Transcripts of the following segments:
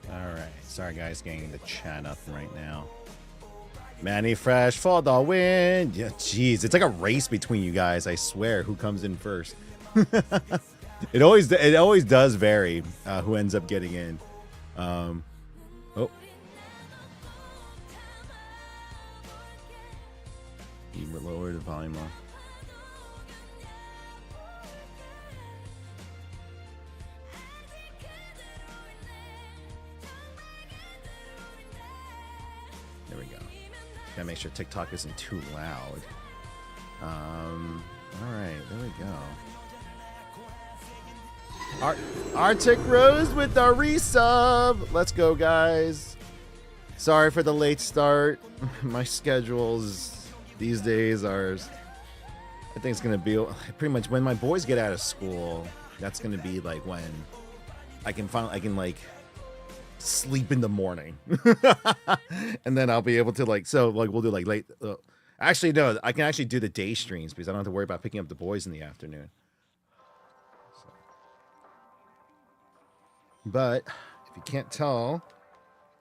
Alright, sorry guys, getting the chat up right now. Manny Fresh for the win. Yeah, jeez, it's like a race between you guys. I swear, who comes in first? It always does vary who ends up getting in. Oh, you lower the volume on. There we go. Gotta make sure TikTok isn't too loud. All right, there we go. Arctic Rose with the resub. Let's go, guys. Sorry for the late start. My schedules these days are, I think it's gonna be pretty much when my boys get out of school. That's gonna be like when I can like sleep in the morning, and then I'll be able to we'll do like late. Actually, no, I can actually do the day streams because I don't have to worry about picking up the boys in the afternoon. So. But if you can't tell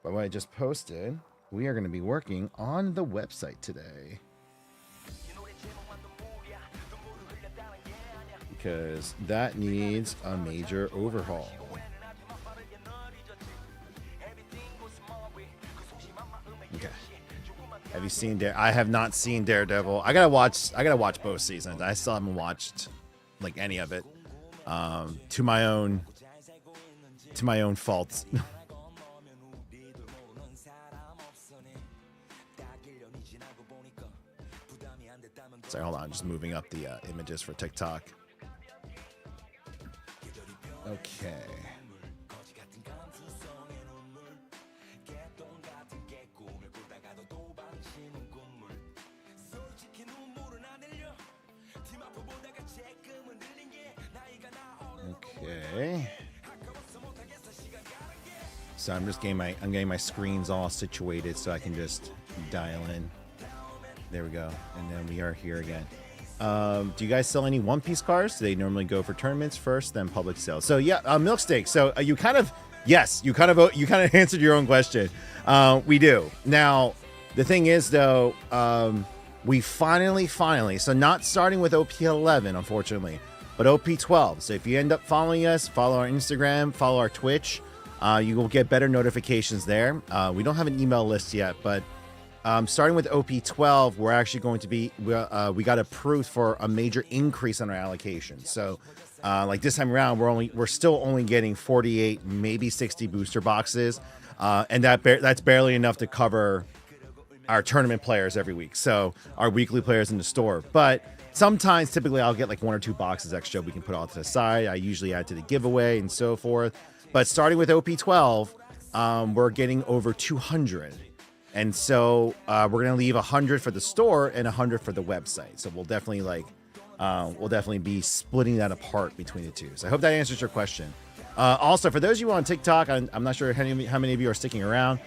by what I just posted, we are going to be working on the website today. Because that needs a major overhaul. Okay. Have you seen I have not seen Daredevil. I gotta watch both seasons. I still haven't watched like any of it. To my own faults. Sorry, hold on. I'm just moving up the images for TikTok. Okay. Okay. So I'm getting my screens all situated so I can just dial in. There we go. And then we are here again. Do you guys sell any One Piece cards? Do they normally go for tournaments first, then public sales? So yeah, Milksteak. So you kind of answered your own question. We do. Now, the thing is though, we finally, so not starting with OP11, unfortunately, but OP12. So if you end up following us, follow our Instagram, follow our Twitch, you will get better notifications there. We don't have an email list yet, but starting with OP12, we're actually going to be, we got approved for a major increase in our allocation. So like this time around, we're still only getting 48, maybe 60 booster boxes. And that's barely enough to cover our tournament players every week. So our weekly players in the store, but sometimes typically I'll get like 1 or 2 boxes extra we can put all to the side. I usually add to the giveaway and so forth. But starting with OP12, we're getting over 200. And so we're going to leave 100 for the store and 100 for the website. So we'll definitely be splitting that apart between the two. So I hope that answers your question. Also, for those of you on TikTok, I'm not sure how many of you are sticking around.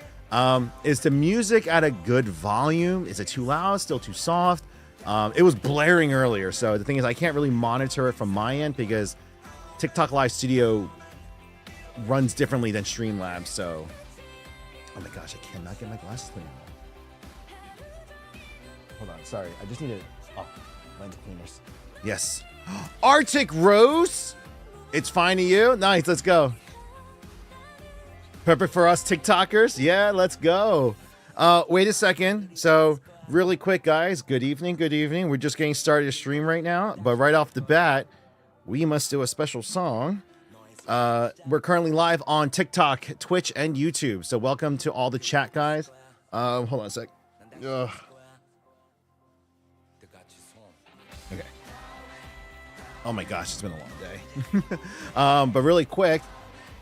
Is the music at a good volume? Is it too loud? Still too soft? It was blaring earlier. So the thing is, I can't really monitor it from my end because TikTok Live Studio runs differently than Streamlabs. So, oh my gosh, I cannot get my glasses clean. hold on. Sorry, I just need to. Oh, lens cleaners. Yes. Arctic Rose. It's fine to you. Nice. Let's go. Perfect for us TikTokers. Yeah, let's go. Wait a second. So really quick, guys. Good evening. Good evening. We're just getting started to stream right now, but right off the bat, we must do a special song. We're currently live on TikTok, Twitch, and YouTube. So welcome to all the chat guys. Hold on a sec. Ugh. Okay. Oh my gosh, it's been a long day. But really quick,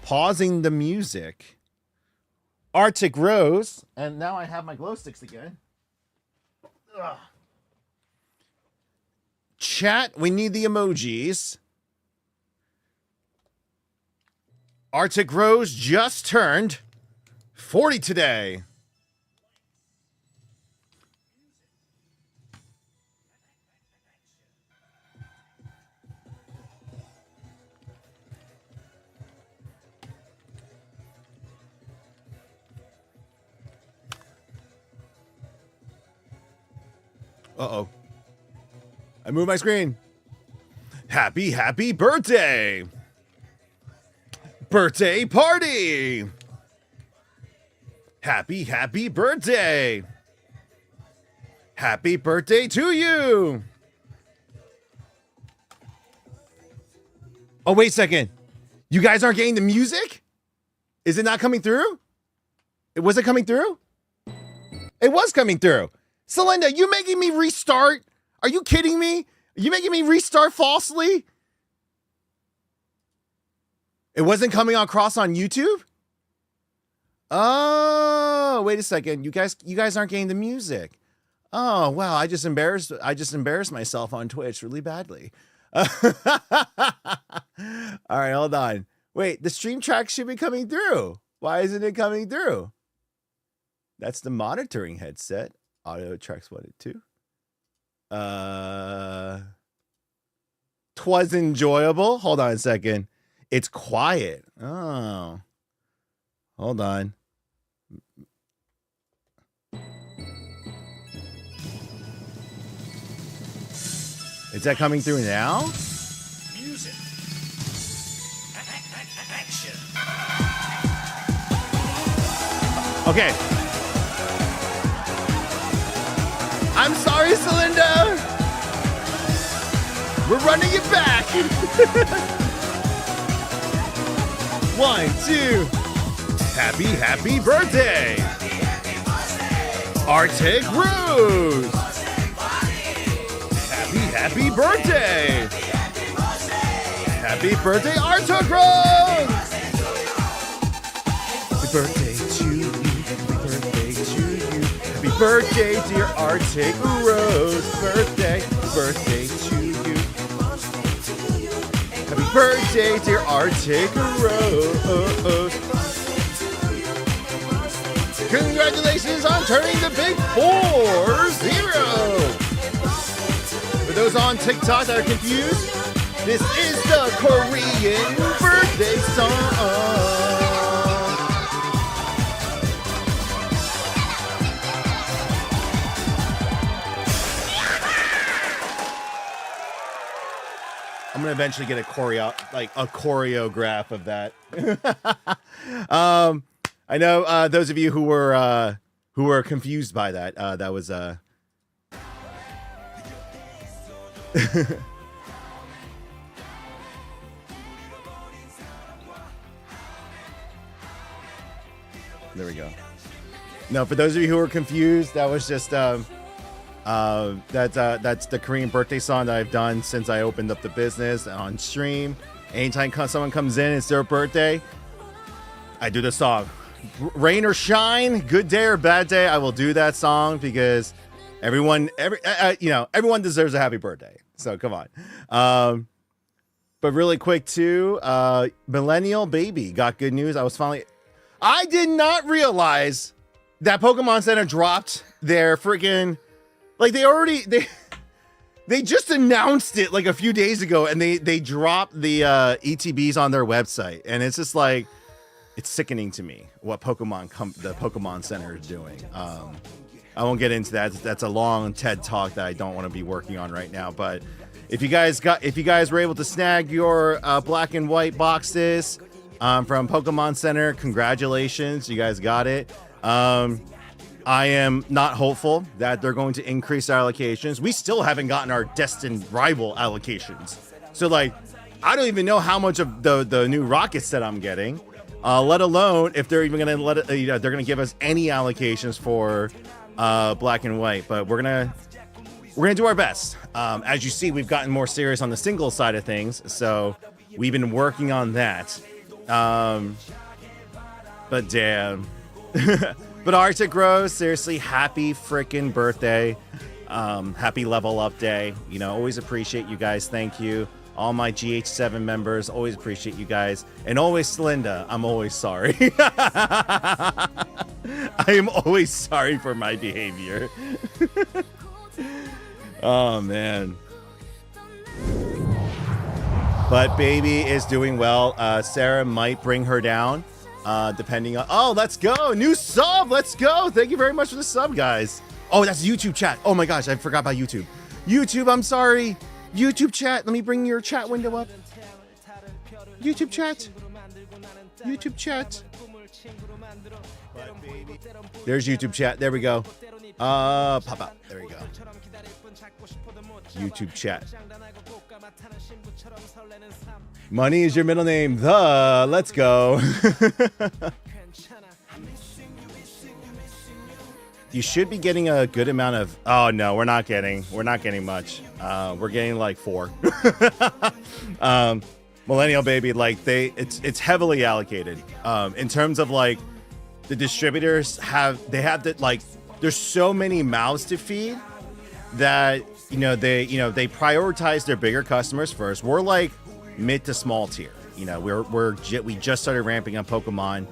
pausing the music. Arctic Rose, and now I have my glow sticks again. Ugh. Chat, we need the emojis. Arctic Rose just turned 40 today. Uh-oh. I moved my screen. Happy birthday. Birthday party. Happy birthday. Happy birthday to you. Oh, wait a second. You guys aren't getting the music? Is it not coming through? Was it coming through? It was coming through. Celinda, you making me restart? Are you kidding me? Are you making me restart falsely? It wasn't coming across on YouTube? Oh, wait a second. You guys aren't getting the music. Oh, wow. I just embarrassed myself on Twitch really badly. All right, hold on. Wait, the stream track should be coming through. Why isn't it coming through? That's the monitoring headset. Audio tracks 1 and 2. 'Twas enjoyable. Hold on a second. It's quiet. Oh. Hold on. Is that coming through now? Music. Action. Okay. I'm sorry, Celinda. We're running it back. 1, 2. Happy birthday. Arctic Rose. Happy birthday. Happy birthday, Arctic Rose. Happy birthday to you. Happy birthday to you. Happy birthday, dear Arctic Rose. Birthday to you. Happy birthday, dear Arctic Rose. Congratulations on turning the big 4-0. For those on TikTok that are confused, this is the Korean birthday song. I'm gonna eventually get a choreograph of that. I know those of you who were confused by that. That was There we go. No, for those of you who were confused, that was just that's the Korean birthday song that I've done since I opened up the business on stream. Anytime someone comes in, it's their birthday, I do the song. Rain or shine, good day or bad day, I will do that song because everyone deserves a happy birthday. So come on. But really quick too, Millennial Baby got good news. I did not realize that Pokemon Center dropped their freaking, like they just announced it like a few days ago, and they dropped the ETBs on their website, and it's just like, it's sickening to me what the Pokemon Center is doing. I won't get into that. That's a long TED talk that I don't want to be working on right now. But if you guys were able to snag your black and white boxes from Pokemon Center, congratulations, you guys got it. I am not hopeful that they're going to increase our allocations. We still haven't gotten our destined rival allocations. So like, I don't even know how much of the new rockets that I'm getting, let alone if they're even going to let it, they're going to give us any allocations for black and white. But we're gonna do our best. As you see, we've gotten more serious on the single side of things, so we've been working on that. But damn. But Arctic Rose, seriously, happy freaking birthday. Happy level up day. You know, always appreciate you guys. Thank you. All my GH7 members, always appreciate you guys. And always Slinda, I'm always sorry. I am always sorry for my behavior. Oh, man. But baby is doing well. Sarah might bring her down. Depending on... Oh, let's go. New sub. Let's go. Thank you very much for the sub, guys. Oh, that's YouTube chat. Oh, my gosh. I forgot about YouTube. YouTube, I'm sorry. YouTube chat. Let me bring your chat window up. YouTube chat. YouTube chat. There's YouTube chat. There we go. Pop out. There we go. YouTube chat. Money is your middle name. Let's go. You should be getting a good amount of... Oh, no, we're not getting much. We're getting like 4. Millennial Baby, like it's heavily allocated. In terms of like the distributors they have that, like, there's so many mouths to feed that, they prioritize their bigger customers first. We're like mid to small tier. We just started ramping up Pokemon,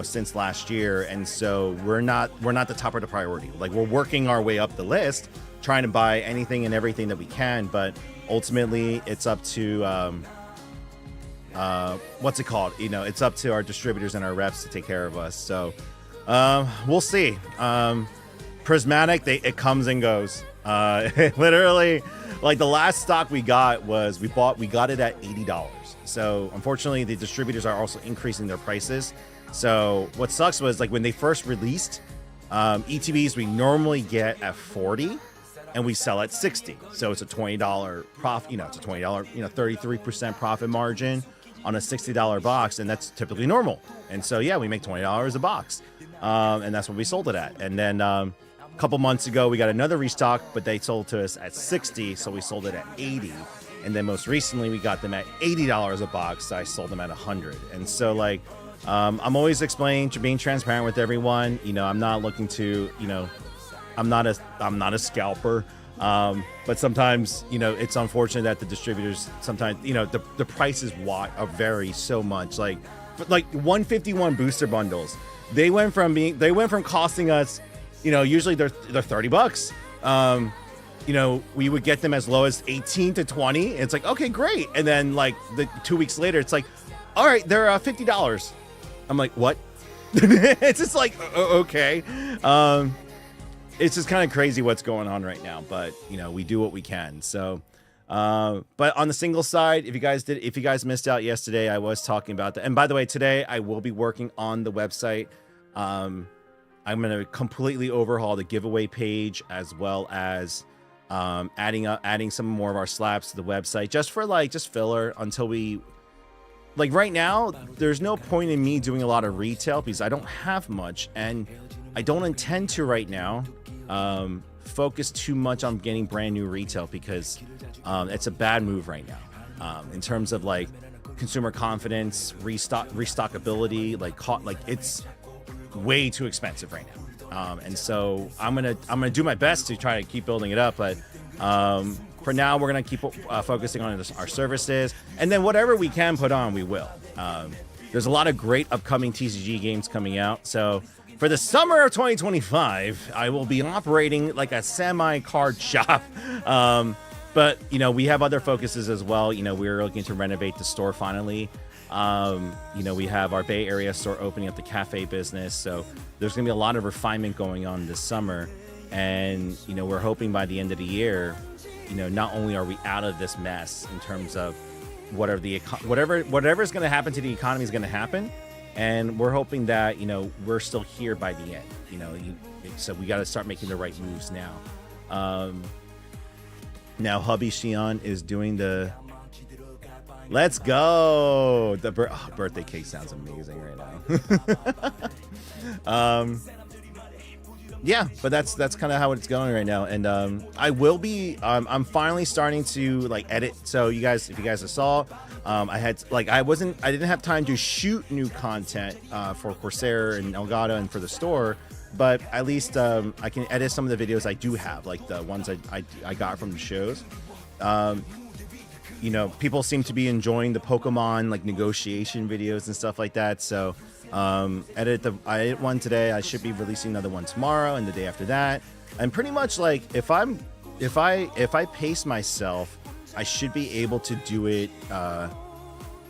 since last year, and so we're not the top of the priority. Like, we're working our way up the list, trying to buy anything and everything that we can, but ultimately it's up to what's it called? It's up to our distributors and our reps to take care of us. So we'll see. Prismatic, it comes and goes. Literally, like, the last stock we got was we got it at $80. So unfortunately, the distributors are also increasing their prices. So what sucks was, like, when they first released ETBs, we normally get at 40 and we sell at 60. So it's a $20 profit, it's a $20, 33% profit margin on a $60 box. And that's typically normal. And so, yeah, we make $20 a box. And that's what we sold it at. And then a couple months ago, we got another restock, but they sold to us at 60. So we sold it at 80. And then most recently, we got them at $80 a box. So I sold them at 100. And so, like, I'm always being transparent with everyone. I'm not looking to, I'm not a scalper. But sometimes, it's unfortunate that the distributors sometimes, the prices vary so much. Like 151 booster bundles, they went from costing us, usually they're $30. We would get them as low as 18 to 20. It's like, okay, great. And then like 2 weeks later, it's like, all right, they're $50. I'm like, what? It's just like, okay. It's just kind of crazy what's going on right now, but we do what we can. So, but on the single side, if you guys missed out yesterday, I was talking about that. And by the way, today I will be working on the website. I'm going to completely overhaul the giveaway page, as well as adding some more of our slaps to the website, just filler until we... Like, right now, there's no point in me doing a lot of retail because I don't have much, and I don't intend to right now focus too much on getting brand new retail, because it's a bad move right now in terms of like consumer confidence, restockability. Like it's way too expensive right now, and so I'm gonna do my best to try to keep building it up, but for now, we're going to keep focusing on our services, and then whatever we can put on, we will. There's a lot of great upcoming TCG games coming out. So for the summer of 2025, I will be operating like a semi-card shop. But, we have other focuses as well. We're looking to renovate the store finally. We have our Bay Area store opening up the cafe business. So there's going to be a lot of refinement going on this summer. And, you know, we're hoping by the end of the year, you know, not only are we out of this mess in terms of whatever's going to happen to the economy is going to happen. And we're hoping that, you know, we're still here by the end, you know, so we got to start making the right moves now. Now hubby Xion is doing the, let's go. The birthday cake sounds amazing right now. Yeah, but that's kind of how it's going right now. And I will be I'm finally starting to like edit. So you guys, if you guys saw, I didn't have time to shoot new content for Corsair and Elgato and for the store, but at least I can edit some of the videos I do have, like the ones I got from the shows. You know, people seem to be enjoying the Pokemon like negotiation videos and stuff like that. So I edit one today. I should be releasing another one tomorrow and the day after that. And pretty much like if I pace myself, I should be able to do it kind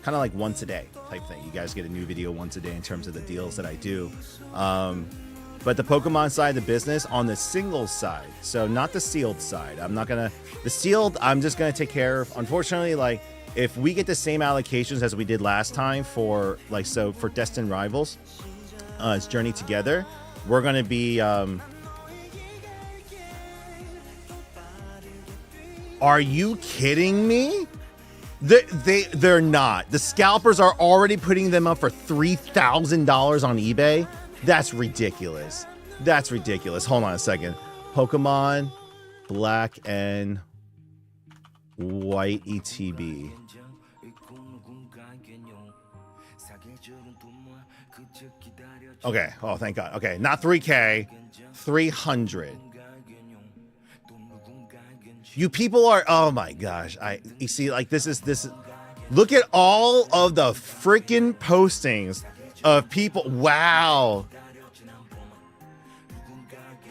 of like once a day type thing. You guys get a new video once a day in terms of the deals that I do. But the Pokemon side of the business on the singles side, so not the sealed side. The sealed, I'm just gonna take care of. Unfortunately, like if we get the same allocations as we did last time for Destined Rivals, it's Journey Together, we're gonna be. Are you kidding me? They're not. The scalpers are already putting them up for $3,000 on eBay. That's ridiculous. That's ridiculous. Hold on a second. Pokemon Black and White ETB. Okay. Oh, thank God. Okay, not 3K, 300. You people are, oh my gosh. You see, like this is look at all of the freaking postings of people. Wow.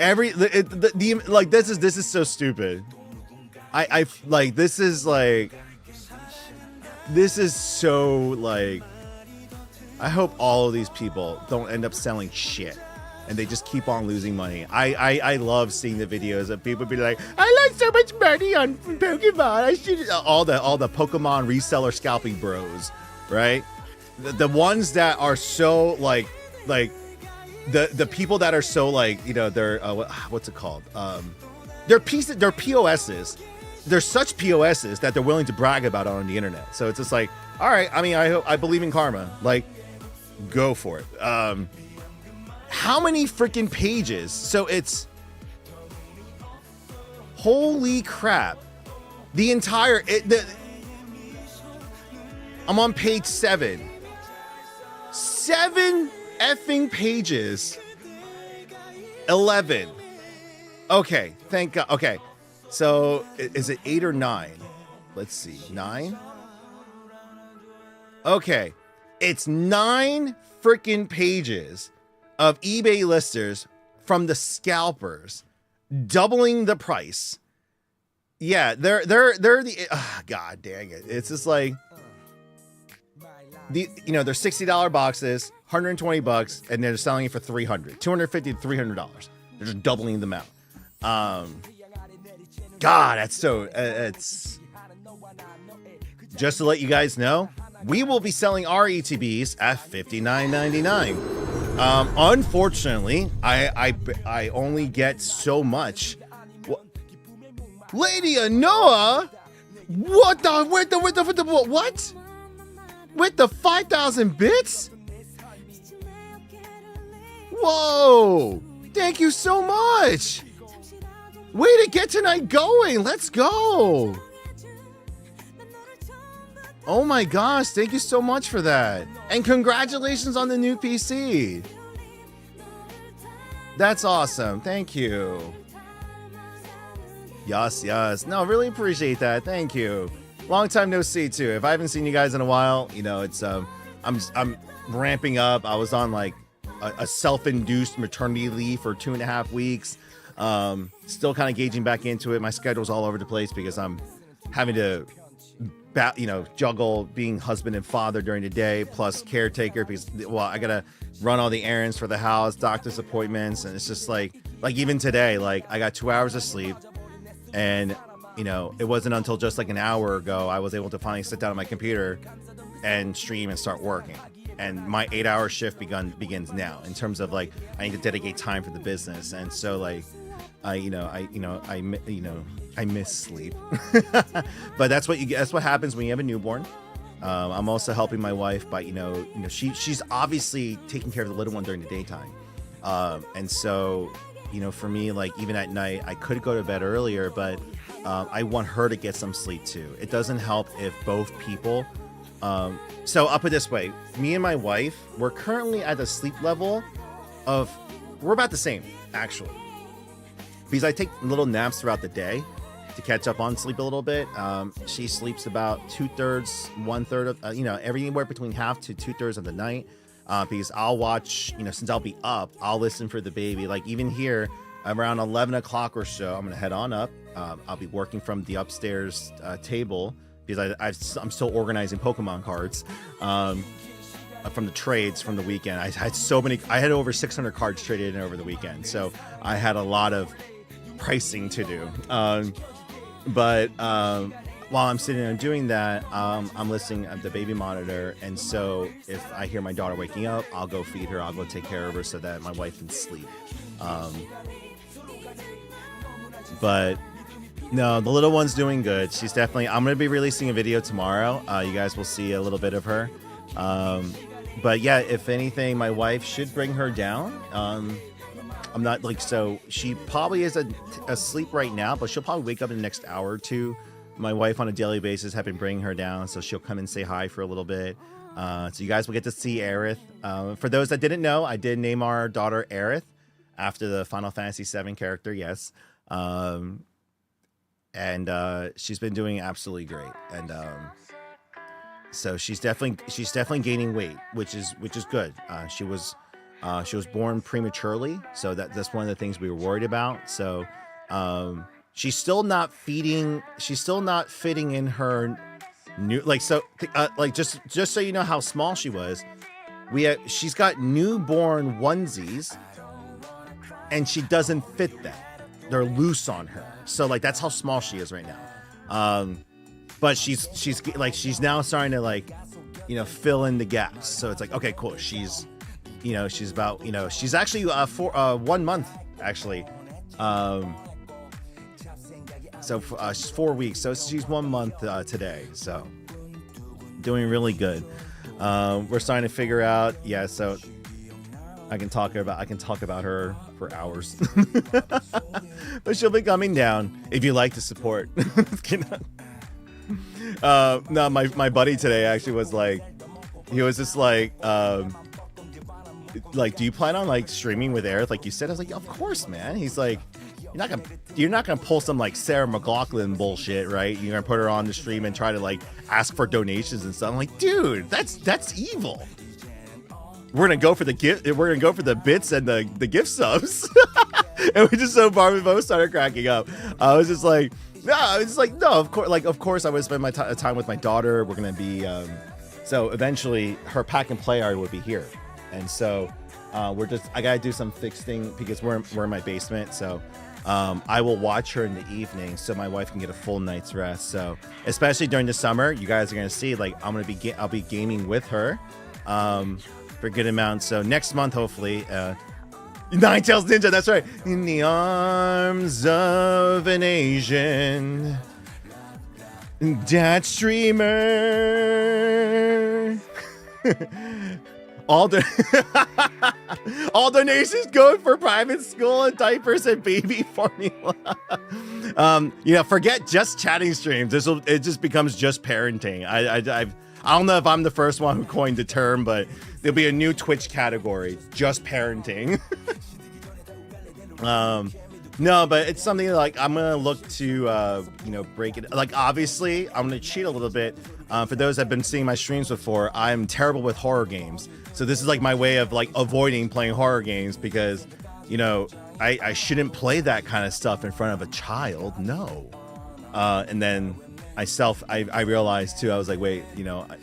Like this is so stupid. I like this is so like I hope all of these people don't end up selling shit and they just keep on losing money. I love seeing the videos of people be like, I lost so much money on Pokemon. I should all the Pokemon reseller scalping bros, right? The ones that are so like the people that are so like, you know, they're what's it called? They're POSs. They're such POSs that they're willing to brag about it on the internet. So it's just like, all right. I mean, I believe in karma. Like, go for it. How many freaking pages? So it's holy crap. The entire I'm on page 7. 7 effing pages. 11. Okay, thank God. Okay, so is it 8 or 9? Let's see, 9. Okay, it's 9 freaking pages of eBay listers from the scalpers, doubling the price. Yeah, they're the God dang it. It's just like they're $60 boxes, $120, and they're selling it for $300, $250 to $300. They're just doubling them out. God, that's so. It's just to let you guys know, we will be selling our ETBs at $59.99. Unfortunately, I only get so much. Lady Anoa, what? With the 5,000 bits? Whoa! Thank you so much. Way to get tonight going. Let's go. Oh my gosh, thank you so much for that. And congratulations on the new PC. That's awesome. Thank you. Yes. No, really appreciate that. Thank you. Long time no see too. If I haven't seen you guys in a while, you know, it's I'm ramping up. I was on like a self-induced maternity leave for 2.5 weeks. Still kind of gauging back into it. My schedule's all over the place because I'm having to juggle being husband and father during the day, plus caretaker because, well, I gotta run all the errands for the house, doctor's appointments, and it's just like Like even today, like I got 2 hours of sleep, and you know, it wasn't until just like an hour ago I was able to finally sit down at my computer and stream and start working. And my 8-hour shift begins now in terms of like I need to dedicate time for the business. And so like I miss sleep. But that's what happens when you have a newborn. I'm also helping my wife by she's obviously taking care of the little one during the daytime. And so, for me, like even at night, I could go to bed earlier, but I want her to get some sleep too. It doesn't help if both people. So I'll put it this way: me and my wife, we're currently at a sleep level we're about the same actually, because I take little naps throughout the day to catch up on sleep a little bit. She sleeps about 2/3, 1/3 of everywhere between half to 2/3 of the night. Because I'll watch, since I'll be up, I'll listen for the baby. Like even here, around 11 o'clock or so, I'm gonna head on up. I'll be working from the upstairs table because I'm still organizing Pokemon cards from the trades from the weekend. I had over 600 cards traded in over the weekend, so I had a lot of pricing to do. But while I'm sitting there doing that, I'm listening at the baby monitor. And so if I hear my daughter waking up, I'll go feed her. I'll go take care of her so that my wife can sleep. But no, the little one's doing good. She's definitely, I'm going to be releasing a video tomorrow. You guys will see a little bit of her. But yeah, if anything, my wife should bring her down. I'm not like, so she probably is asleep right now, but she'll probably wake up in the next hour or two. My wife on a daily basis have been bringing her down, so she'll come and say hi for a little bit. So you guys will get to see Aerith. For those that didn't know, I did name our daughter Aerith after the Final Fantasy VII character, yes. And she's been doing absolutely great. And so she's definitely gaining weight, which is good. She was born prematurely, so that's one of the things we were worried about. So she's still not fitting in her new, like, so like just so you know how small she was, she's got newborn onesies and she doesn't fit them. They're loose on her. So like that's how small she is right now. But she's now starting to like, fill in the gaps. So it's like, okay, cool. She's about, she's actually 1 month actually. So she's 4 weeks. So she's 1 month today. So doing really good. We're starting to figure out. Yeah. So I can talk about her for hours, but she'll be coming down if you like to support. No, my buddy today actually was like, he was just like, do you plan on like streaming with Aerith like you said? I was like, of course, man. He's like, you're not gonna pull some like Sarah McLachlan bullshit, right? You're gonna put her on the stream and try to like ask for donations and stuff. I'm like, dude, that's evil. We're gonna go for the gift. We're gonna go for the bits and the gift subs. And we just we both started cracking up. I was just like, no, of course I would spend my time with my daughter. We're gonna be so eventually her pack and play area would be here, and so I gotta do some fixing because we're in my basement. So I will watch her in the evening so my wife can get a full night's rest. So especially during the summer, you guys are gonna see like I'll be gaming with her for a good amount. So next month, hopefully, Ninetales Ninja, that's right. In the arms of an Asian dad streamer. All donations going for private school and diapers and baby formula. Forget just chatting streams. It just becomes just parenting. I don't know if I'm the first one who coined the term, but there'll be a new Twitch category, just parenting. No, but it's something like I'm gonna look to break it. Like obviously, I'm gonna cheat a little bit. For those that have been seeing my streams before, I'm terrible with horror games. So this is like my way of like avoiding playing horror games because, I shouldn't play that kind of stuff in front of a child. No. And then I realized too, I was like, wait,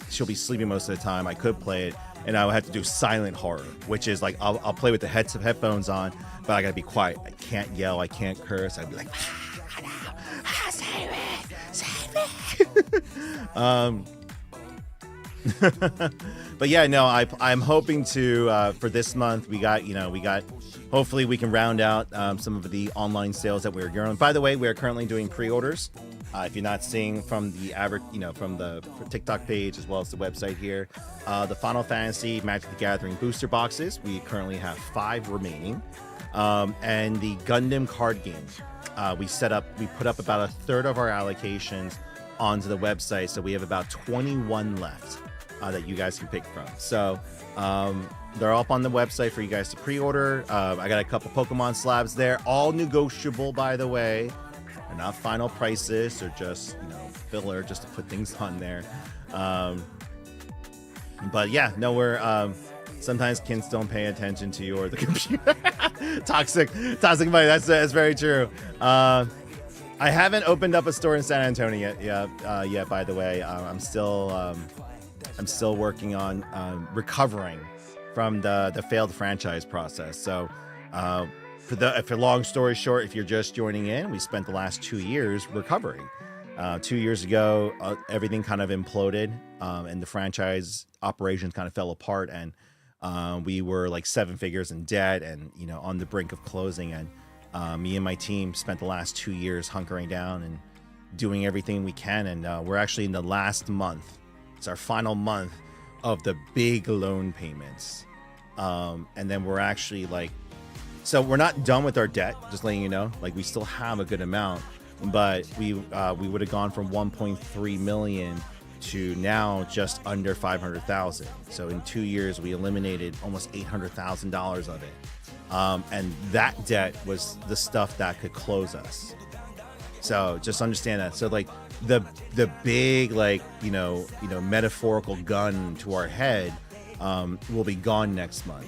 she'll be sleeping most of the time. I could play it, and I would have to do silent horror, which is like I'll play with the headphones on, but I gotta be quiet. I can't yell, I can't curse. I'd be like, save it. But yeah, no, I'm hoping to for this month we got hopefully we can round out some of the online sales that we're doing. By the way, we are currently doing pre-orders. If you're not seeing from the average, from the TikTok page as well as the website here, the Final Fantasy Magic the Gathering booster boxes, we currently have 5 remaining, and the Gundam card game, we put up about a third of our allocations onto the website, so we have about 21 left that you guys can pick from. So they're up on the website for you guys to pre-order. I got a couple Pokemon slabs there, all negotiable, by the way. They're not final prices, they're just filler just to put things on there. But yeah, no, we're sometimes kids don't pay attention to you or the computer. toxic money. That's very true. I haven't opened up a store in San Antonio yet. By the way, I'm still working on recovering from the failed franchise process. So, for long story short, if you're just joining in, we spent the last 2 years recovering. 2 years ago, everything kind of imploded, and the franchise operations kind of fell apart, and we were like 7 figures in debt, and on the brink of closing. And me and my team spent the last 2 years hunkering down and doing everything we can. And we're actually in the last month. It's our final month of the big loan payments, and then we're actually so we're not done with our debt. Just letting you know, we still have a good amount. But we would have gone from 1.3 million to now just under 500,000. So in 2 years, we eliminated almost $800,000 of it. And that debt was the stuff that could close us. So just understand that. So the big metaphorical gun to our head will be gone next month.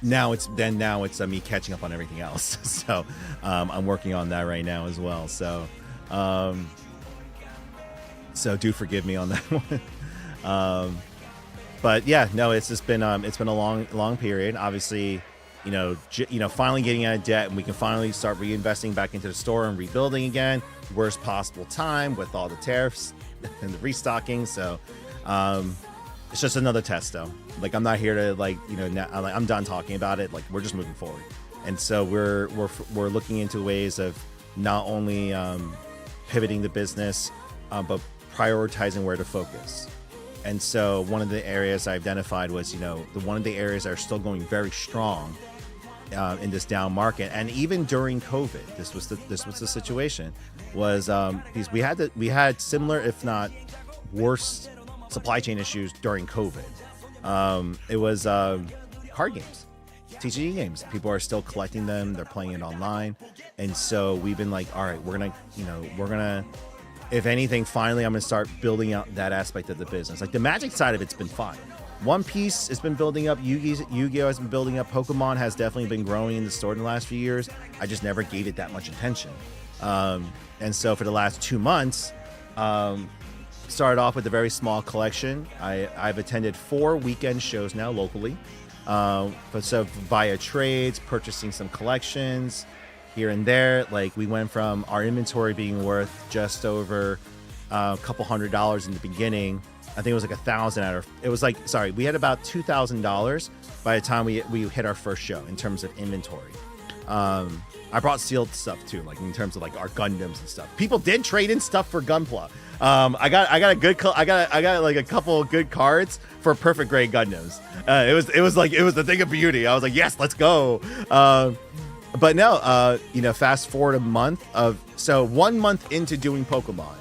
Now it's me catching up on everything else. So I'm working on that right now as well. So do forgive me on that one. But yeah, no, it's just been a long period. Obviously, finally getting out of debt, and we can finally start reinvesting back into the store and rebuilding again. Worst possible time with all the tariffs and the restocking. So it's just another test, though. I'm not here to I'm done talking about it. We're just moving forward, and so we're looking into ways of not only pivoting the business, but prioritizing where to focus. And so one of the areas I identified was, one of the areas that are still going very strong in this down market, and even during COVID, this was the situation. Was because we had similar, if not worse, supply chain issues during COVID. It was card games, TCG games. People are still collecting them. They're playing it online. And so we've been like, all right, we're gonna, if anything, finally, I'm gonna start building out that aspect of the business. The Magic side of it's been fine. One Piece has been building up. Yu-Gi-Oh has been building up. Pokemon has definitely been growing in the store in the last few years. I just never gave it that much attention. And so for the last 2 months, started off with a very small collection. I've attended 4 weekend shows now locally. But so via trades, purchasing some collections here and there. We went from our inventory being worth just over a couple $100 in the beginning. I think it was $1,000 we had about $2,000 by the time we hit our first show in terms of inventory. I brought sealed stuff too, in terms of our Gundams and stuff. People did trade in stuff for Gunpla. I got a couple of good cards for perfect grade Gundams. It was the thing of beauty. I was like, yes, let's go. But no, fast forward a month 1 month into doing Pokemon,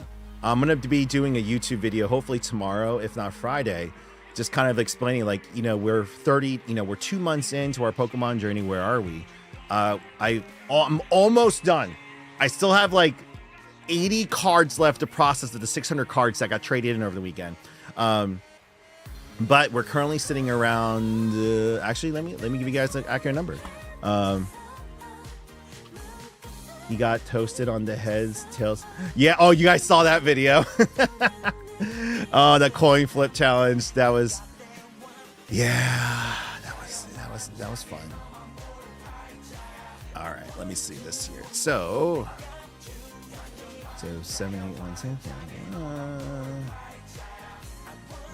I'm gonna be doing a YouTube video, hopefully tomorrow, if not Friday, just kind of explaining we're 2 months into our Pokemon journey. Where are we? I'm almost done. I still have 80 cards left to process of the 600 cards that got traded in over the weekend. But we're currently sitting around. Actually, let me give you guys an accurate number. He got toasted on the heads, tails. Yeah. Oh, you guys saw that video? Oh, the coin flip challenge. That was. Yeah, that was fun. All right, let me see this here. So 781 something. Our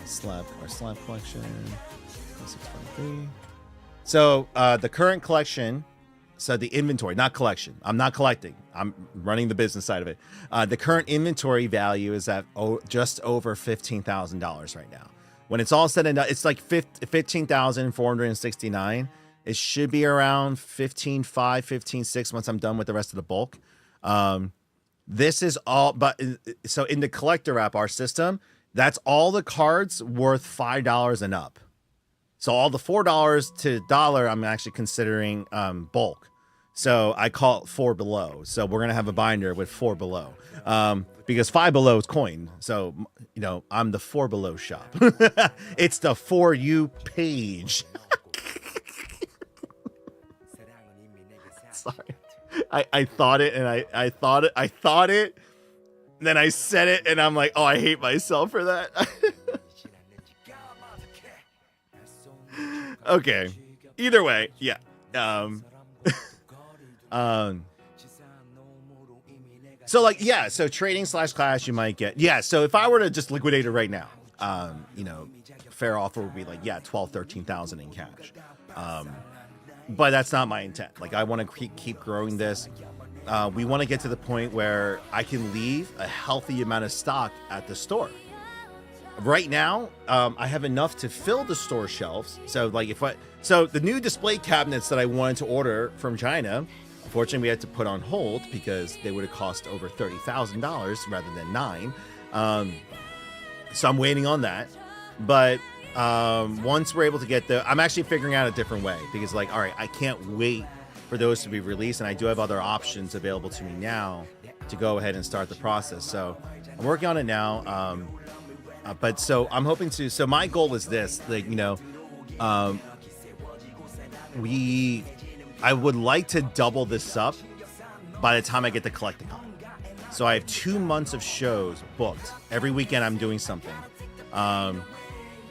slab collection. 623. So the current collection. So the inventory, not collection. I'm not collecting. I'm running the business side of it. The current inventory value is at just over $15,000 right now. When it's all said and done, it's like 15,469. It should be around 15.5, 15.6 once I'm done with the rest of the bulk. This is all, but so in the collector app, our system, that's all the cards worth $5 and up. So all the $4 to dollar, I'm actually considering bulk. So I call it 4 below. So we're gonna have a binder with 4 below, because 5 below is coin. So I'm the 4 below shop. It's the For You page. Sorry, I thought it, and I thought it. Then I said it, and I'm like, oh, I hate myself for that. Okay. Either way, yeah. So like, yeah, so trading / clash you might get. Yeah, so if I were to just liquidate it right now, fair offer would be like, yeah, 12, 13,000 in cash. But that's not my intent. Like, I want to keep growing this. We want to get to the point where I can leave a healthy amount of stock at the store. Right now, I have enough to fill the store shelves. So like so the new display cabinets that I wanted to order from China, unfortunately we had to put on hold because they would have cost over $30,000 rather than $9,000. So I'm waiting on that. But once we're able to get I'm actually figuring out a different way, because like, all right, I can't wait for those to be released, and I do have other options available to me now to go ahead and start the process. So I'm working on it now. But so I'm hoping to. So my goal is this, like, I would like to double this up by the time I get to Collecticon. So I have 2 months of shows booked. Every weekend I'm doing something.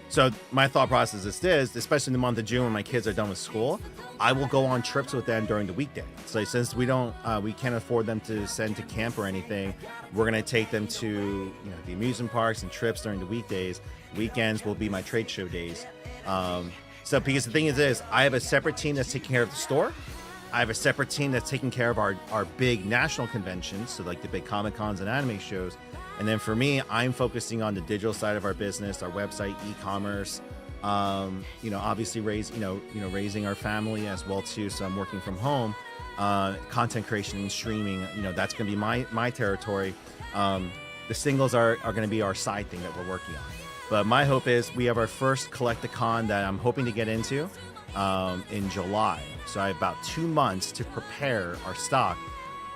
So my thought process is this, especially in the month of June when my kids are done with school, I will go on trips with them during the weekday. So since we can't afford them to send to camp or anything, we're going to take them to the amusement parks and trips during the weekdays. Weekends will be my trade show days. So because the thing is this, I have a separate team that's taking care of the store. I have a separate team that's taking care of our big national conventions, so like the big Comic Cons and anime shows. And then for me, I'm focusing on the digital side of our business, our website, e-commerce, obviously raising our family as well too. So I'm working from home, content creation and streaming, that's going to be my territory. The singles are going to be our side thing that we're working on. But my hope is we have our first Collecticon that I'm hoping to get into in July. So I have about 2 months to prepare our stock.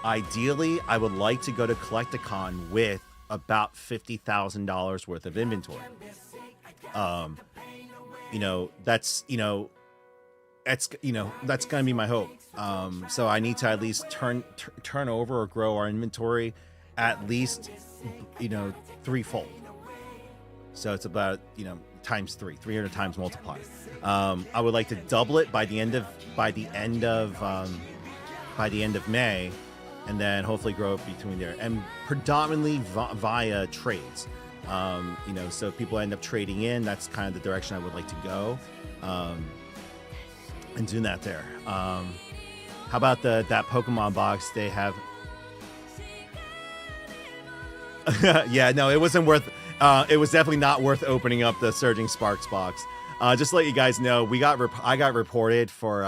Ideally, I would like to go to Collecticon with about $50,000 worth of inventory. That's going to be my hope. So I need to at least turn over or grow our inventory at least, threefold. So it's about, times 300 times multiplied. I would like to double it by the end of May, and then hopefully grow it between there, and predominantly via trades. So if people end up trading in, that's kind of the direction I would like to go, and doing that there. How about that Pokemon box they have? Yeah, no, it wasn't worth. It was definitely not worth opening up the Surging Sparks box. Just to let you guys know, I got reported for.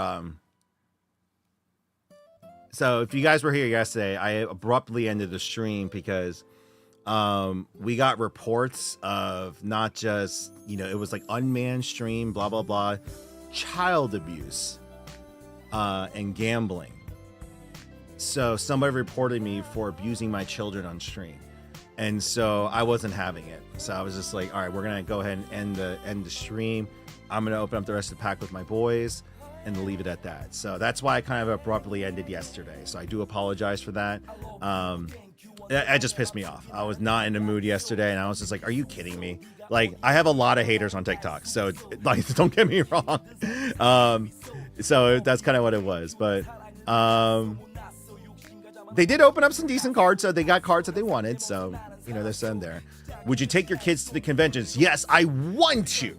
So if you guys were here yesterday, I abruptly ended the stream because we got reports of not just, it was like unmanned stream, blah, blah, blah, child abuse and gambling. So somebody reported me for abusing my children on stream. And so I wasn't having it. So I was just like, all right, we're going to go ahead and end the stream. I'm going to open up the rest of the pack with my boys. and leave it at that. So that's why I kind of abruptly ended yesterday. So I do apologize for that. That just pissed me off. I was not in the mood yesterday, and I was just like, are you kidding me? Like, I have a lot of haters on TikTok, so like, don't get me wrong. So that's kind of what it was. But they did open up some decent cards, so they got cards that they wanted. So, you know, they're sitting there. Would you take your kids to the conventions? Yes, I want to.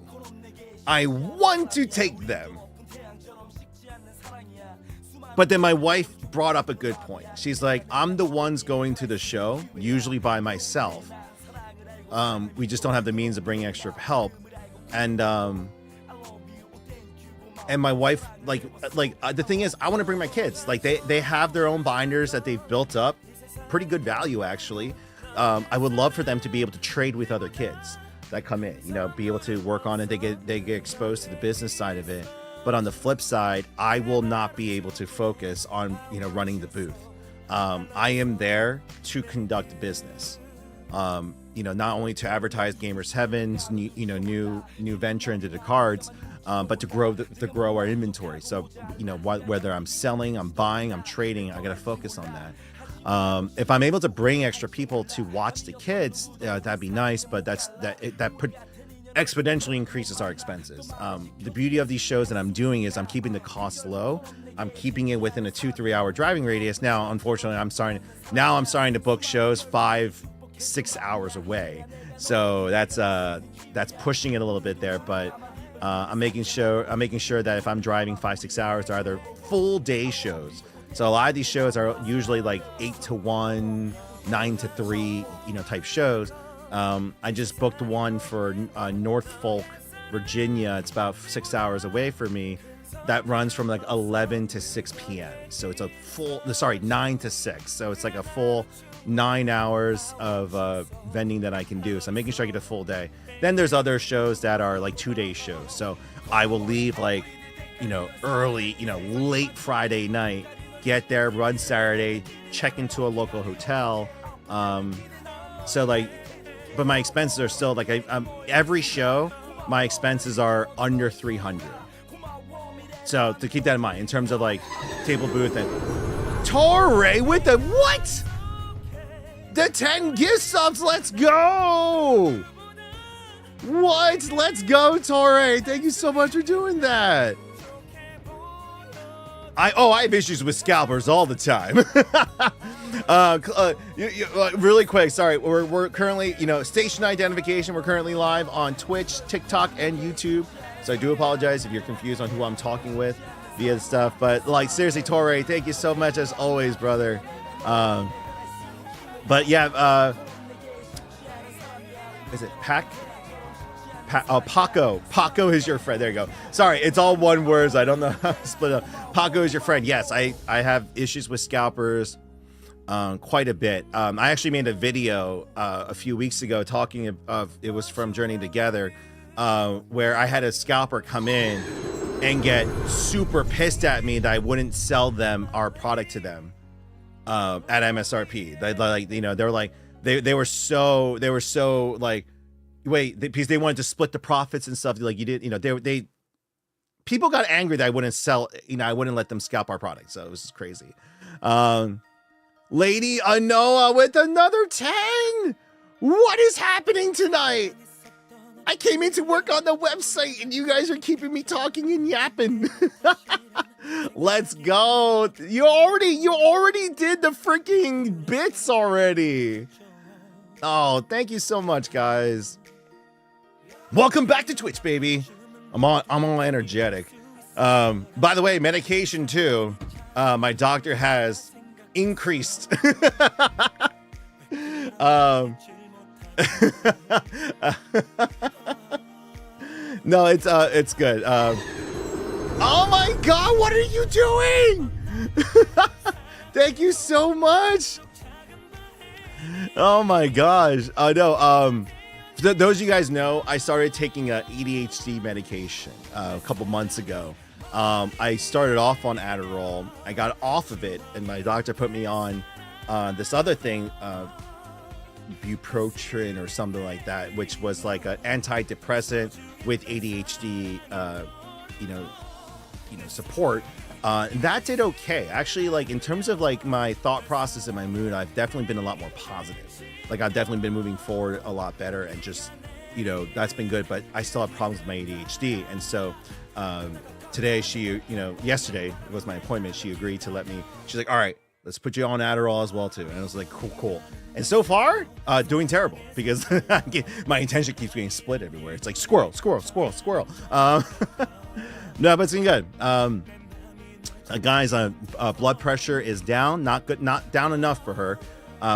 I want to take them. But then my wife brought up a good point. She's like, I'm the ones going to the show, usually by myself. We just don't have the means of bringing extra help. And my wife, the thing is, I want to bring my kids. Like, they have their own binders that they've built up. Pretty good value, actually. I would love for them to be able to trade with other kids that come in, you know, be able to work on it. They get exposed to the business side of it. But on the flip side, I will not be able to focus on, you know, running the booth. I am there to conduct business. You know, not only to advertise Gamers Heaven's new venture into the cards, but to grow our inventory. So, you know, whether I'm selling, I'm buying, I'm trading, I got to focus on that. If I'm able to bring extra people to watch the kids, that'd be nice. But that exponentially increases our expenses. The beauty of these shows that I'm doing is I'm keeping the costs low. I'm keeping it within a 2-3 hour driving radius. Now, unfortunately, I'm starting to book shows 5-6 hours away. So that's pushing it a little bit there. But I'm making sure that if I'm driving 5-6 hours, they're either full day shows. So a lot of these shows are usually like 8 to 1, 9 to 3, you know, type shows. I just booked one for Norfolk, Virginia. It's about 6 hours away from me. That runs from like 11 to 6 p.m. So it's a full, 9 to 6. So it's like a full 9 hours of vending that I can do. So I'm making sure I get a full day. Then there's other shows that are like 2-day shows. So I will leave like, you know, early, you know, late Friday night, get there, run Saturday, check into a local hotel. So like, but my expenses are still like, every show, my expenses are under 300. So to keep that in mind, in terms of like table booth and Torre with the what? The 10 gift subs, let's go! What? Let's go, Torre. Thank you so much for doing that. I have issues with scalpers all the time. Really quick, sorry. We're currently, you know, station identification. We're currently live on Twitch, TikTok, and YouTube. So I do apologize if you're confused on who I'm talking with via the stuff. But like, seriously, Torre, thank you so much as always, brother. But yeah, is it Paco? Paco is your friend. There you go. Sorry, it's all one word. I don't know how to split up. Paco is your friend. Yes, I have issues with scalpers quite a bit. I actually made a video a few weeks ago talking of it was from Journey Together, where I had a scalper come in and get super pissed at me that I wouldn't sell them our product to them at MSRP. They were so like, wait, because they wanted to split the profits and stuff. Like, you did, you know, they people got angry that I wouldn't sell, you know, I wouldn't let them scalp our product. So it was just crazy. Lady Anoa with another 10. What is happening tonight? I came in to work on the website and you guys are keeping me talking and yapping. Let's go. You already did the freaking bits already. Oh, thank you so much, guys. Welcome back to Twitch, baby. I'm all energetic. By the way, medication too. My doctor has increased. No, it's good. Oh my God, what are you doing? Thank you so much. Oh my gosh. No, for those of you guys know, I started taking a ADHD medication a couple months ago. I started off on Adderall. I got off of it, and my doctor put me on this other thing, Bupropion or something like that, which was like an antidepressant with ADHD, support. That did okay. Actually, like in terms of like my thought process and my mood, I've definitely been a lot more positive. Like I've definitely been moving forward a lot better, and just that's been good. But I still have problems with my ADHD, and so today yesterday was my appointment. She agreed to let me. She's like, all right, let's put you on Adderall as well too. And I was like, cool. And so far, doing terrible because my attention keeps getting split everywhere. It's like squirrel. No, but it's been good. Guys, blood pressure is down, not good, not down enough for her.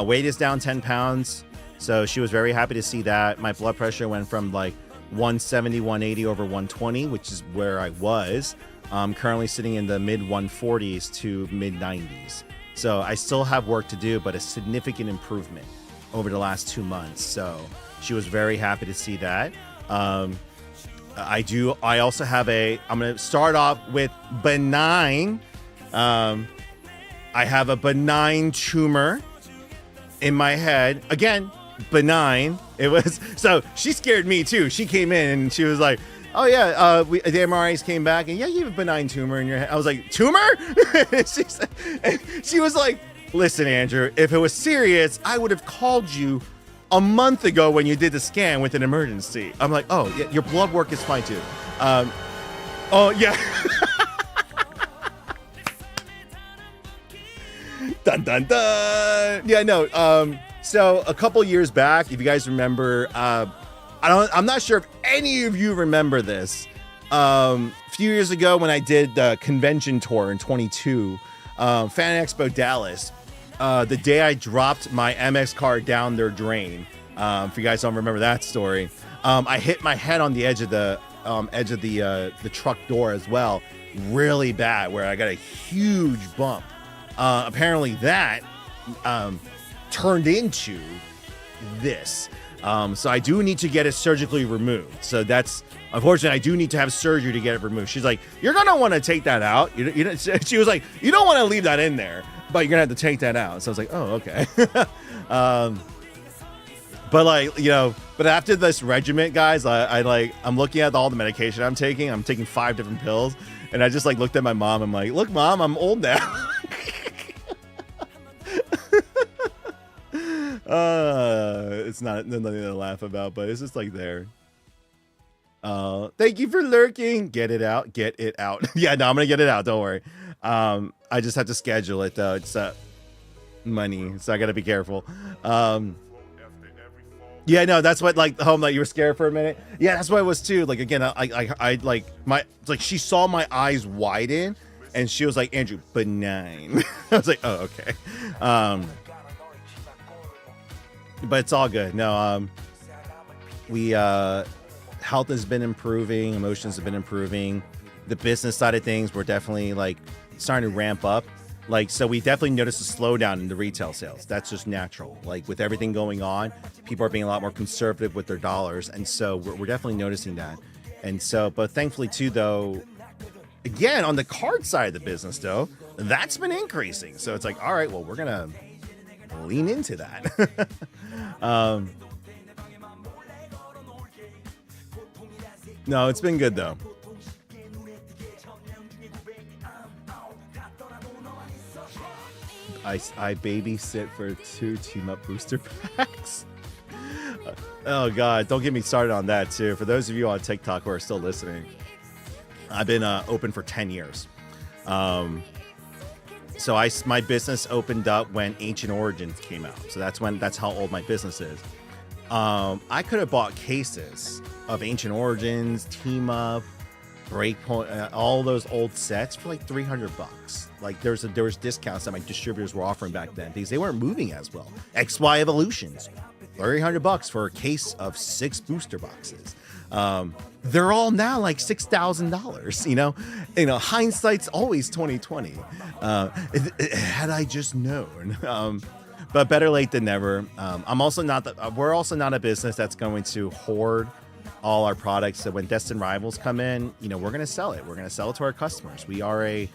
Weight is down 10 pounds. So she was very happy to see that. My blood pressure went from like 170, 180 over 120, which is where I was. Currently sitting in the mid 140s to mid 90s. So I still have work to do, but a significant improvement over the last 2 months. So she was very happy to see that. I also have I'm going to start off with benign. I have a benign tumor in my head. Again, benign. It was, so she scared me too. She came in and she was like, oh yeah, the MRIs came back and yeah, you have a benign tumor in your head. I was like, tumor? She was like, listen, Andrew, if it was serious, I would have called you a month ago when you did the scan with an emergency. I'm like, oh, yeah, your blood work is fine too. Oh, yeah. Dun, dun, dun. Yeah, no. So a couple years back, if you guys remember, I'm not sure if any of you remember this. A few years ago when I did the convention tour in 22, Fan Expo Dallas, the day I dropped my MX card down their drain, if you guys don't remember that story, I hit my head on the edge of the truck door as well, really bad, where I got a huge bump. Apparently that turned into this. So I do need to get it surgically removed. So that's unfortunate. I do need to have surgery to get it removed. She's like, you're gonna want to take that out. She was like, you don't want to leave that in there, but you're gonna have to take that out. So I was like, oh, okay. But like, but after this regiment, guys, I'm looking at all the medication I'm taking. I'm taking 5 different pills, and I just like looked at my mom. I'm like, look, Mom, I'm old now. It's nothing to laugh about, but it's just like there. Thank you for lurking. Get it out. Yeah, no, I'm gonna get it out. Don't worry. I just have to schedule it though. It's money, so I gotta be careful. Yeah, no, that's what, like, home, like, you were scared for a minute. Yeah, that's what it was too. Like, again, I like she saw my eyes widen, and she was like, Andrew, benign. I was like, oh, okay. But it's all good. No, health has been improving, emotions have been improving. The business side of things, we're definitely like starting to ramp up. Like, so we definitely noticed a slowdown in the retail sales. That's just natural. Like with everything going on, people are being a lot more conservative with their dollars. And so we're definitely noticing that. And so, but thankfully too, though, again, on the card side of the business though, that's been increasing. So it's like, all right, well, we're going to lean into that. No, it's been good though. I babysit for 2 team up booster packs. Oh God, don't get me started on that too. For those of you on TikTok who are still listening, I've been open for 10 years. So my business opened up when Ancient Origins came out. So that's how old my business is. I could have bought cases of Ancient Origins, Team Up, Breakpoint, all those old sets for like $300. Like there was discounts that my distributors were offering back then because they weren't moving as well. XY Evolutions, $300 for a case of 6 booster boxes. They're all now like $6,000. Hindsight's always 2020. Had I just known. But better late than never. We're also not a business that's going to hoard all our products. So when Destined Rivals come in, we're going to sell it. We're going to sell it to our customers. We are a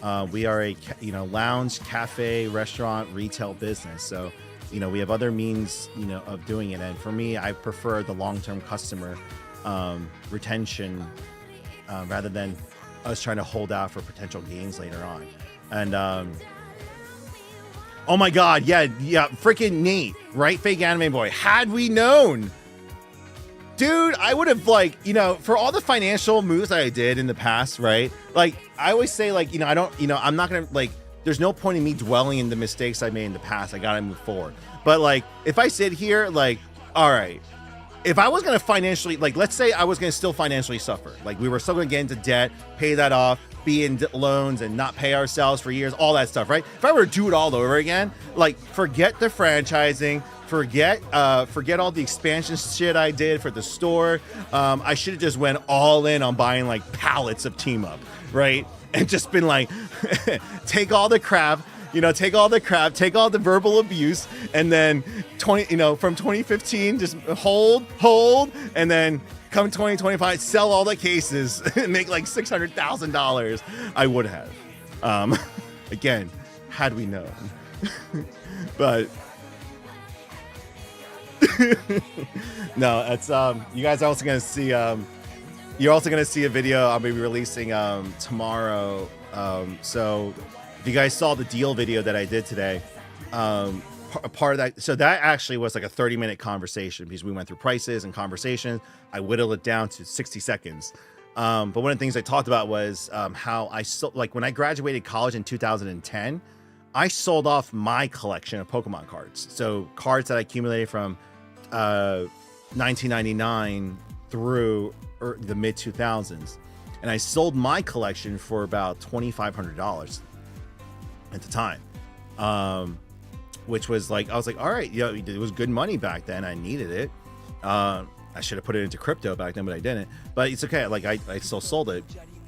lounge, cafe, restaurant, retail business. So, we have other means, of doing it. And for me, I prefer the long-term customer retention rather than I was trying to hold out for potential gains later on. And oh my God, yeah, freaking Nate, right? Fake Anime Boy. Had we known, dude, I would have, like, you know, for all the financial moves that I did in the past, right? Like, I always say, like, you know, I don't, you know, I'm not gonna, like, there's no point in me dwelling in the mistakes I made in the past. I gotta move forward. But like, if I sit here, like, all right, if I was gonna financially, like, let's say I was gonna still financially suffer, like we were still gonna get into debt, pay that off, be in loans and not pay ourselves for years, all that stuff, right? If I were to do it all over again, like, forget the franchising, forget all the expansion shit I did for the store. I should have just went all in on buying like pallets of Team Up, right? And just been like, take all the crap, you know, take all the verbal abuse, and then from 2015, just hold, and then come 2025, sell all the cases and make like $600,000. I would have. Again, had we known. But no, it's you guys are also gonna see you're also gonna see a video I'll be releasing tomorrow. So if you guys saw the deal video that I did today, part of that, so that actually was like a 30-minute conversation because we went through prices and conversations. I whittled it down to 60 seconds. But one of the things I talked about was how I sold, like when I graduated college in 2010, I sold off my collection of Pokemon cards. So cards that I accumulated from 1999 through the mid 2000s, and I sold my collection for about $2,500 at the time, which was like, I was like, all right, yeah, it was good money back then. I needed it. I should have put it into crypto back then, but I didn't. But it's okay. Like I still sold it,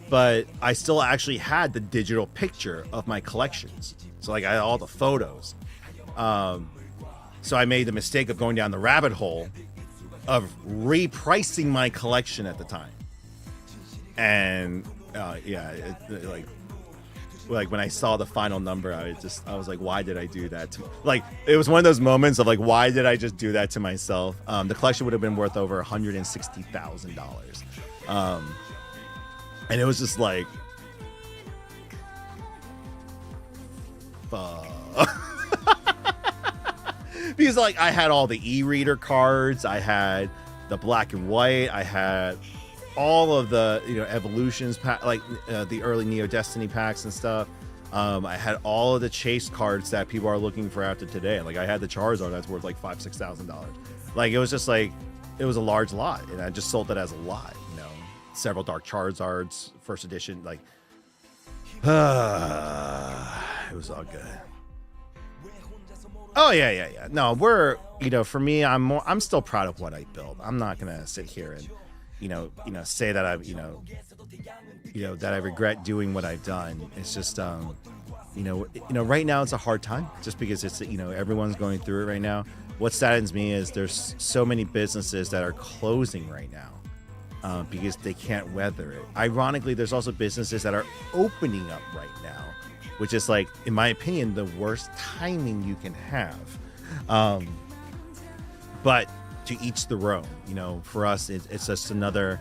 but I still actually had the digital picture of my collections. So like I had all the photos. So I made the mistake of going down the rabbit hole of repricing my collection at the time. And like when I saw the final number, I was like, why did I do that? Like, it was one of those moments of like, why did I just do that to myself? The collection would have been worth over $160,000. And it was just like, fuck. Because like I had all the e-reader cards, I had the black and white, I had all of the evolutions pack, like the early Neo Destiny packs and stuff. I had all of the chase cards that people are looking for after today. Like I had the Charizard that's worth like $5,000-$6,000. Like it was just like, it was a large lot, and I just sold it as a lot. Several Dark Charizards, first edition. Like, it was all good. Oh yeah. No, we're for me, I'm still proud of what I built. I'm not gonna sit here and say that I've that I regret doing what I've done. It's just right now it's a hard time just because it's everyone's going through it right now. What saddens me is there's so many businesses that are closing right now because they can't weather it. Ironically, there's also businesses that are opening up right now, which is like, in my opinion, the worst timing you can have. But to each their own. For us, it's just another.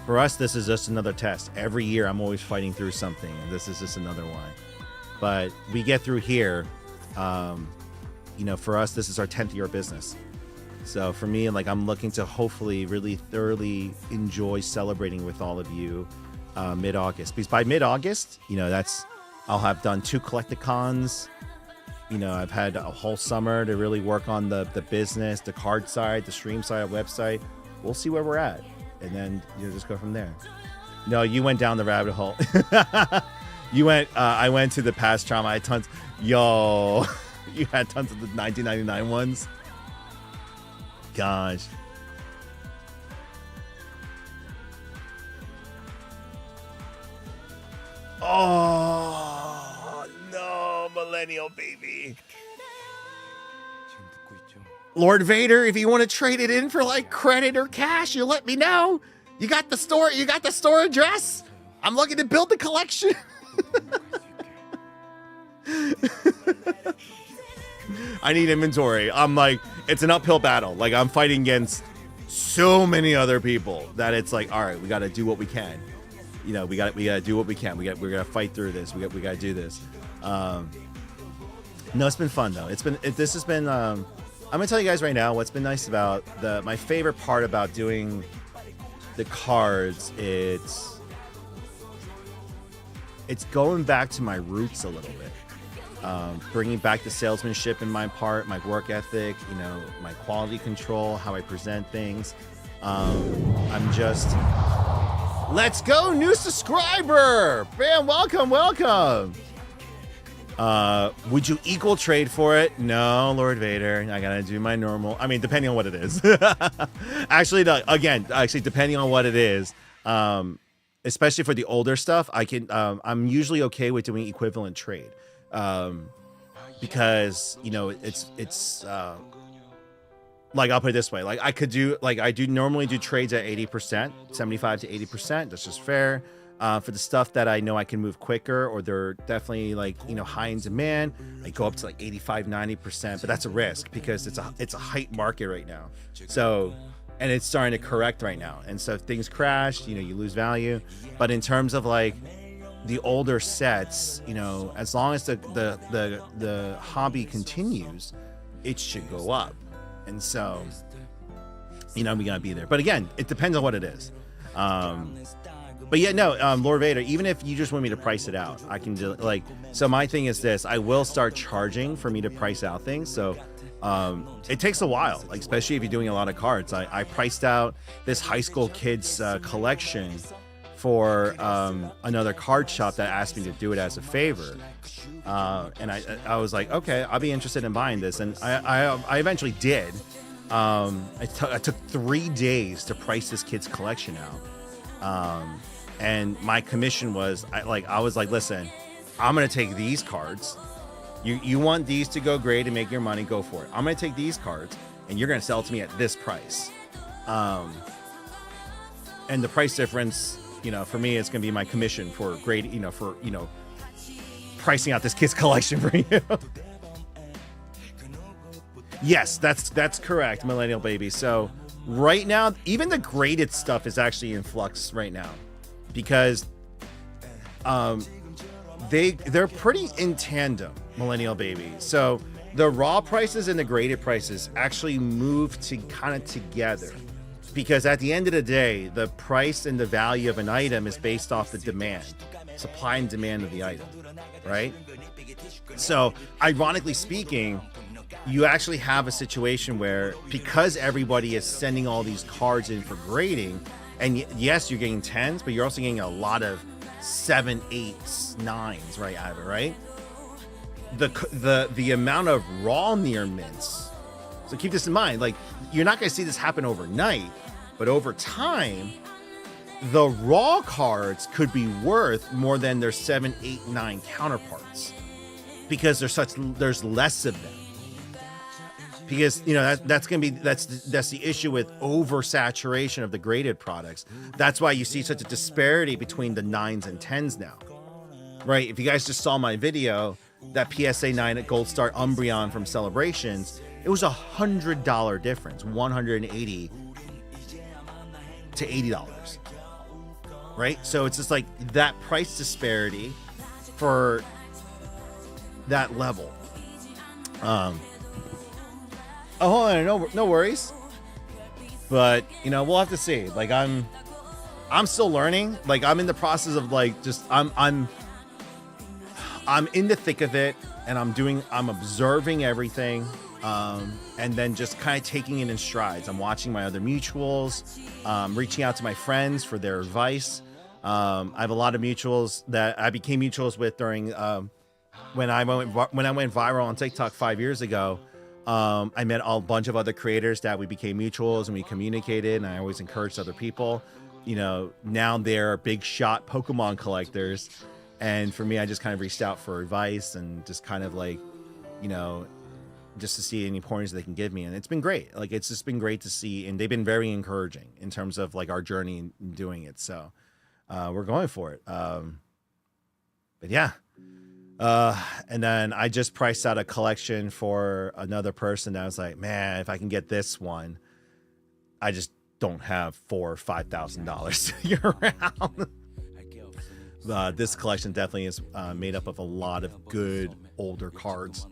For us, this is just another test. Every year, I'm always fighting through something, and this is just another one. But we get through here. For us, this is our 10th year of business. So for me, like, I'm looking to hopefully really thoroughly enjoy celebrating with all of you mid-August. Because by mid-August, I'll have done 2 Collecticons. I've had a whole summer to really work on the business, the card side, the stream side, website. We'll see where we're at, and then just go from there. No, you went down the rabbit hole. You went. I went to the past trauma. I had tons. Yo, you had tons of the 1999 ones. Gosh. Oh no, millennial baby. Lord Vader, if you want to trade it in for like credit or cash, you let me know. You got the store address? I'm looking to build the collection. I need inventory. I'm like, it's an uphill battle. Like, I'm fighting against so many other people that it's like, all right, we got to do what we can. you know, we got to do what we can. We're gonna fight through this. We got to do this. No, it's been fun though. This has been. I'm gonna tell you guys right now what's been nice about my favorite part about doing the cards. It's going back to my roots a little bit. Bringing back the salesmanship in my part, my work ethic, you know, my quality control, how I present things. I'm just, let's go, new subscriber! Bam, welcome. Would you equal trade for it? No, Lord Vader. I gotta do my normal. I mean, depending on what it is. Actually, no, again, depending on what it is. Especially for the older stuff, I'm usually okay with doing equivalent trade. Because, you know, it's like, I'll put it this way, like I do normally do trades at 80%, 75 to 80%. That's just fair. For the stuff that I know I can move quicker, or they're definitely like, you know, high in demand, I go up to like 85, 90%, but that's a risk because it's a hype market right now. So, and it's starting to correct right now. And so if things crash, you know, you lose value. But in terms of like the older sets, you know, as long as the hobby continues, it should go up. And so, you know, we gotta be there. But again, it depends on what it is. But yeah, no, Lord Vader, even if you just want me to price it out, I can do, like, so my thing is this, I will start charging for me to price out things. So it takes a while, like, especially if you're doing a lot of cards. I priced out this high school kids collection for another card shop that asked me to do it as a favor. And I was like, okay, I'll be interested in buying this. And I eventually did. I took 3 days to price this kid's collection out. And my commission was, I was like, listen, I'm going to take these cards. You want these to go great and make your money, go for it. I'm going to take these cards and you're going to sell it to me at this price. And the price difference, you know, for me, it's going to be my commission for great, you know, for, you know, pricing out this kid's collection for you. Yes, that's correct, Millennial Baby. So right now, even the graded stuff is actually in flux right now because they're pretty in tandem, Millennial Baby. So the raw prices and the graded prices actually move to kind of together because at the end of the day, the price and the value of an item is based off the demand, supply and demand of the item, right? So ironically speaking, you actually have a situation where because everybody is sending all these cards in for grading, and yes, you're getting 10s, but you're also getting a lot of 7, 8s, 9s, right, out of it, right? The amount of raw near mints. So keep this in mind, like you're not going to see this happen overnight, but over time, the raw cards could be worth more than their 7, 8, 9 counterparts because there's less of them. Because, you know, that's the issue with oversaturation of the graded products. That's why you see such a disparity between the 9s and 10s now, right? If you guys just saw my video, that PSA 9 at Gold Star Umbreon from Celebrations, it was $100 difference, $180 to $80, right? So it's just like that price disparity for that level. Oh, hold on, no worries. But, you know, we'll have to see. Like I'm still learning. Like I'm in the process of like just I'm in the thick of it and I'm observing everything. And then just kind of taking it in strides. I'm watching my other mutuals, reaching out to my friends for their advice. I have a lot of mutuals that I became mutuals with during when I went viral on TikTok 5 years ago. I met a bunch of other creators that we became mutuals and we communicated, and I always encouraged other people. You know, now they're big shot Pokemon collectors. And for me, I just kind of reached out for advice and just kind of like, you know, just to see any pointers they can give me. And it's been great. Like, it's just been great to see. And they've been very encouraging in terms of like our journey in doing it. So we're going for it. But yeah. And then I just priced out a collection for another person that was like, man, if I can get this one, I just don't have $4,000 or $5,000 to figure around. This collection definitely is made up of a lot of good older cards.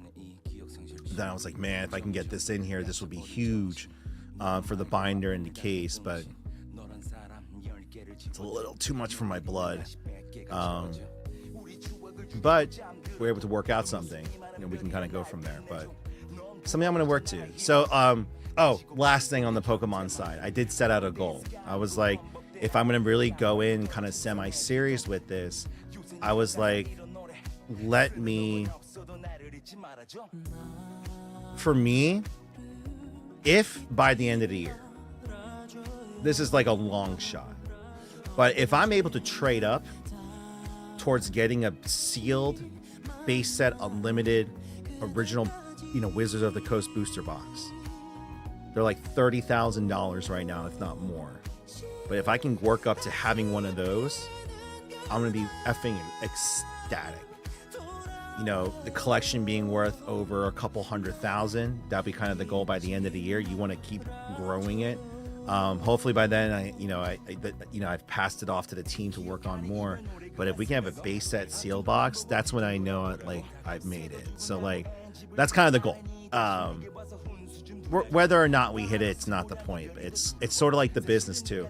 Then I was like, man, if I can get this in here, this will be huge for the binder and the case, but it's a little too much for my blood. But we're able to work out something, we can kind of go from there, but something I'm going to work to. So, last thing on the Pokemon side, I did set out a goal. I was like, if I'm going to really go in kind of semi-serious with this, I was like, for me, if by the end of the year, this is like a long shot, but if I'm able to trade up towards getting a sealed base set unlimited original Wizards of the Coast booster box, they're like $30,000 right now, if not more. But if I can work up to having one of those, I'm gonna be effing ecstatic. The collection being worth over a couple $100,000, that'll be kind of the goal by the end of the year. You want to keep growing it. Hopefully by then, I've passed it off to the team to work on more. But if we can have a base set seal box, that's when I know I've made it. So that's kind of the goal. Whether or not we hit it, it's not the point. But it's sort of like the business too.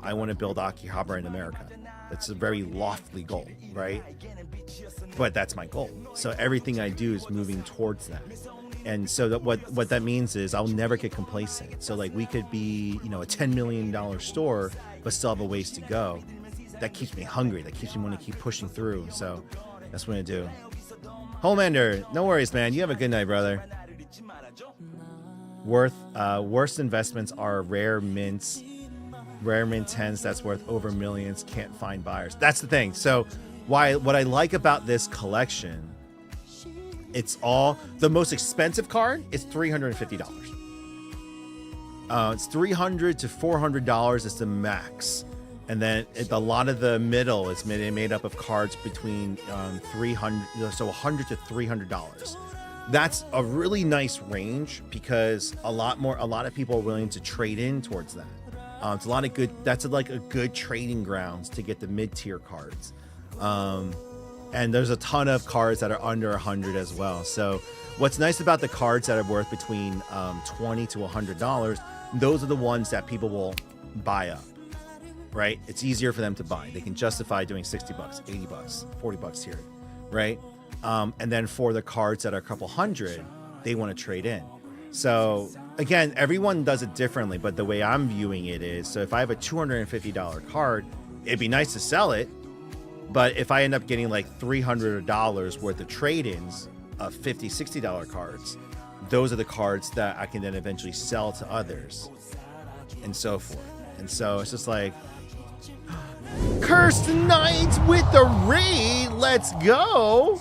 I want to build Akihabara in America. That's a very lofty goal, right? But that's my goal. So everything I do is moving towards that. And so what that means is I'll never get complacent. So we could be, a $10 million store, but still have a ways to go. That keeps me hungry. That keeps me wanting to keep pushing through. So that's what I do. Homelander, no worries, man. You have a good night, brother. Worst investments are rare mint 10s that's worth over millions. Can't find buyers. That's the thing. So what I like about this collection, it's all the most expensive card is $350. It's $300 to $400 is the max, and then a lot of the middle is made up of cards between $100 to $300. That's a really nice range because a lot of people are willing to trade in towards that. It's a lot of good. That's a good trading grounds to get the mid-tier cards. And there's a ton of cards that are under 100 as well. So what's nice about the cards that are worth between $20 to $100, those are the ones that people will buy up, right? It's easier for them to buy. They can justify doing $60, $80, $40 here, right? And then for the cards that are a couple hundred, they want to trade in. So again, everyone does it differently, but the way I'm viewing it is, so if I have a $250 card, it'd be nice to sell it. But if I end up getting $300 worth of trade-ins of $50, $60 cards, those are the cards that I can then eventually sell to others and so forth. And so it's just Cursed Knights with the raid. Let's go.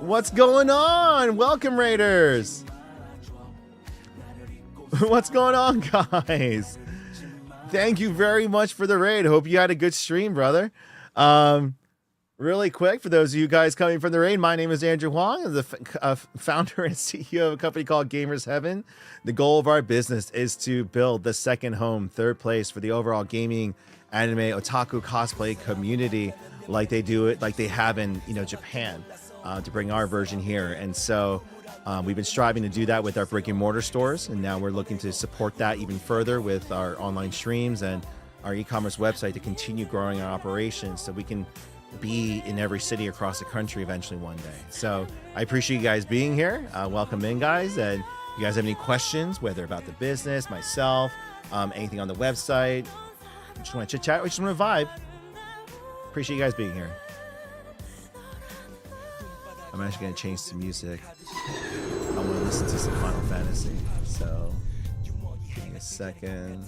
What's going on? Welcome, Raiders. What's going on, guys? Thank you very much for the raid. Hope you had a good stream, brother. Really quick, for those of you guys coming from the raid, my name is Andrew Huang. I'm the founder and CEO of a company called Gamers Heaven. The goal of our business is to build the second home, third place for the overall gaming, anime, otaku, cosplay community, like they have in Japan, to bring our version here. And so we've been striving to do that with our brick and mortar stores, and now we're looking to support that even further with our online streams and our e-commerce website to continue growing our operations so we can be in every city across the country eventually one day. So I appreciate you guys being here. Welcome in, guys. And if you guys have any questions, whether about the business, myself, anything on the website, just want to chit chat, or just want to vibe, appreciate you guys being here. I'm actually going to change the music. I want to listen to some Final Fantasy. So give me a second.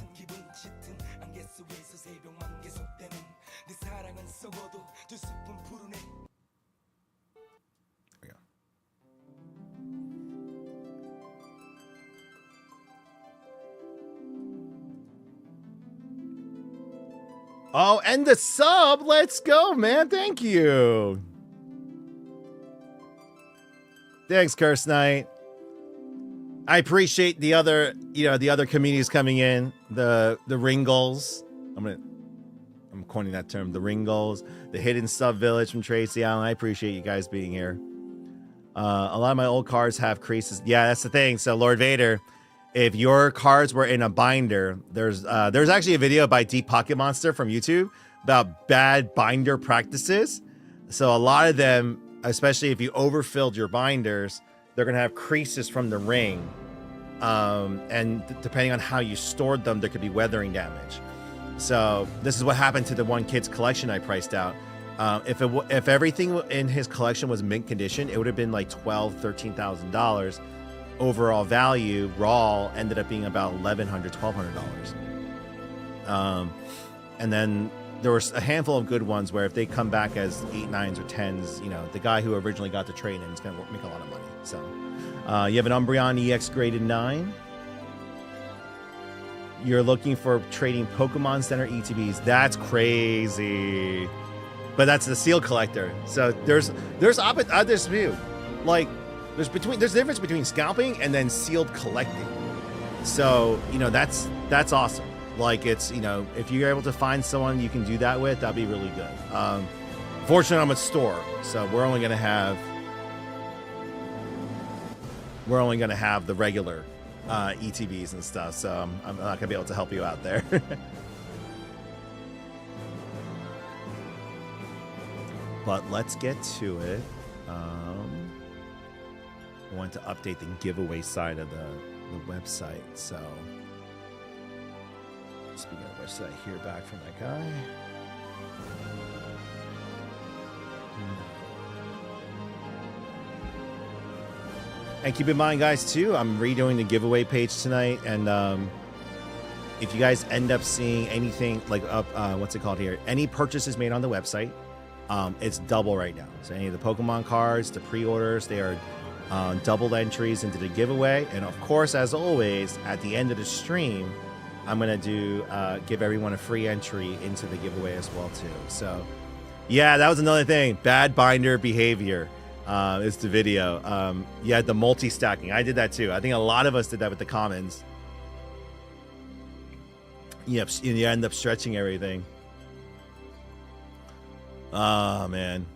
Oh, and the sub. Let's go, man. Thank you. Thanks, Curse Knight. I appreciate the other, the other communities coming in. The Ringles. I'm coining that term, the Ringles, the Hidden Stuff Village from Tracy Allen. I appreciate you guys being here. A lot of my old cards have creases. Yeah, that's the thing. So Lord Vader, if your cards were in a binder, there's actually a video by Deep Pocket Monster from YouTube about bad binder practices. So a lot of them, especially if you overfilled your binders, they're gonna have creases from the ring. And depending on how you stored them, there could be weathering damage. So this is what happened to the one kid's collection I priced out. If everything in his collection was mint condition, it would have been like $12,000-$13,000. Overall value raw ended up being about $1,100-$1,200. And then there was a handful of good ones where if they come back as 8, 9s, or 10s, you know, the guy who originally got the trade in is going to make a lot of money. So you have an Umbreon EX graded 9. You're looking for trading Pokemon Center ETBs. That's crazy. But that's the seal collector. So there's others view. Like there's a difference between scalping and then sealed collecting. So, you know, that's awesome. Like it's, you know, if you're able to find someone you can do that with, that'd be really good. Fortunately, I'm a store, so we're only gonna have the regular ETBs and stuff, so I'm not gonna be able to help you out there. But let's get to it. I want to update the giveaway side of the website. So speaking of which, did I hear back from that guy? And keep in mind, guys, too, I'm redoing the giveaway page tonight. And if you guys end up seeing anything like what's it called here? Any purchases made on the website, it's double right now. So any of the Pokemon cards, the pre-orders, they are double entries into the giveaway. And of course, as always, at the end of the stream, I'm gonna give everyone a free entry into the giveaway as well too. So yeah, that was another thing. Bad binder behavior. Is the video. Yeah, the multi-stacking. I did that too. I think a lot of us did that with the commons. Yep, and you end up stretching everything. Oh, man.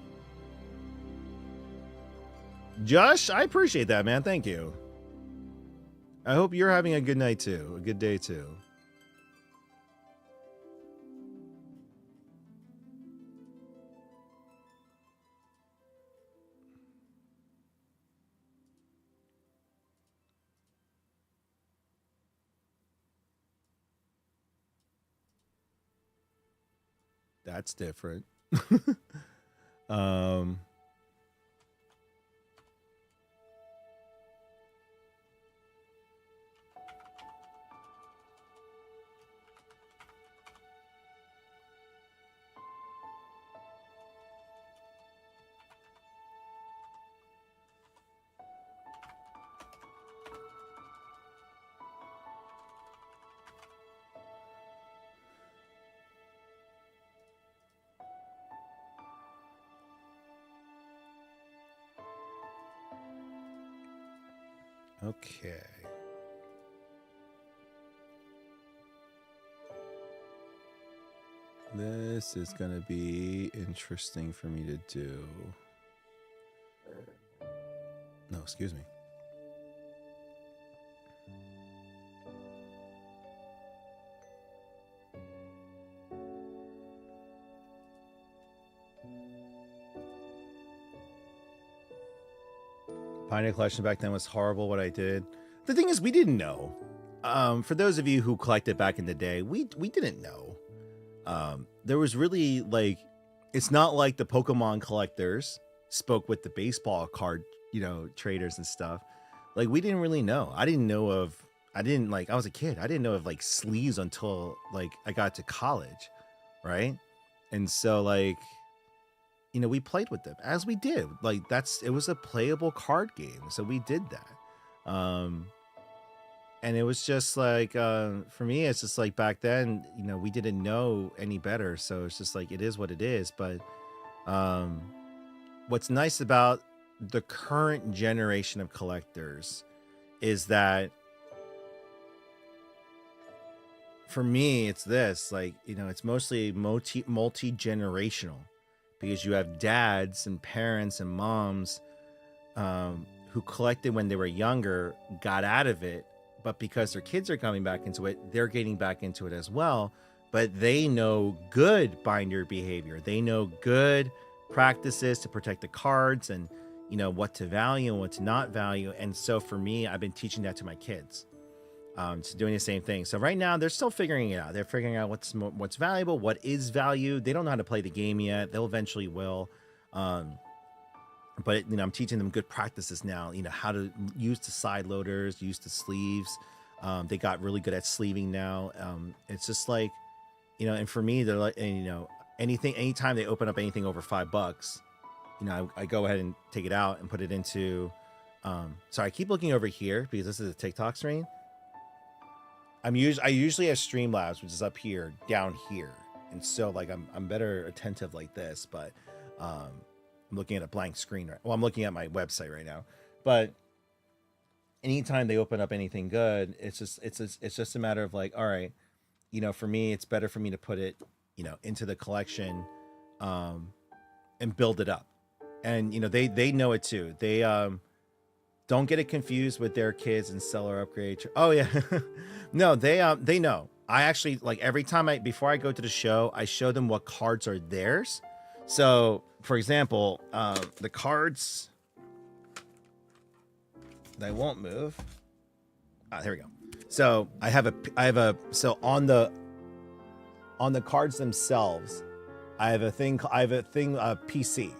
Josh, I appreciate that, man. Thank you. I hope you're having a good night too. A good day too. That's different. Okay. This is going to be interesting for me to do. No, excuse me. Pioneer collection back then was horrible. What I did. The thing is, we didn't know. For those of you who collected back in the day, we didn't know. There was really like, it's not like the Pokemon collectors spoke with the baseball card, traders and stuff. Like we didn't really know. I was a kid. I didn't know of like sleeves until like I got to college, right? And so like, we played with them as we did. Like it was a playable card game. So we did that. And it was just like, for me, it's just like back then, we didn't know any better. So it's just like, it is what it is. But what's nice about the current generation of collectors is that for me, it's this, like, it's mostly multi-generational, because you have dads and parents and moms who collected when they were younger, got out of it, but because their kids are coming back into it, they're getting back into it as well. But they know good binder behavior. They know good practices to protect the cards, and what to value and what to not value. And so for me, I've been teaching that to my kids. So doing the same thing. So right now they're still figuring it out. They're figuring out what's valuable, what is value. They don't know how to play the game yet. They'll eventually will. But I'm teaching them good practices now. How to use the side loaders, use the sleeves. They got really good at sleeving now. It's just like, and for me, they're like, and, anytime they open up anything over $5, I go ahead and take it out and put it into. Sorry, I keep looking over here because this is a TikTok screen. I usually have Streamlabs, which is up here, down here, and so like I'm better attentive like this, but I'm looking at a blank screen right. Well, I'm looking at my website right now, but anytime they open up anything good, it's just a matter of like, all right, for me, it's better for me to put it, into the collection, and build it up, and they know it too. They don't get it confused with their kids and seller upgrade. Oh yeah. No, they know. I actually, like, every time before I go to the show, I show them what cards are theirs. So for example, the cards that won't move. There we go. So so on the cards themselves, I have a PC,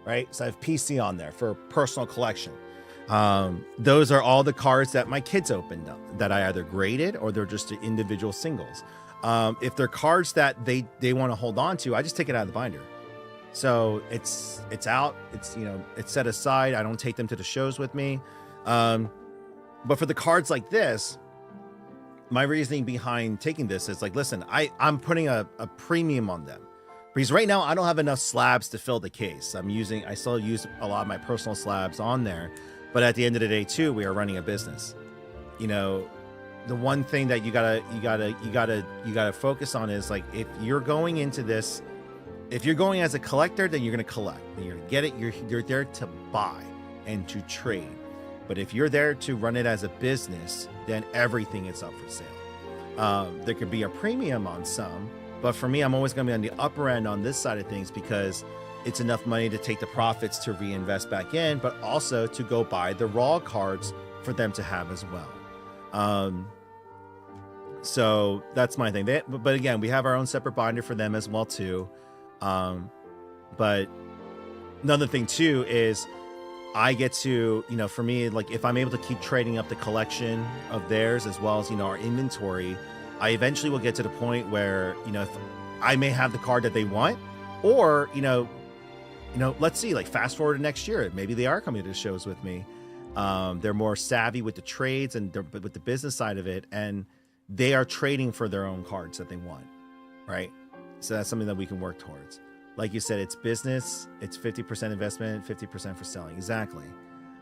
right? So I have PC on there for personal collection. Those are all the cards that my kids opened up that I either graded or they're just individual singles. If they're cards that they want to hold on to, I just take it out of the binder. So it's out, it's set aside. I don't take them to the shows with me. But for the cards like this, my reasoning behind taking this is like, listen, I'm putting a premium on them because right now I don't have enough slabs to fill the case. I still use a lot of my personal slabs on there. But at the end of the day, too, we are running a business. The one thing that you gotta focus on is, like, if you're going into this, if you're going as a collector, then you're gonna collect. And you're gonna get it. You're there to buy and to trade. But if you're there to run it as a business, then everything is up for sale. There could be a premium on some, but for me, I'm always gonna be on the upper end on this side of things because it's enough money to take the profits to reinvest back in, but also to go buy the raw cards for them to have as well. So that's my thing. But again, we have our own separate binder for them as well too. But another thing too is I get to, for me, like, if I'm able to keep trading up the collection of theirs as well as, our inventory, I eventually will get to the point where, if I may have the card that they want, or, let's see, like, fast forward to next year, maybe they are coming to the shows with me. They're more savvy with the trades and with the business side of it, and they are trading for their own cards that they want, right? So that's something that we can work towards. Like you said, it's business, it's 50% investment, 50% for selling. Exactly.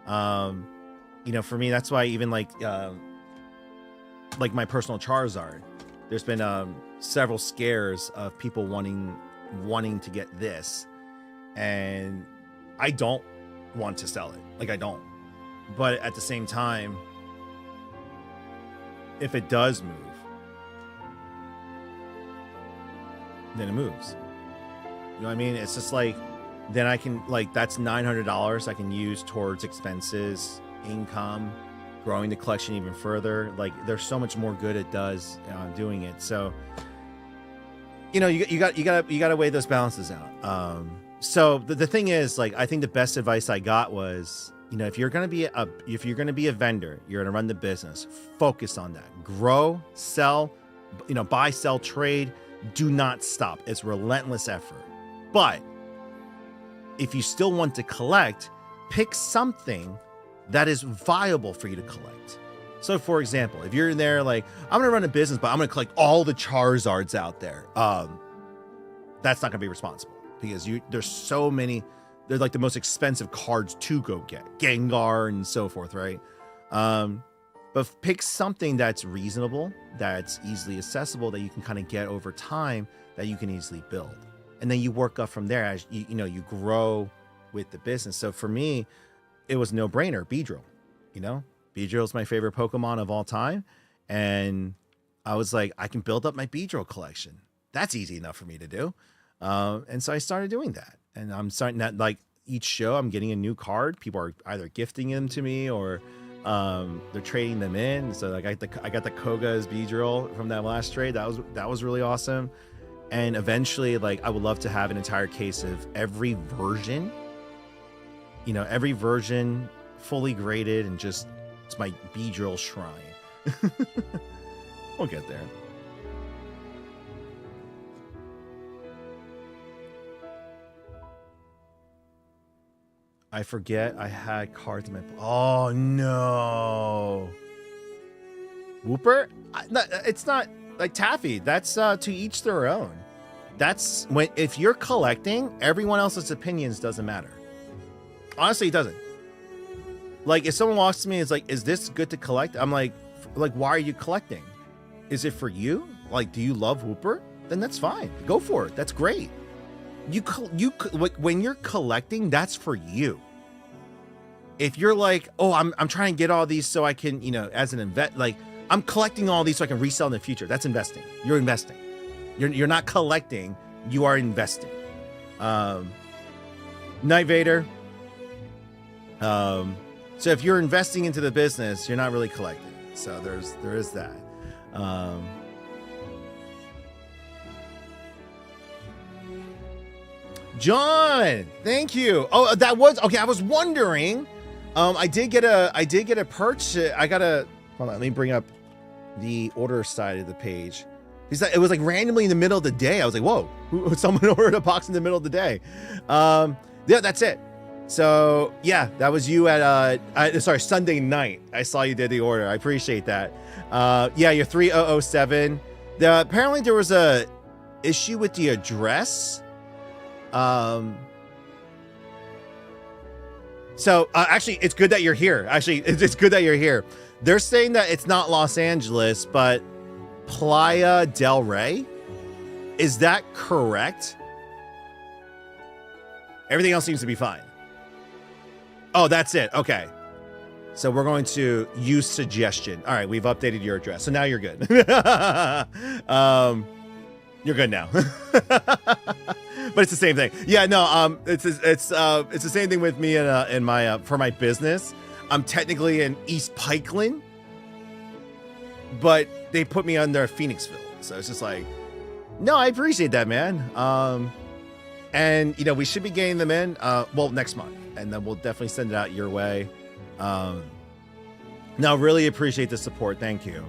For me, that's why even like my personal Charizard, there's been several scares of people wanting to get this, and I don't want to sell it. Like, I don't. But at the same time, if it does move, then it moves. You know what I mean? It's just like, then I can, like, that's $900 I can use towards expenses, income, growing the collection even further. Like, there's so much more good it does doing it. So, you gotta weigh those balances out. So the thing is, like, I think the best advice I got was, if you're gonna be a vendor, you're gonna run the business, focus on that. Grow, sell, buy, sell, trade. Do not stop. It's relentless effort. But if you still want to collect, pick something that is viable for you to collect. So for example, if you're in there like, I'm gonna run a business, but I'm gonna collect all the Charizards out there, that's not gonna be responsible, because there's so many. They're like the most expensive cards to go get, Gengar and so forth, right? but pick something that's reasonable, that's easily accessible, that you can kind of get over time, that you can easily build. And then you work up from there as you grow with the business. So for me, it was no brainer. Beedrill, Beedrill is my favorite Pokemon of all time. And I was like, I can build up my Beedrill collection. That's easy enough for me to do. And so I started doing that. And I'm starting that, like, each show I'm getting a new card. People are either gifting them to me or they're trading them in. So like I got the Koga's Beedrill from that last trade. That was really awesome. And eventually, like, I would love to have an entire case of every version fully graded, and just, it's my Beedrill shrine. We'll get there. I forget I had cards in my... Oh, no. Wooper? It's not... Like, Taffy, that's to each their own. That's when... If you're collecting, everyone else's opinions doesn't matter. Honestly, it doesn't. Like, if someone walks to me and is like, is this good to collect? I'm like, why are you collecting? Is it for you? Like, do you love Wooper? Then that's fine. Go for it. That's great. When you're collecting, that's for you. If you're like, oh, I'm trying to get all these so I can, as an invest, like, I'm collecting all these so I can resell in the future. That's investing. You're investing. You're not collecting. You are investing. Night Vader. So if you're investing into the business, you're not really collecting. So there is that. John, thank you. Oh, that was okay. I was wondering. I did get a purchase. Hold on. Let me bring up the order side of the page. It was like randomly in the middle of the day. I was like, whoa, someone ordered a box in the middle of the day. Yeah, that's it. So yeah, that was you at Sunday night. I saw you did the order. I appreciate that. Yeah, you're 3007. Apparently there was a issue with the address. So actually, it's good that you're here. Actually, it's good that you're here. They're saying that it's not Los Angeles, but Playa del Rey. Is that correct? Everything else seems to be fine. Oh, that's it. Okay. So we're going to use suggestion. All right, we've updated your address. So now you're good. You're good now. But it's the same thing. Yeah, no, it's the same thing with me in my for my business. I'm technically in East Pikeland, but they put me under Phoenixville. So it's just like, no, I appreciate that, man. And we should be getting them in next month, and then we'll definitely send it out your way. No, really appreciate the support. Thank you.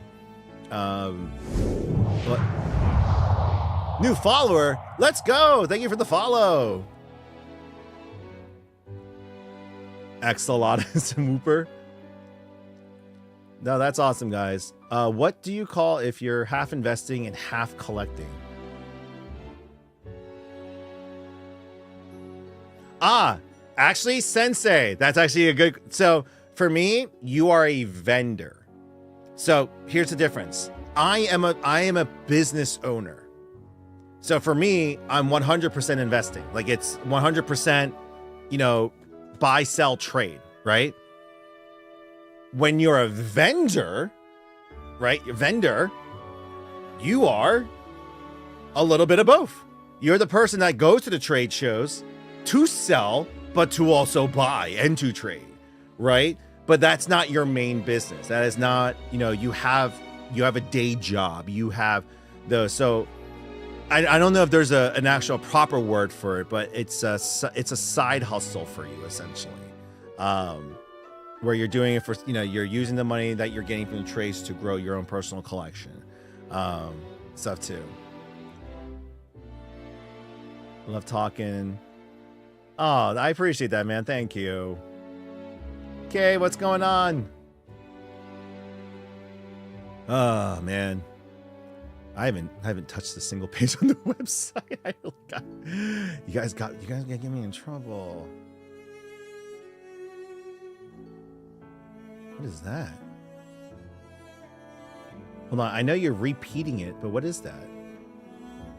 New follower. Let's go. Thank you for the follow. Axolotl and Wooper. No, that's awesome, guys. What do you call if you're half investing and half collecting? Actually, Sensei. That's actually a good... So, for me, you are a vendor. So, here's the difference. I am a business owner. So, for me, I'm 100% investing. Like, it's 100%, buy, sell, trade, right? When you're a vendor, right? You are a little bit of both. You're the person that goes to the trade shows to sell, but to also buy and to trade, right? But that's not your main business. That is not, you have a day job. You have so I don't know if there's an actual proper word for it, but it's a side hustle for you, essentially, where you're doing it for, you're using the money that you're getting from the trades to grow your own personal collection, stuff too. Love talking. Oh, I appreciate that, man. Thank you. Okay, what's going on? Oh, man. I haven't touched a single page on the website. You guys gotta get me in trouble. What is that? Hold on, I know you're repeating it, but what is that?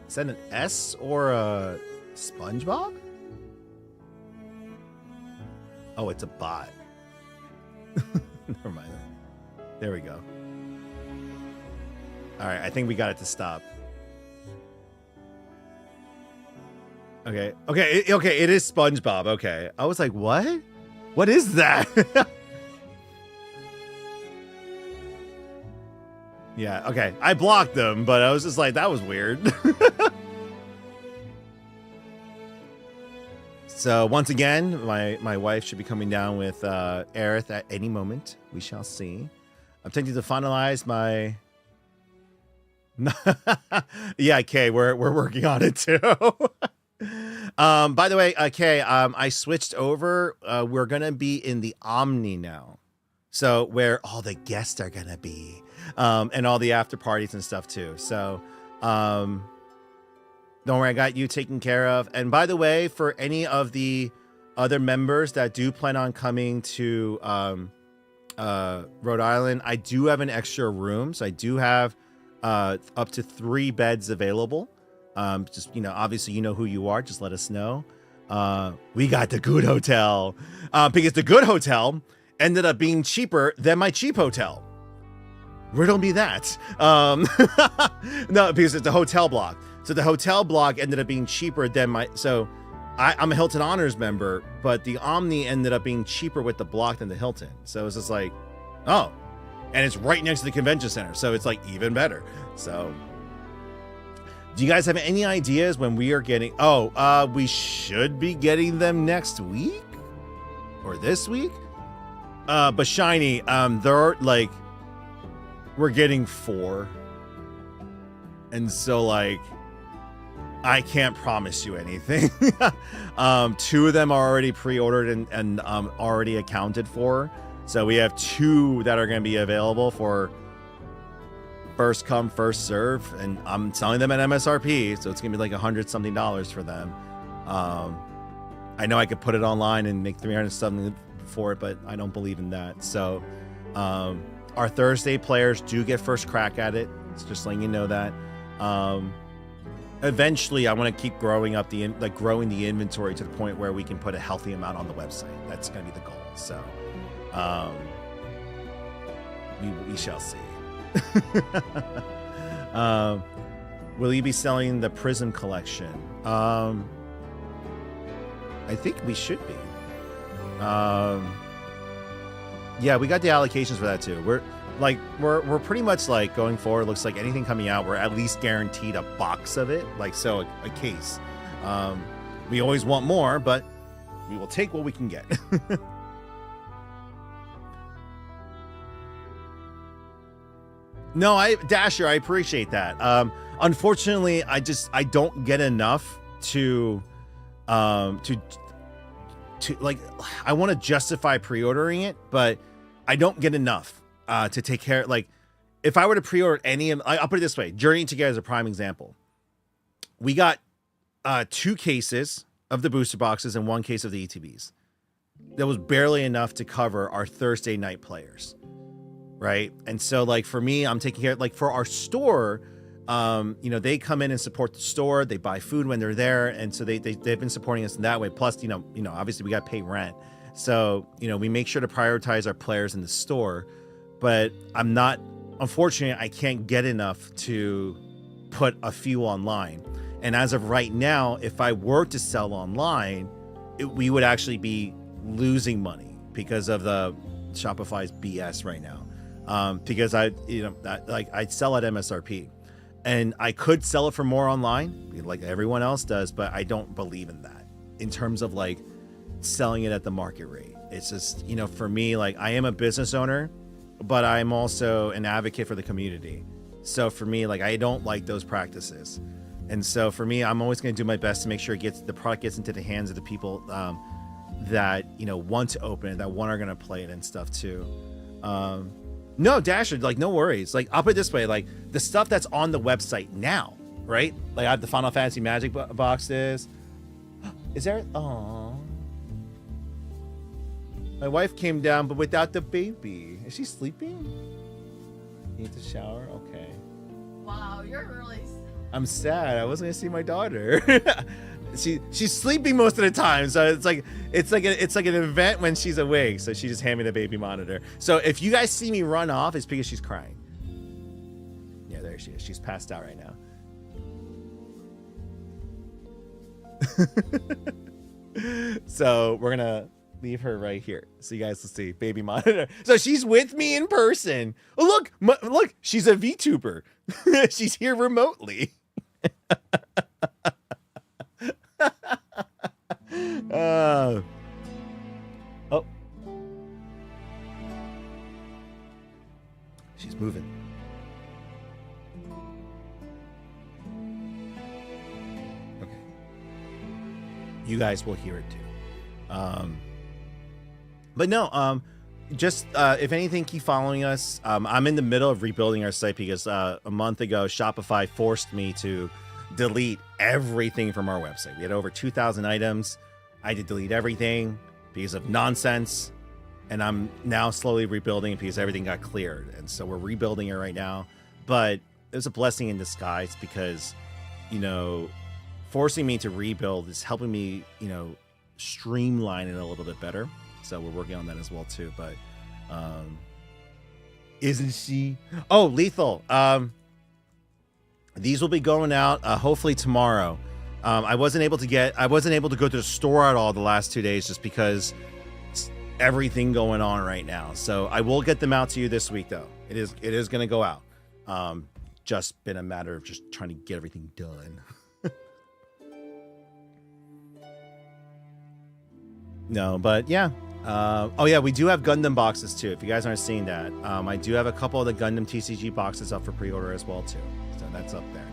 Is that an S or a SpongeBob? Oh, it's a bot. Never mind. There we go. All right, I think we got it to stop. Okay, okay, it is SpongeBob. Okay, I was like, what? What is that? Yeah, okay. I blocked them, but I was just like, that was weird. So once again, my wife should be coming down with Aerith at any moment. We shall see. I'm tempted to finalize my... Yeah, Kay, we're working on it too. By the way, Kay, I switched over. We're going to be in the Omni now. So where all the guests are going to be. And all the after parties and stuff too. So, don't worry, I got you taken care of. And by the way, for any of the other members that do plan on coming to Rhode Island, I do have an extra room. So I do have up to 3 beds available. Just, you know, obviously you know who you are. Just let us know. We got the good hotel because the good hotel ended up being cheaper than my cheap hotel. Riddle me that. No, because it's a hotel block. So the hotel block ended up being cheaper than my... So I'm a Hilton Honors member, but the Omni ended up being cheaper with the block than the Hilton. So it's just like, oh. And it's right next to the convention center. So it's like even better. So do you guys have any ideas when we are getting... Oh, we should be getting them next week? Or this week? But Shiny, there are like... We're getting 4. And so, like, I can't promise you anything. 2 of them are already pre-ordered and already accounted for. So we have 2 that are going to be available for first come, first serve. And I'm selling them at MSRP. So it's going to be like $100-something for them. I know I could put it online and make $300-something for it, but I don't believe in that. So, our Thursday players do get first crack at it. It's just letting you know that. Eventually, I want to keep growing up growing the inventory to the point where we can put a healthy amount on the website. That's going to be the goal. So, we shall see. Will you be selling the Prism collection? I think we should be. Yeah, we got the allocations for that too. We're pretty much like going forward. Looks like anything coming out, we're at least guaranteed a box of it, like so a case. We always want more, but we will take what we can get. No, Dasher, I appreciate that. Unfortunately, I don't get enough to like, I want to justify pre-ordering it, but I don't get enough to take care. Like, if I were to pre-order any of, I'll put it this way: Journey Together is a prime example. We got 2 cases of the booster boxes and 1 case of the ETBs. That was barely enough to cover our Thursday night players, right? And so, like, for me, I'm taking care. Like, for our store, you know, they come in and support the store. They buy food when they're there, and so they've been supporting us in that way. Plus, you know, obviously we got to pay rent, so you know we make sure to prioritize our players in the store. But I'm not, unfortunately, I can't get enough to put a few online. And as of right now, if I were to sell online, we would actually be losing money because of the Shopify's BS right now. Because I'd sell at MSRP. And I could sell it for more online, like everyone else does, but I don't believe in that in terms of like selling it at the market rate. It's just, you know, for me, like, I am a business owner, but I'm also an advocate for the community. So for me, like, I don't like those practices. And so for me, I'm always going to do my best to make sure the product gets into the hands of the people that, you know, want to open it, that are going to play it and stuff too. No, Dasher, like, no worries. Like, I'll put it this way, like, the stuff that's on the website now, right? Like, I have the Final Fantasy Magic boxes. Is there... Oh, my wife came down, but without the baby. Is she sleeping? You need to shower? Okay. Wow, you're really. I'm sad. I wasn't gonna see my daughter. She's sleeping most of the time, so it's like an event when she's awake. So she just handed me the baby monitor. So if you guys see me run off, it's because she's crying. Yeah, there she is. She's passed out right now. So we're gonna leave her right here, so you guys will see baby monitor. So she's with me in person. Oh, look, she's a VTuber. She's here remotely. Oh. She's moving. Okay. You guys will hear it too. But no, just if anything, keep following us. I'm in the middle of rebuilding our site because a month ago Shopify forced me to delete everything from our website. We had over 2,000 items. I had to delete everything because of nonsense, and I'm now slowly rebuilding it because everything got cleared, and so we're rebuilding it right now. But it was a blessing in disguise because, you know, forcing me to rebuild is helping me, you know, streamline it a little bit better. So we're working on that as well too. But isn't she? Oh, Lethal. These will be going out hopefully tomorrow. I wasn't able to go to the store at all the last 2 days just because everything going on right now. So I will get them out to you this week though. It is going to go out. Just been a matter of just trying to get everything done. No, but yeah. Oh yeah, we do have Gundam boxes too. If you guys aren't seeing that, I do have a couple of the Gundam TCG boxes up for pre-order as well too. So that's up there.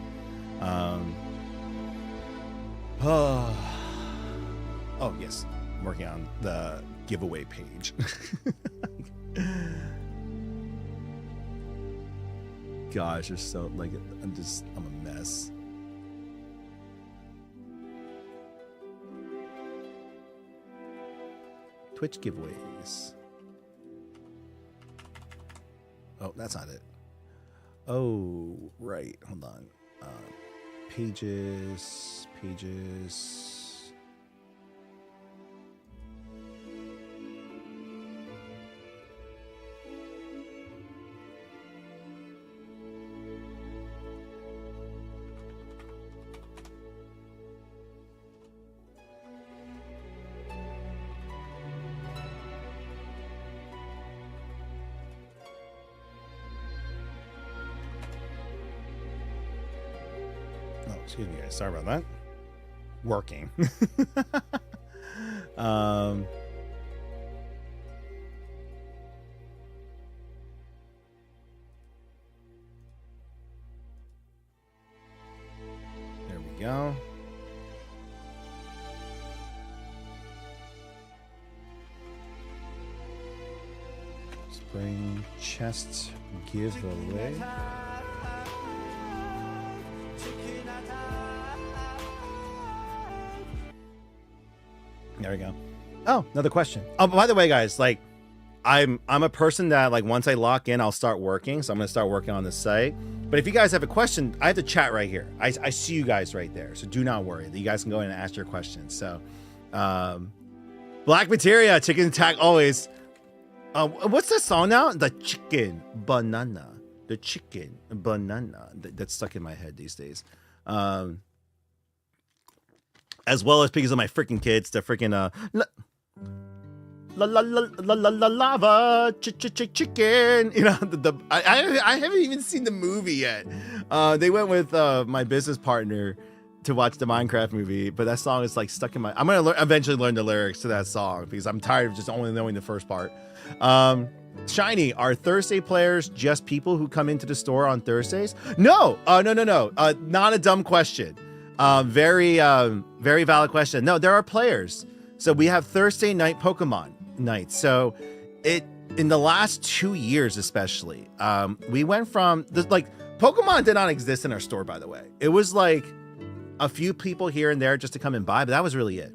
Oh yes, I'm working on the giveaway page. Gosh, it's so like I'm a mess. Twitch giveaways. Oh, that's not it. Oh, right. Hold on. Pages. Excuse me, guys. Sorry about that. Working. There we go. Spring chest giveaway. There we go. Oh, another question. Oh, by the way, guys, like I'm a person that like once I lock in, I'll start working. So I'm gonna start working on the site. But if you guys have a question, I have the chat right here. I see you guys right there. So do not worry. You guys can go in and ask your questions. So Black Materia, chicken attack always. What's that song now? The chicken banana. The chicken banana. That's stuck in my head these days. As well as because of my freaking kids, the freaking lava chicken. You know, I haven't even seen the movie yet. They went with my business partner to watch the Minecraft movie, but that song is like stuck in my. I'm gonna eventually learn the lyrics to that song because I'm tired of just only knowing the first part. Shiny, are Thursday players just people who come into the store on Thursdays? No, no. Not a dumb question. Very valid question. No, there are players. So we have Thursday night Pokemon nights. So in the last 2 years, especially, we went from Pokemon did not exist in our store, by the way. It was like a few people here and there just to come and buy, but that was really it.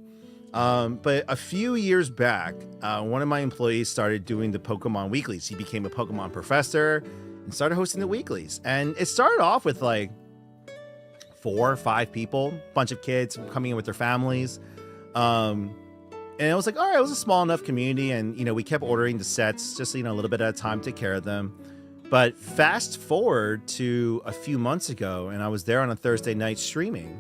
But a few years back, one of my employees started doing the Pokemon weeklies. He became a Pokemon professor. and started hosting the weeklies. And it started off with like 4 or 5 people, bunch of kids coming in with their families. And it was like, all right, it was a small enough community. And, we kept ordering the sets just, a little bit at a time, take care of them. But fast forward to a few months ago, and I was there on a Thursday night streaming,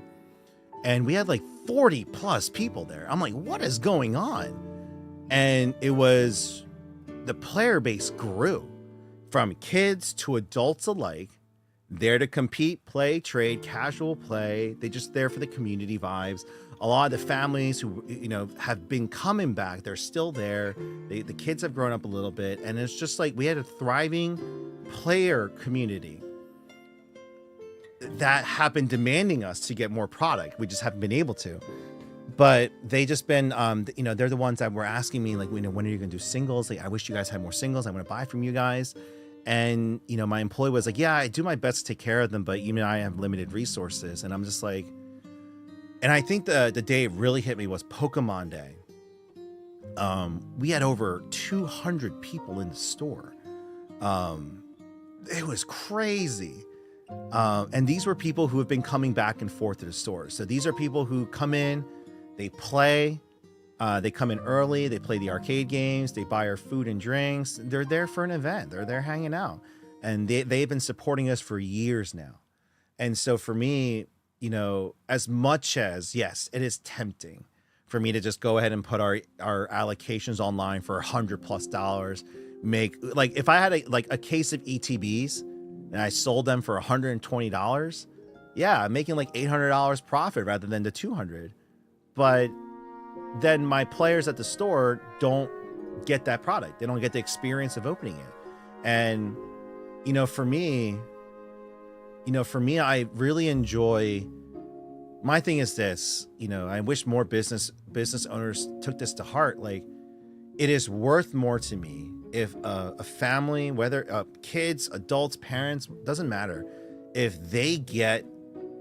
and we had like 40 plus people there. I'm like, what is going on? And it was the player base grew from kids to adults alike, there to compete, play, trade, casual play. They just there for the community vibes. A lot of the families who, have been coming back, they're still there. The kids have grown up a little bit. And it's just like we had a thriving player community that have been demanding us to get more product. We just haven't been able to. But they just been, they're the ones that were asking me, like, when are you going to do singles? Like, I wish you guys had more singles. I want to buy from you guys. And, my employee was like, yeah, I do my best to take care of them, but I have limited resources. And I'm just like, and I think the day it really hit me was Pokemon Day. We had over 200 people in the store. It was crazy. And these were people who have been coming back and forth to the store. So these are people who come in, they play, they come in early, they play the arcade games, they buy our food and drinks. They're there for an event. They're there hanging out. And they've been supporting us for years now. And so for me, as much as, yes, it is tempting for me to just go ahead and put our allocations online for $100+ make, like, if I had a case of ETBs and I sold them for $120, yeah, I'm making like $800 profit rather than the $200. But then my players at the store don't get that product. They don't get the experience of opening it. And, for me, I really enjoy, my thing is this, I wish more business owners took this to heart. Like, it is worth more to me if a family, whether kids, adults, parents, doesn't matter, if they get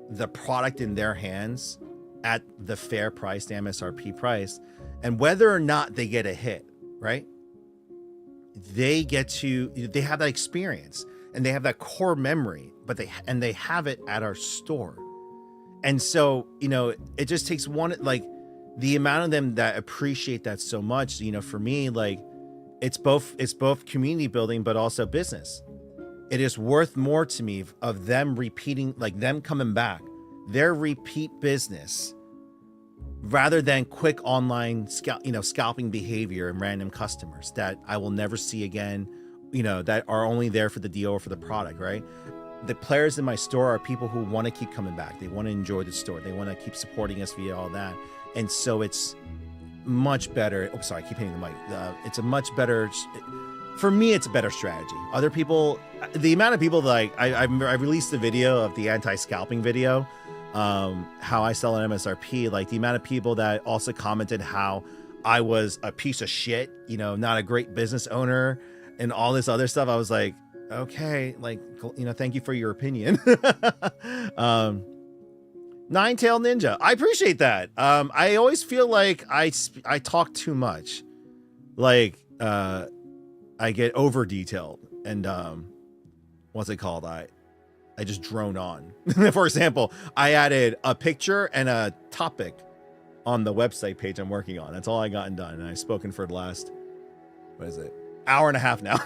the product in their hands at the fair price, the MSRP price, and whether or not they get a hit, right? They have that experience and they have that core memory, but they have it at our store. And so, it just takes one, like, the amount of them that appreciate that so much, for me, like, it's both community building, but also business. It is worth more to me of them repeating, like, them coming back, their repeat business, rather than quick online scalping behavior and random customers that I will never see again, that are only there for the deal or for the product, right? The players in my store are people who want to keep coming back. They want to enjoy the store. They want to keep supporting us via all that. And so it's much better. Oh, sorry, I keep hitting the mic. It's a much better, for me, it's a better strategy. Other people, the amount of people that I released the video of the anti-scalping video, how I sell an MSRP, like the amount of people that also commented how I was a piece of shit, not a great business owner and all this other stuff. I was like, okay, like, thank you for your opinion. Nine-Tailed Ninja, I appreciate that. I always feel like I talk too much. Like, I get over detailed and, what's it called? I just drone on. For example, I added a picture and a topic on the website page I'm working on. That's all I gotten done. And I've spoken for the last, hour and a half now.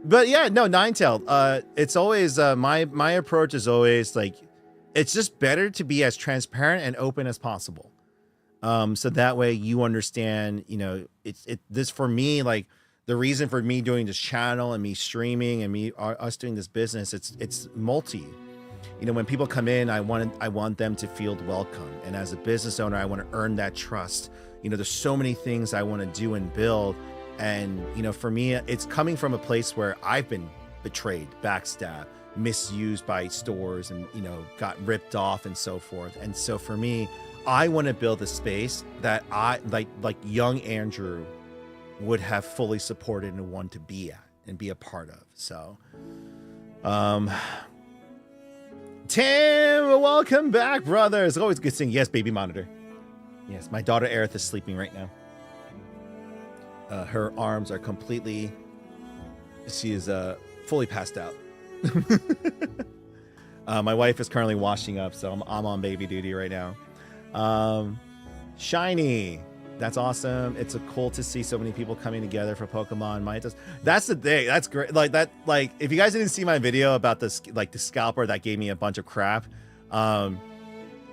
But yeah, no, Nine-Tailed. It's always, my approach is always like, it's just better to be as transparent and open as possible. So that way you understand, this for me, like, the reason for me doing this channel and me streaming and us doing this business, it's multi. When people come in, I want them to feel welcome. And as a business owner, I want to earn that trust. There's so many things I want to do and build. And, for me, it's coming from a place where I've been betrayed, backstabbed, misused by stores and, got ripped off and so forth. And so for me, I want to build a space that I like young Andrew would have fully supported and want to be at and be a part of. So, Tim, welcome back, brother. It's always good seeing. Yes, baby monitor. Yes, my daughter Aerith is sleeping right now. Her arms are completely She is fully passed out. My wife is currently washing up, so I'm on baby duty right now. Shiny, that's awesome. It's cool to see so many people coming together for Pokemon. That's the thing. That's great. Like that. Like if you guys didn't see my video about this, like the scalper that gave me a bunch of crap,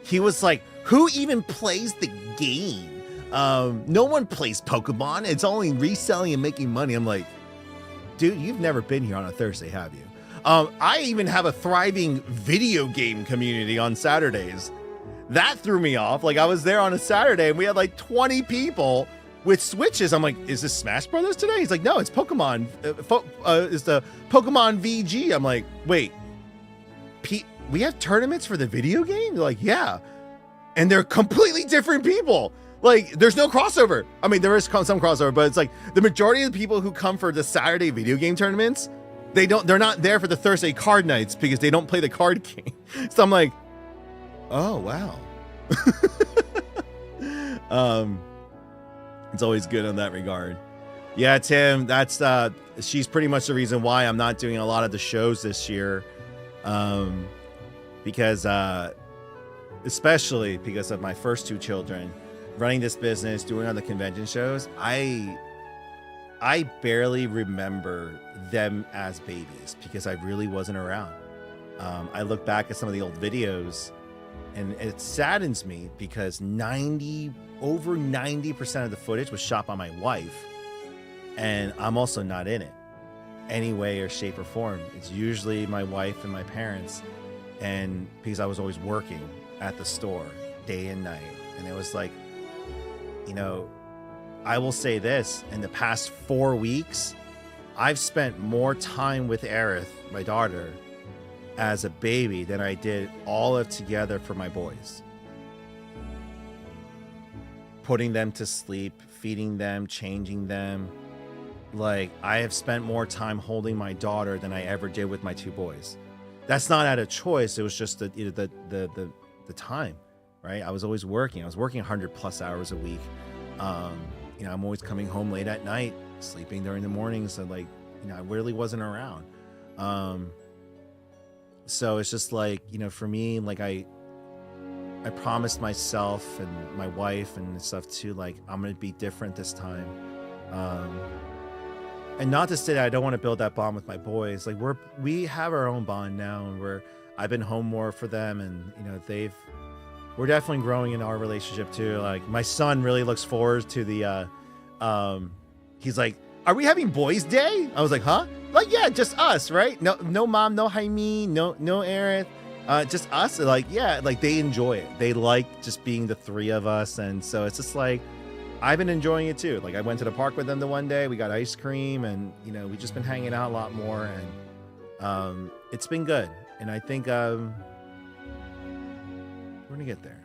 he was like, "Who even plays the game? No one plays Pokemon. It's only reselling and making money." I'm like, dude, you've never been here on a Thursday, have you? I even have a thriving video game community on Saturdays. That threw me off. Like I was there on a Saturday and we had like 20 people with Switches. I'm like, is this Smash Brothers today? He's like, no, it's Pokemon. It's the Pokemon VG. I'm like, wait, we have tournaments for the video game? They're like, yeah. And they're completely different people. Like there's no crossover. I mean, there is some crossover, but it's like the majority of the people who come for the Saturday video game tournaments, they're not there for the Thursday card nights because they don't play the card game. So I'm like, oh wow. It's always good in that regard. Yeah, Tim, that's she's pretty much the reason why I'm not doing a lot of the shows this year. Because especially because of my first two children, running this business, doing other convention shows, I barely remember them as babies because I really wasn't around. I look back at some of the old videos and it saddens me because over 90% of the footage was shot by my wife, and I'm also not in it any way or shape or form. It's usually my wife and my parents, and because I was always working at the store day and night, and it was like, you know, I will say this, in the past 4 weeks, I've spent more time with Aerith, my daughter, as a baby than I did all of together for my boys. Putting them to sleep, feeding them, changing them. Like, I have spent more time holding my daughter than I ever did with my two boys. That's not out of choice. It was just the time, right? I was always working. I was working 100+ hours a week. You know, I'm always coming home late at night, sleeping during the mornings. So like, you know, I really wasn't around. So it's just like, you know, for me, like I promised myself and my wife and stuff too, like I'm going to be different this time. And not to say that I don't want to build that bond with my boys. Like we have our own bond now, and I've been home more for them, and you know, we're definitely growing in our relationship too. Like my son really looks forward to the he's like, "Are we having boys day?" I was like, "Huh?" Like, yeah, just us, right? No mom, no Jaime, no Aerith, just us. Like, yeah, like they enjoy it. They like just being the three of us, and so it's just like I've been enjoying it too. Like I went to the park with them the one day. We got ice cream, and you know, we just been hanging out a lot more, and it's been good. And I think we're gonna get there.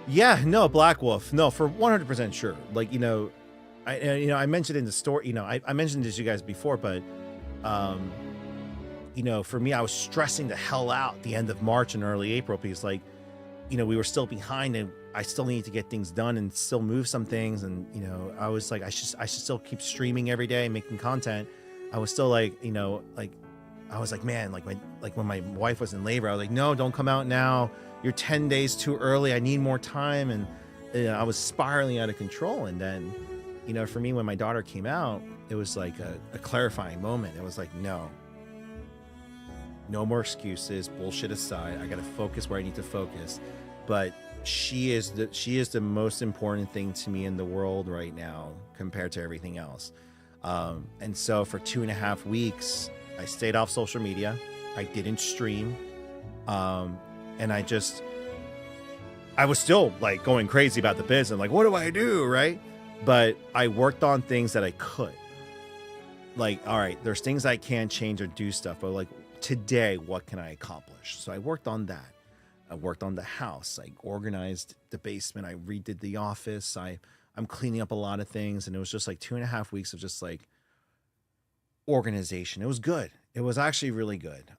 Yeah, no, Black Wolf, no, for 100% sure. Like, you know, I mentioned in the story, you know, I mentioned this to you guys before, but you know, for me, I was stressing the hell out the end of March and early April because, like, you know, we were still behind and I still needed to get things done and still move some things. And, you know, I was like, I should still keep streaming every day, making content. I was still like, you know, like, I was like, man, like when my wife was in labor, I was like, no, don't come out now. You're 10 days too early. I need more time. And you know, I was spiraling out of control. And then, you know, for me, when my daughter came out, it was like a clarifying moment. It was like, no more excuses, bullshit aside. I got to focus where I need to focus. But she is the most important thing to me in the world right now compared to everything else. And so for 2.5 weeks, I stayed off social media. I didn't stream. And I was still like going crazy about the business. Like, what do I do? Right. But I worked on things that I could. Like, all right, there's things I can't change or do stuff, but like today, what can I accomplish? So I worked on that. I worked on the house. I organized the basement. I redid the office. I'm cleaning up a lot of things. And it was just like 2.5 weeks of just like organization. It was good. It was actually really good.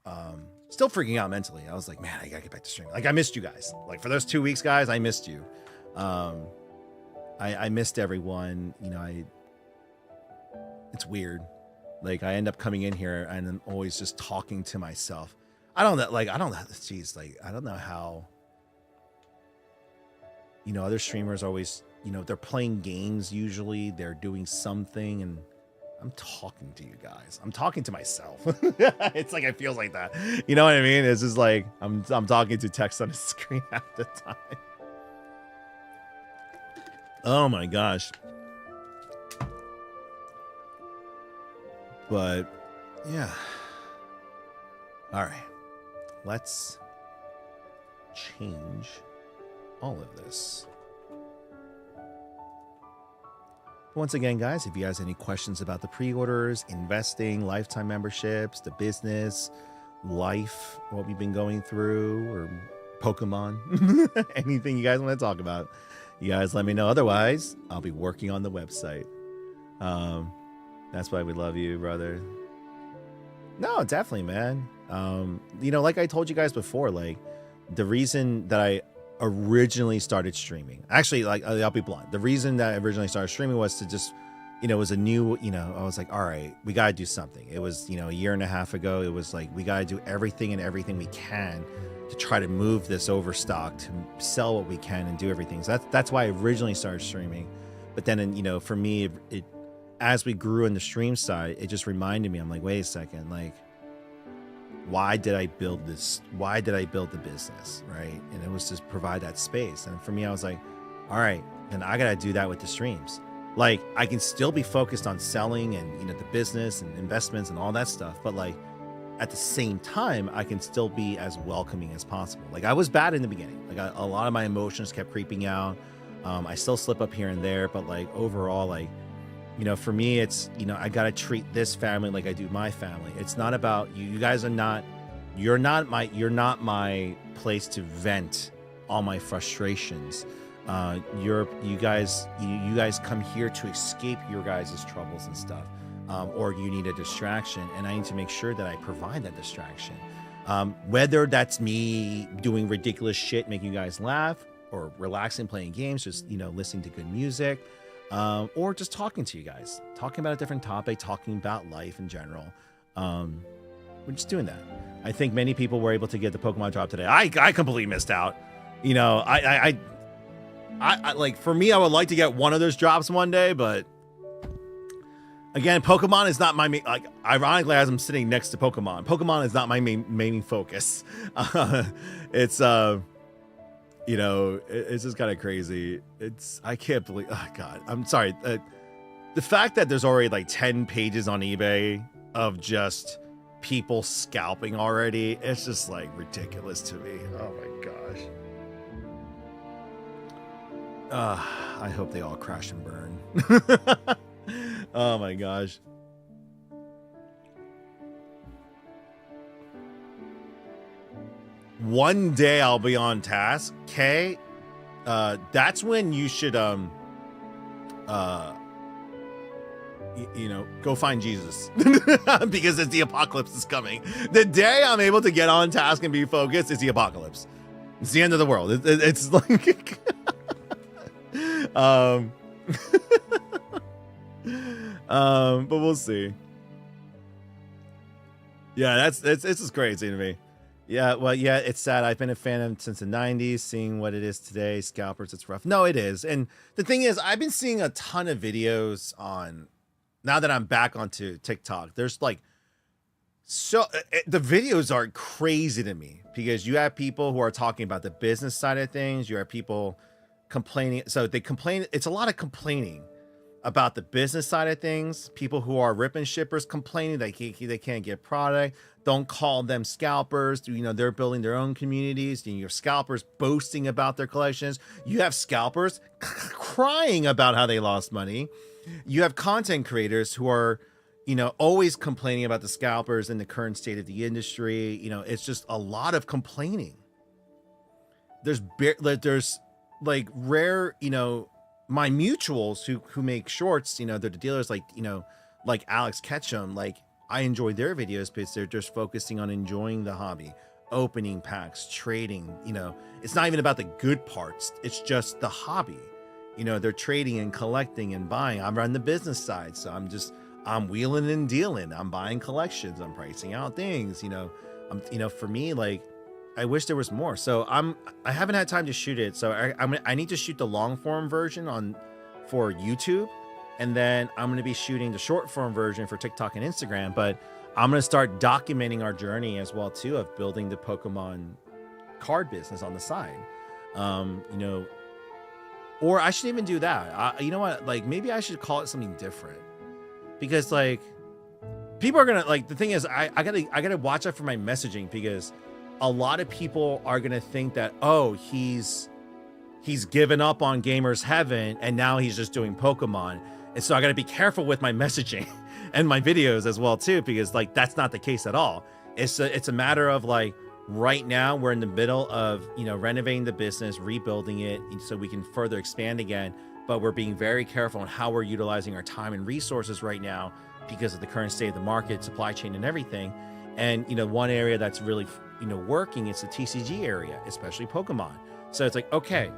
Still freaking out mentally. I was like, man, I gotta get back to streaming. Like, I missed you guys. Like, for those 2 weeks, guys, I missed you. I missed everyone. You know, It's weird. Like I end up coming in here and I'm always just talking to myself. I don't know, geez, like I don't know how, other streamers always, they're playing games usually, they're doing something, and I'm talking to you guys. I'm talking to myself. It's like it feels like that. You know what I mean? It's just like I'm talking to text on a screen at the time. Oh my gosh. But yeah. All right. Let's change all of this. Once again, guys, if you guys have any questions about the pre-orders, investing, lifetime memberships, the business, life, what we've been going through, or Pokemon, anything you guys want to talk about, you guys let me know. Otherwise, I'll be working on the website. That's why we love you, brother. No, definitely, man. Like I told you guys before, like the reason that I originally started streaming, actually, like I'll be blunt, the reason that I originally started streaming was to just, it was a new, I was like, all right, we got to do something. It was, a year and a half ago. It was like, we got to do everything we can to try to move this overstock, to sell what we can and do everything. So that's why I originally started streaming. But then, for me, it as we grew in the stream side, it just reminded me, I'm like, wait a second, like, why did I build this? Why did I build the business, right? And it was to provide that space. And for me, I was like, all right, then I got to do that with the streams. Like, I can still be focused on selling and, the business and investments and all that stuff. But like, at the same time, I can still be as welcoming as possible. Like, I was bad in the beginning. Like, a lot of my emotions kept creeping out. I still slip up here and there, but like overall, like, for me, it's, I got to treat this family like I do my family. It's not about you. You guys are not, you're not my place to vent all my frustrations. You guys come here to escape your guys' troubles and stuff. Or you need a distraction, and I need to make sure that I provide that distraction. Whether that's me doing ridiculous shit, making you guys laugh, or relaxing, playing games, just, listening to good music. Or just talking to you guys, talking about a different topic, talking about life in general. We're just doing that. I think many people were able to get the Pokemon drop today. I completely missed out. I like, for me, I would like to get one of those drops one day, but again, Pokemon is not my main, like, ironically, as I'm sitting next to Pokemon is not my main focus. It's just kind of crazy. I can't believe, oh God, I'm sorry. The fact that there's already like 10 pages on eBay of just people scalping already, it's just like ridiculous to me. Oh my gosh. I hope they all crash and burn. Oh my gosh. One day I'll be on task. Okay. That's when you should go find Jesus. Because it's the apocalypse is coming. The day I'm able to get on task and be focused is the apocalypse. It's the end of the world. It's like but we'll see. Yeah, it's just crazy to me. Yeah, well, yeah, it's sad. I've been a fan of since the 90s, seeing what it is today. Scalpers, it's rough. No, it is. And the thing is, I've been seeing a ton of videos on, now that I'm back onto TikTok, there's like, the videos are crazy to me because you have people who are talking about the business side of things. You have people complaining. So they complain. It's a lot of complaining about the business side of things. People who are ripping shippers complaining they can't get product. Don't call them scalpers. They're building their own communities. You have scalpers boasting about their collections. You have scalpers crying about how they lost money. You have content creators who are, always complaining about the scalpers and the current state of the industry. It's just a lot of complaining. There's like rare, my mutuals who make shorts, they're the dealers like Alex Ketchum, like I enjoy their videos because they're just focusing on enjoying the hobby, opening packs, trading, it's not even about the good parts. It's just the hobby. They're trading and collecting and buying. I run the business side. So I'm wheeling and dealing. I'm buying collections. I'm pricing out things. For me, like, I wish there was more. So I haven't had time to shoot it. So I need to shoot the long form version for YouTube, and then I'm going to be shooting the short form version for TikTok and Instagram. But I'm going to start documenting our journey as well too, of building the Pokemon card business on the side. Or I should even do that. You know what? Like, maybe I should call it something different, because like people are gonna, like, the thing is, I gotta watch out for my messaging, because a lot of people are gonna think that, oh, he's given up on gamers heaven and now he's just doing Pokemon. And so I gotta be careful with my messaging and my videos as well too, because like that's not the case at all. It's a matter of like, right now we're in the middle of renovating the business, rebuilding it so we can further expand again, but we're being very careful on how we're utilizing our time and resources right now because of the current state of the market, supply chain, and everything. And one area that's really working is the TCG area, especially Pokemon. So it's like, okay,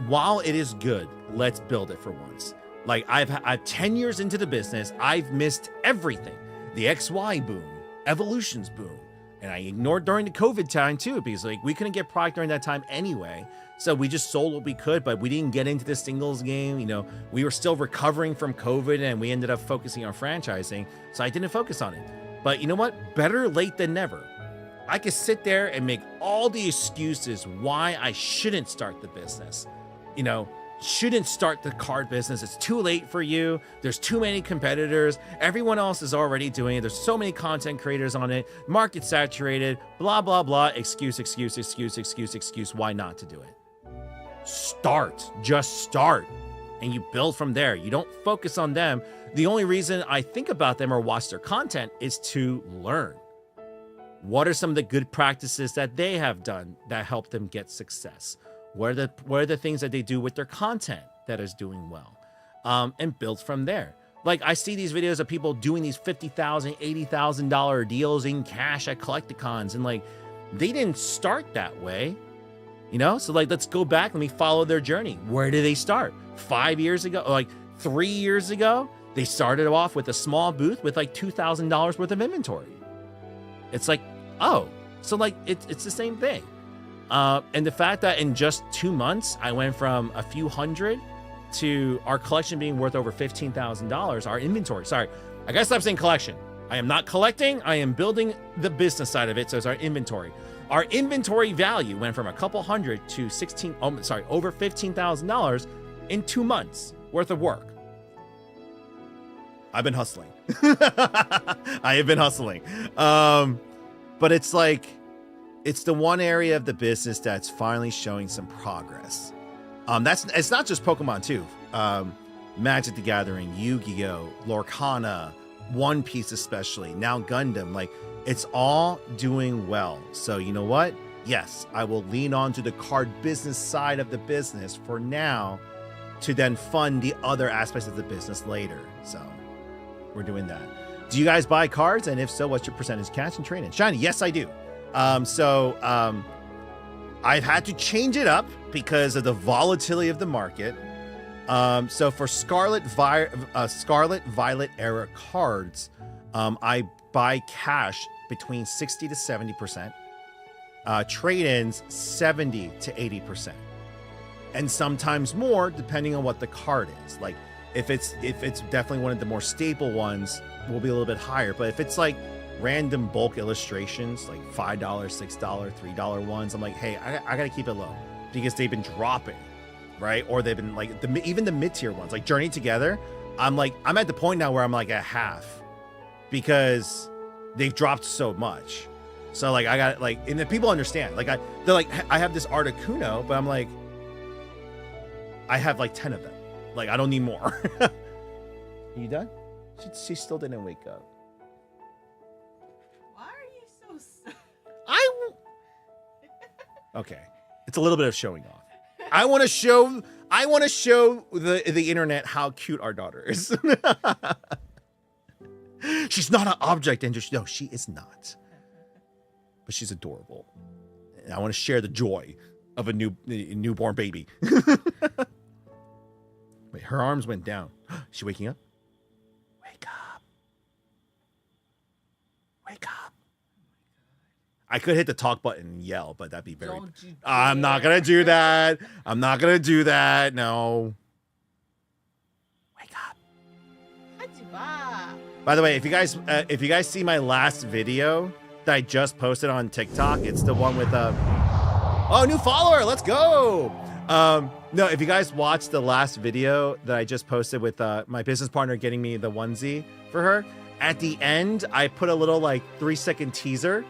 while it is good, let's build it for once. Like, I've 10 years into the business, I've missed everything. The XY boom, Evolutions boom. And I ignored during the COVID time too, because like we couldn't get product during that time anyway. So we just sold what we could, but we didn't get into the singles game. We were still recovering from COVID, and we ended up focusing on franchising. So I didn't focus on it. But you know what? Better late than never. I could sit there and make all the excuses why I shouldn't start the business. Shouldn't start the card business. It's too late for you. There's too many competitors. Everyone else is already doing it. There's so many content creators on it. Market saturated, blah, blah, blah. Excuse. Why not to do it? Start. Just start. And you build from there. You don't focus on them. The only reason I think about them or watch their content is to learn. What are some of the good practices that they have done that help them get success? What are the things that they do with their content that is doing well? And build from there. Like, I see these videos of people doing these $50,000, $80,000 deals in cash at Collecticons, and like, they didn't start that way, So like, let's go back and we follow their journey. Where did they start? 5 years ago, like 3 years ago, they started off with a small booth with like $2,000 worth of inventory. It's like, oh, so like it's the same thing. And the fact that in just 2 months, I went from a few hundred to our collection being worth over $15,000, our inventory. Sorry, I gotta stop saying collection. I am not collecting. I am building the business side of it. So it's our inventory. Our inventory value went from a couple hundred to over $15,000 in 2 months worth of work. I've been hustling. I have been hustling. But it's like, it's the one area of the business that's finally showing some progress. It's not just Pokemon too. Magic the Gathering, Yu-Gi-Oh, Lorcana, One Piece especially, now Gundam. Like, it's all doing well. So you know what? Yes, I will lean on to the card business side of the business for now to then fund the other aspects of the business later. So we're doing that. Do you guys buy cards? And if so, what's your percentage cash and trade-in? Shiny, yes, I do. I've had to change it up because of the volatility of the market. So for Scarlet Violet era cards, I buy cash between 60 to 70%. Trade-ins 70 to 80%. And sometimes more depending on what the card is. Like, if it's definitely one of the more staple ones, will be a little bit higher. But if it's like random bulk illustrations, like $5, $6, $3 ones, I'm like, hey, I gotta keep it low because they've been dropping, right? Or they've been like even the mid-tier ones, like Journey Together. I'm at the point now where I'm like at half because they've dropped so much. So like, I got like, and then people understand. Like they're like, I have this Articuno, but I'm like, I have like 10 of them. Like, I don't need more. Are you done? She still didn't wake up. Why are you so... Okay. It's a little bit of showing off. I want to show the internet how cute our daughter is. She's not an object, and no, she is not. But she's adorable. And I want to share the joy of a newborn baby. Wait, her arms went down. Is she waking up? Wake up. I could hit the talk button and yell, but that'd be very. Don't you I'm not dare. gonna do that. I'm not gonna do that. No. Wake up. Hajiba. By the way, if you guys see my last video that I just posted on TikTok, it's the one with oh, new follower. Let's go. No, if you guys watched the last video that I just posted with my business partner getting me the onesie for her, at the end I put a little like 3-second teaser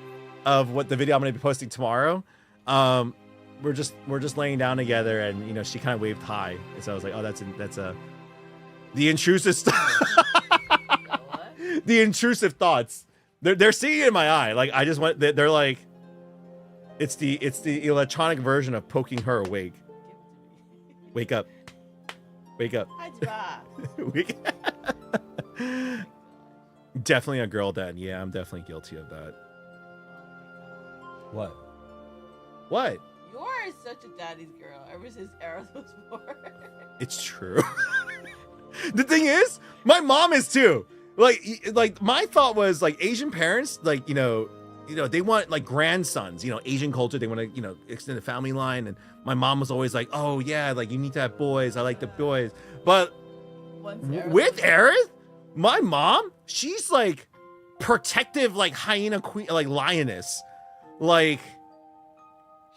of what the video I'm going to be posting tomorrow. We're just laying down together, and you know, she kind of waved hi, and so I was like, oh, that's the intrusive What? the intrusive thoughts. They're seeing it in my eye. Like I just want. They're like, it's the electronic version of poking her awake. Wake up. Wake up. Hajiba. Wake. Definitely a girl dad. Yeah, I'm definitely guilty of that. What? What? You are such a daddy's girl ever since Aerith was born. It's true. The thing is, my mom is too. Like my thought was like Asian parents, like, you know, they want like grandsons, you know, Asian culture. They want to, you know, extend the family line. And my mom was always like, oh yeah, like you need to have boys. I like the boys. But Once Aerith with Aerith, my mom, she's like protective, like hyena queen, like lioness. Like,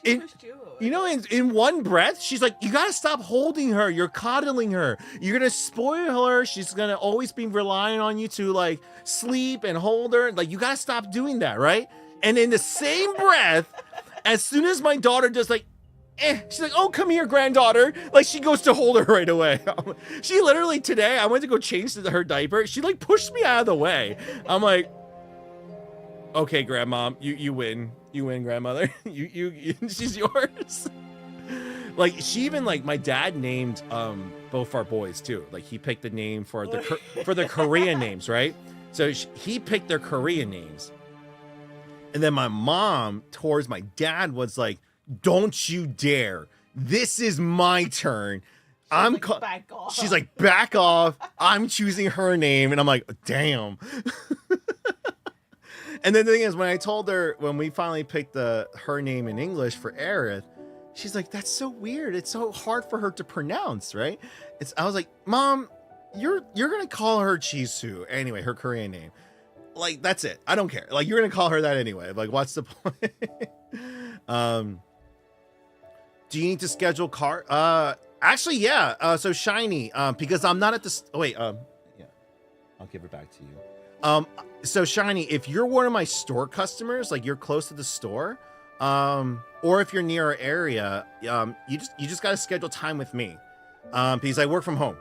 she pushed you away. you know, in one breath, she's like, you gotta stop holding her. You're coddling her. You're gonna spoil her. She's gonna always be relying on you to like sleep and hold her. Like, you gotta stop doing that, right? And in the same breath, as soon as my daughter just like, she's like, oh, come here, granddaughter. Like, she goes to hold her right away. She literally today, I went to go change her diaper. She like pushed me out of the way. I'm like, okay, grandma, you win. You win, grandmother. You she's yours. Like, she even, like, my dad named both our boys too. Like, he picked the name for the Korean names, right? So he picked their Korean names. And then my mom towards my dad was like, don't you dare. This is my turn. Back off. She's like, back off. I'm choosing her name. And I'm like, damn. And then the thing is, when I told her, when we finally picked her name in English for Aerith, she's like, that's so weird. It's so hard for her to pronounce, right? I was like, Mom, you're gonna call her Chisu anyway, her Korean name. Like, that's it. I don't care. Like, you're gonna call her that anyway. Like, what's the point? Do you need to schedule actually, yeah. So Shiny, because I'm not at the yeah, I'll give it back to you. So Shiny, if you're one of my store customers, like you're close to the store, or if you're near our area, you just got to schedule time with me, because I work from home.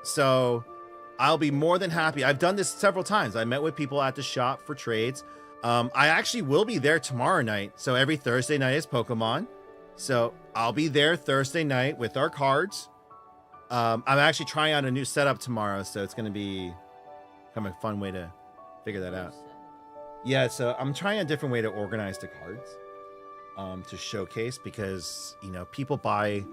So I'll be more than happy. I've done this several times. I met with people at the shop for trades. I actually will be there tomorrow night. So every Thursday night is Pokemon. So I'll be there Thursday night with our cards. I'm actually trying out a new setup tomorrow, so it's going to be kind of a fun way to figure that out. Yeah, so I'm trying a different way to organize the cards to showcase, because, you know, people buy.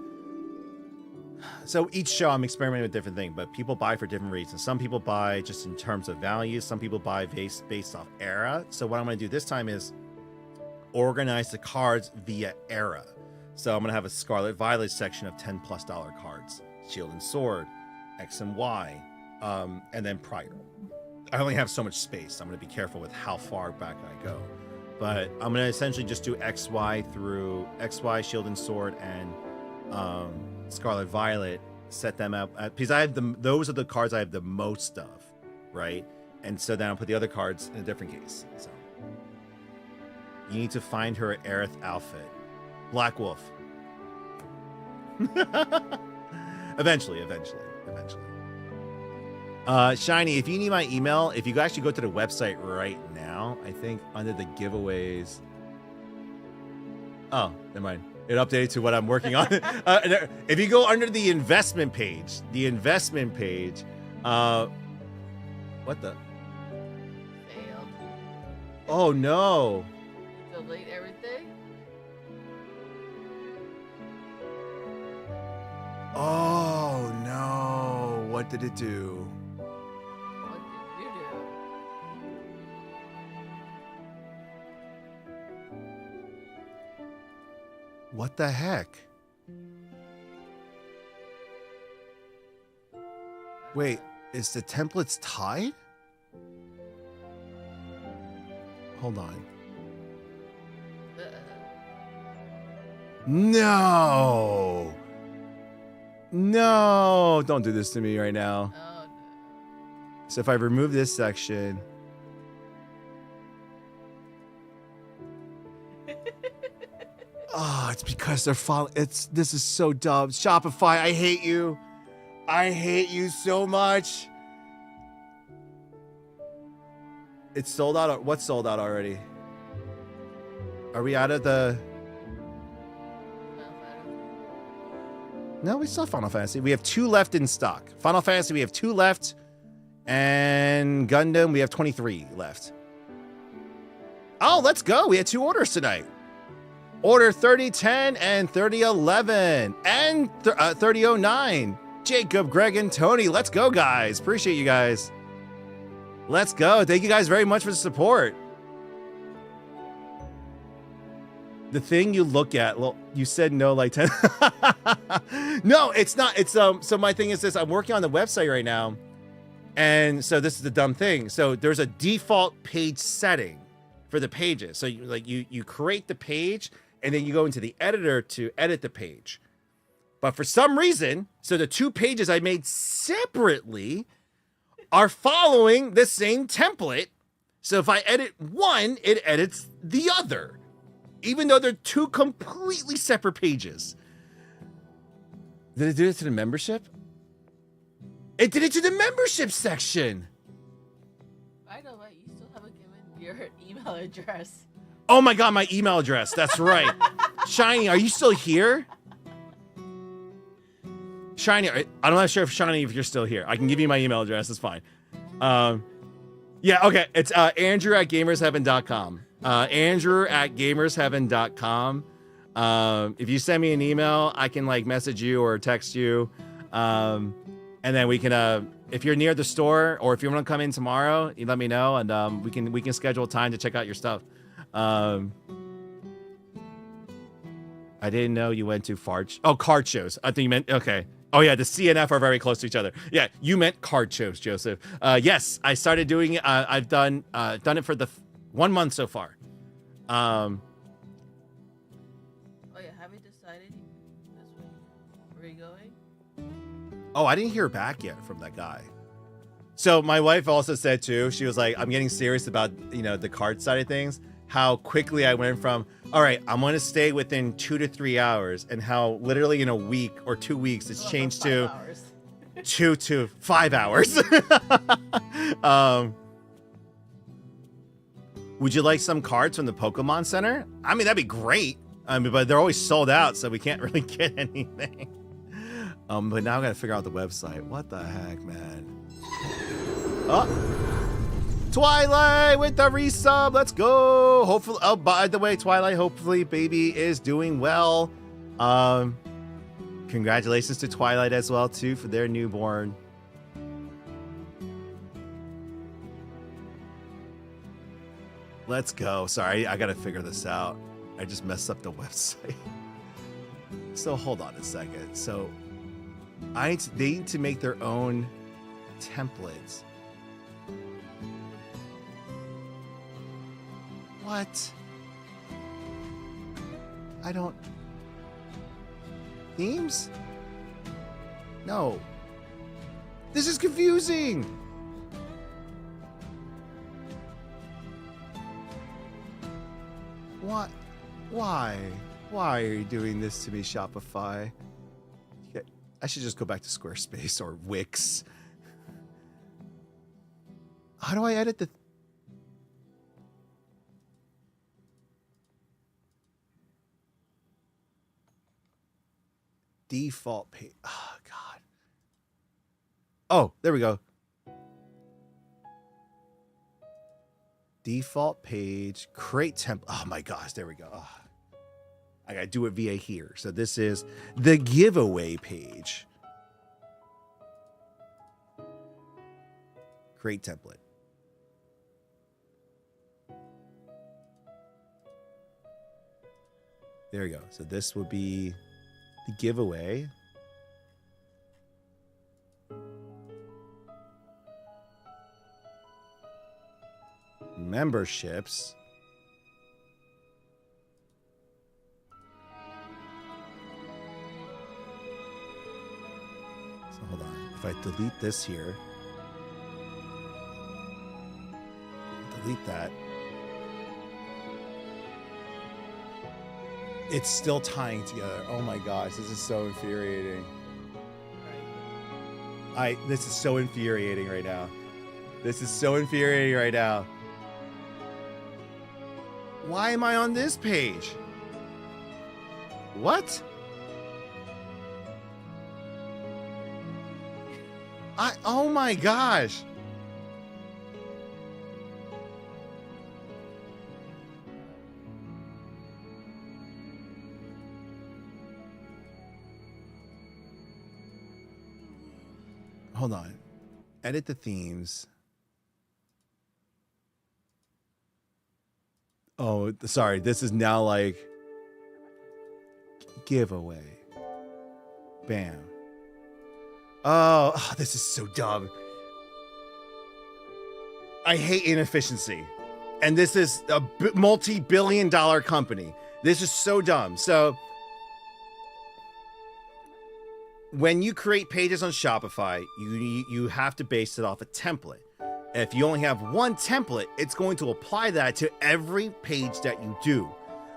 So each show I'm experimenting with different things, but people buy for different reasons. Some people buy just in terms of value. Some people buy based off era. So what I'm going to do this time is organize the cards via era. So I'm going to have a Scarlet Violet section of $10+ cards, Shield and Sword, X and Y, and then prior. I only have so much space. I'm going to be careful with how far back I go. But I'm going to essentially just do XY through XY, Shield and Sword, and Scarlet Violet, set them up. Because I have those are the cards I have the most of, right? And so then I'll put the other cards in a different case. So you need to find her Aerith outfit. Black Wolf. Eventually. Shiny, if you need my email, if you actually go to the website right now, I think under the giveaways. Oh, never mind. It updated to what I'm working on. If you go under the investment page, what the? Failed. Oh no. Delete everything. Oh no. What did it do? What did you do? What the heck? Wait, is the templates tied? Hold on. No! No! Don't do this to me right now. Oh, no. So if I remove this section... Oh, it's because they're following. This is so dumb. Shopify, I hate you. I hate you so much. It's sold out. What's sold out already? Are we out of the? No, we still have Final Fantasy. We have 2 left in stock. Final Fantasy, we have 2 left, and Gundam, we have 23 left. Oh, let's go. We had 2 orders tonight. Order 3010 and 3011 and 3009. Jacob, Greg, and Tony. Let's go, guys. Appreciate you guys. Let's go. Thank you guys very much for the support. The thing you look at, well, you said no like 10. No, it's not. It's so my thing is this, I'm working on the website right now. And so this is the dumb thing. So there's a default page setting for the pages. So you create the page and then you go into the editor to edit the page. But for some reason, so the 2 pages I made separately are following the same template. So if I edit one, it edits the other, even though they're 2 completely separate pages. Did it do it to the membership? It did it to the membership section. I know, but you still haven't given your email address. Oh my God, my email address. That's right. Shiny, are you still here? Shiny, I'm not sure if Shiny, if you're still here. I can give you my email address. It's fine. Yeah, okay. It's Andrew at gamersheaven.com. Andrew at gamersheaven.com. If you send me an email, I can like message you or text you. And then we can, if you're near the store or if you want to come in tomorrow, you let me know and we can schedule time to check out your stuff. I didn't know you went to card shows. I think you meant, okay. Oh yeah, the CNF are very close to each other. Yeah, you meant card shows, Joseph. Yes, I started doing it. I've done it for the 1 month so far. Oh yeah, have you decided this week where are you going? Oh, I didn't hear back yet from that guy. So my wife also said too, she was like, I'm getting serious about, the card side of things. How quickly I went from, all right, I'm going to stay within 2 to 3 hours, and how literally in a week or 2 weeks it's changed to 2 to 5 hours. Would you like some cards from the Pokemon Center? I mean, that'd be great. But they're always sold out, so we can't really get anything. But now I gotta figure out the website. What the heck, man? Oh. Twilight with the resub. Let's go. Hopefully, oh, by the way, Twilight, hopefully baby is doing well. Congratulations to Twilight as well, too, for their newborn. Let's go. Sorry, I gotta figure this out. I just messed up the website. So hold on a second. So they need to make their own templates. What? I don't... Themes? No. This is confusing! What? Why? Why are you doing this to me, Shopify? I should just go back to Squarespace or Wix. How do I edit the... Default page. Oh, God. Oh, there we go. Default page. Create template. Oh, my gosh. There we go. Oh. I got to do it via here. So this is the giveaway page. Create template. There we go. So this would be the giveaway. Memberships. So hold on. If I delete this here, delete that. It's still tying together. Oh my gosh, this is so infuriating. This is so infuriating right now. This is so infuriating right now. Why am I on this page? What? Oh my gosh. Hold on. Edit the themes. Oh, sorry. This is now like giveaway. Bam. Oh, this is so dumb. I hate inefficiency. And this is a multi-billion-dollar company. This is so dumb. So when you create pages on Shopify, you have to base it off a template. If you only have one template, it's going to apply that to every page that you do.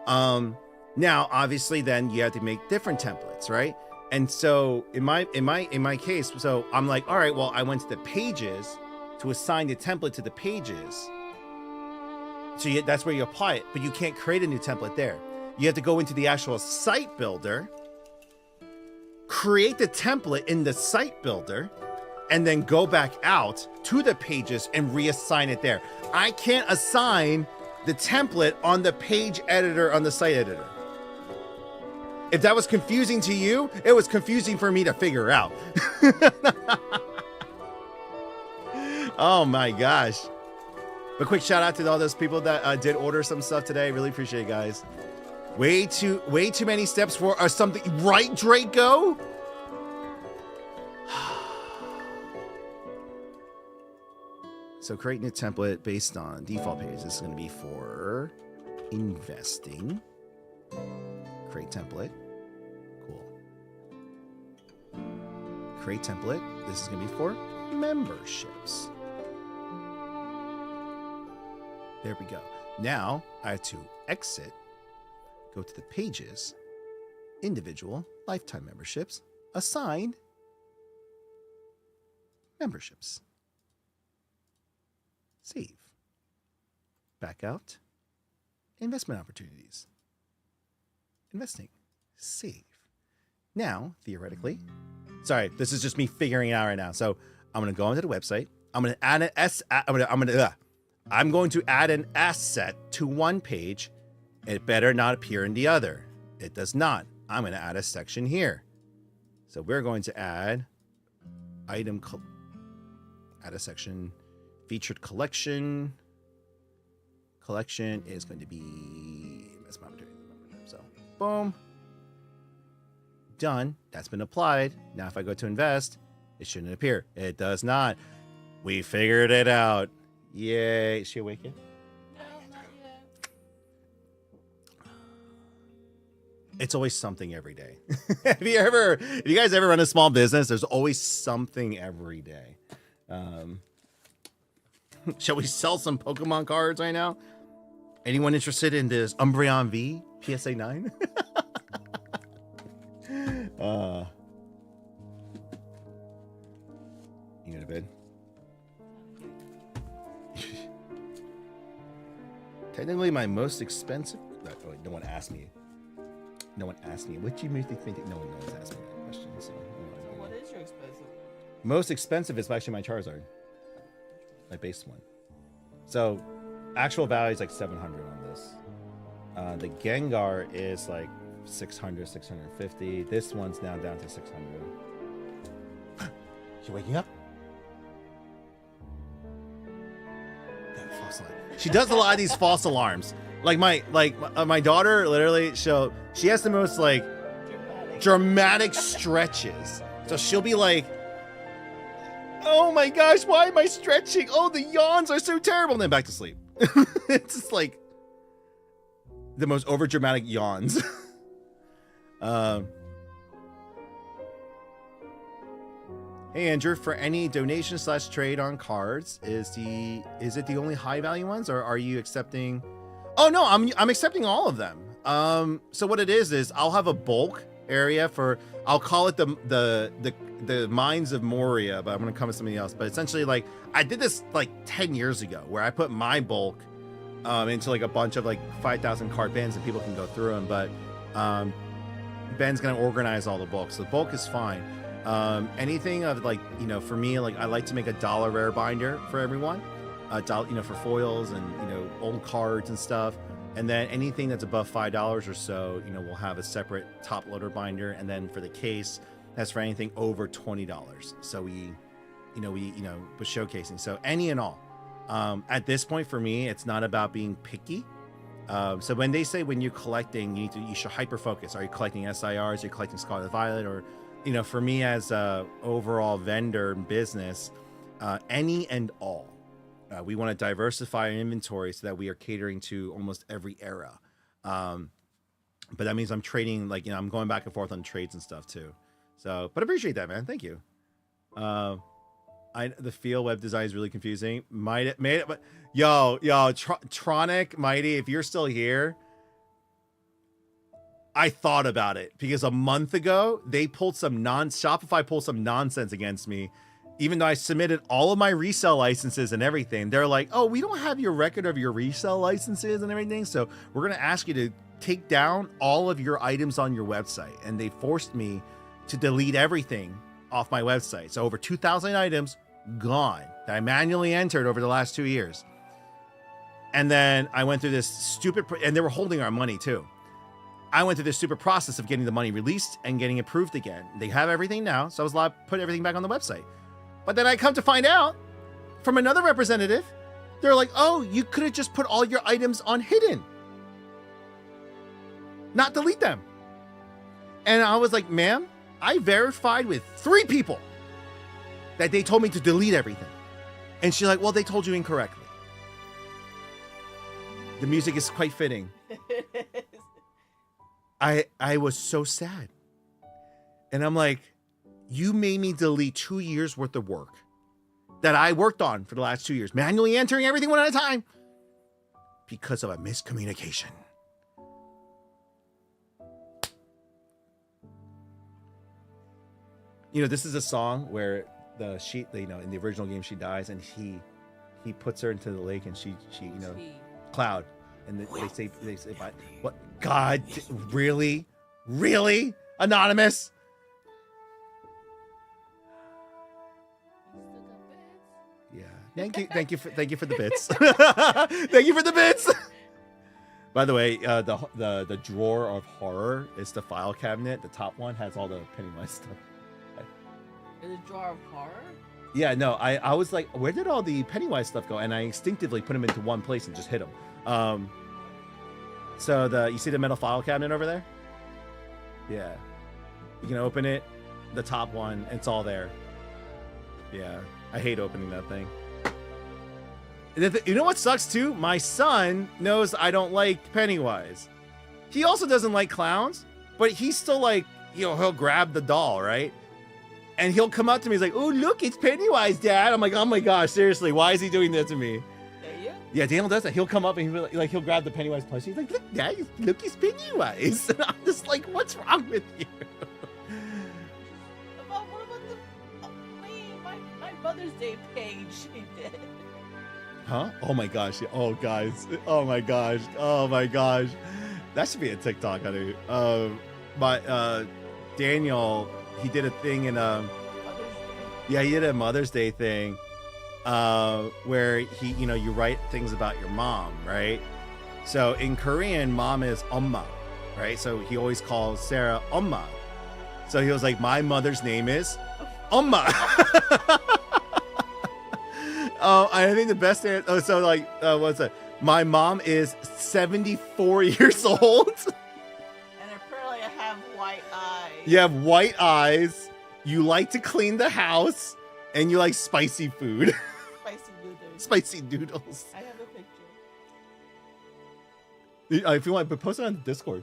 Now, obviously, then you have to make different templates, right? And so in my case, so I'm like, all right, well, I went to the pages to assign the template to the pages. So that's where you apply it, but you can't create a new template there. You have to go into the actual site builder, create the template in the site builder, and then go back out to the pages and reassign it there. I can't assign the template on the page editor on the site editor. If that was confusing to you, it was confusing for me to figure out. Oh my gosh. But quick shout out to all those people that did order some stuff today. Really appreciate it, guys. Way too many steps for something, right, Draco? So creating a template based on default page. This is going to be for investing. Create template. Cool. Create template. This is going to be for memberships. There we go. Now I have to exit, go to the pages, individual, lifetime memberships, assign memberships. Save. Back out. Investment opportunities. Investing. Save. Now, theoretically, sorry, this is just me figuring it out right now. So I'm going to go onto the website. I'm going to add I'm going to add an asset to one page. It better not appear in the other. It does not. I'm going to add a section here. So we're going to add add a section. Featured collection. Collection is going to be investment opportunity. So, boom. Done. That's been applied. Now, if I go to invest, it shouldn't appear. It does not. We figured it out. Yay. Is she awake yet? No, not yet. It's always something every day. If you guys ever run a small business, there's always something every day. Shall we sell some Pokemon cards right now? Anyone interested in this Umbreon V PSA 9? You go to bed? Technically, my most expensive. No one asked me. No one asked me. What do you most expensive? No one knows asked me that question. So What is your expensive? most expensive is actually my Charizard. My base one. So actual value is like 700 on this. The Gengar is like 600, 650. This one's now down to 600. You waking up? That false alarm. She does a lot of these false alarms. Like my daughter literally she has the most like dramatic stretches. So she'll be like, oh my gosh, why am I stretching? Oh, the yawns are so terrible. And then back to sleep. It's just like the most over dramatic yawns. Hey Andrew, for any donation / trade on cards, is it the only high value ones, or are you accepting? Oh no, I'm accepting all of them. So what it is I'll have a bulk area for, I'll call it the Mines of Moria, but I'm gonna come with something else. But essentially, like, I did this like 10 years ago, where I put my bulk into like a bunch of like 5,000 card bins, and people can go through them. But Ben's gonna organize all the bulks. So the bulk is fine. Anything of like, you know, for me, like I like to make a $1 rare binder for everyone, you know, for foils and, you know, old cards and stuff. And then anything that's above $5 or so, you know, we'll have a separate top loader binder. And then for the case, that's for anything over $20. So we with showcasing. So any and all. At this point for me, it's not about being picky. So when they say when you're collecting, you should hyper focus. Are you collecting SIRs? Are you collecting Scarlet Violet? Or, you know, for me as a overall vendor business, any and all. We want to diversify our inventory so that we are catering to almost every era. But that means I'm trading, like, you know, I'm going back and forth on trades and stuff too. So, but I appreciate that, man. Thank you. The field web design is really confusing. Made it, but yo, Tronic, Mighty, if you're still here, I thought about it because a month ago they pulled some Shopify pulled some nonsense against me. Even though I submitted all of my resale licenses and everything, they're like, oh, we don't have your record of your resale licenses and everything. So we're going to ask you to take down all of your items on your website. And they forced me to delete everything off my website. So over 2,000 items gone that I manually entered over the last 2 years. And then I went through this stupid, and they were holding our money too. I went through this stupid process of getting the money released and getting approved again. They have everything now. So I was allowed to put everything back on the website. But then I come to find out from another representative, they're like, oh, you could have just put all your items on hidden, not delete them. And I was like, ma'am, I verified with 3 people that they told me to delete everything. And she's like, well, they told you incorrectly. The music is quite fitting. I was so sad. And I'm like, you made me delete 2 years worth of work that I worked on for the last 2 years, manually entering everything one at a time because of a miscommunication. You know, this is a song where in the original game, she dies and he puts her into the lake and she Cloud. And they say, what? God, really? Anonymous? Yeah. Thank you for the bits. Thank you for the bits. By the way, the drawer of horror is the file cabinet. The top one has all the Pennywise stuff. In the drawer of horror? Yeah, no, I was like, where did all the Pennywise stuff go? And I instinctively put them into one place and just hit them. So you see the metal file cabinet over there? Yeah. You can open it, the top one, it's all there. Yeah, I hate opening that thing. You know what sucks too? My son knows I don't like Pennywise. He also doesn't like clowns, but he's still like, he'll grab the doll, right? And he'll come up to me, he's like, oh, look, it's Pennywise, Dad. I'm like, oh my gosh, seriously, why is he doing that to me? Yeah, Daniel does that. He'll come up and he'll grab the Pennywise plushie. He's like, look, Dad, look, it's Pennywise. And I'm just like, what's wrong with you? What about my Mother's Day page she did? Huh? Oh my gosh. Oh, guys. Oh my gosh. Oh my gosh. That should be a TikTok, honey. Daniel, he did a thing in he did a Mother's Day thing where you write things about your mom, right? So in Korean, mom is 엄마, right? So he always calls Sarah 엄마. So he was like, my mother's name is 엄마. I think the best answer. Oh, so like, what's that? My mom is 74 years old. And apparently I have white eyes. You have white eyes. You like to clean the house, and you like spicy food. Spicy noodles. Spicy noodles. I have a picture. If you want, but post it on Discord.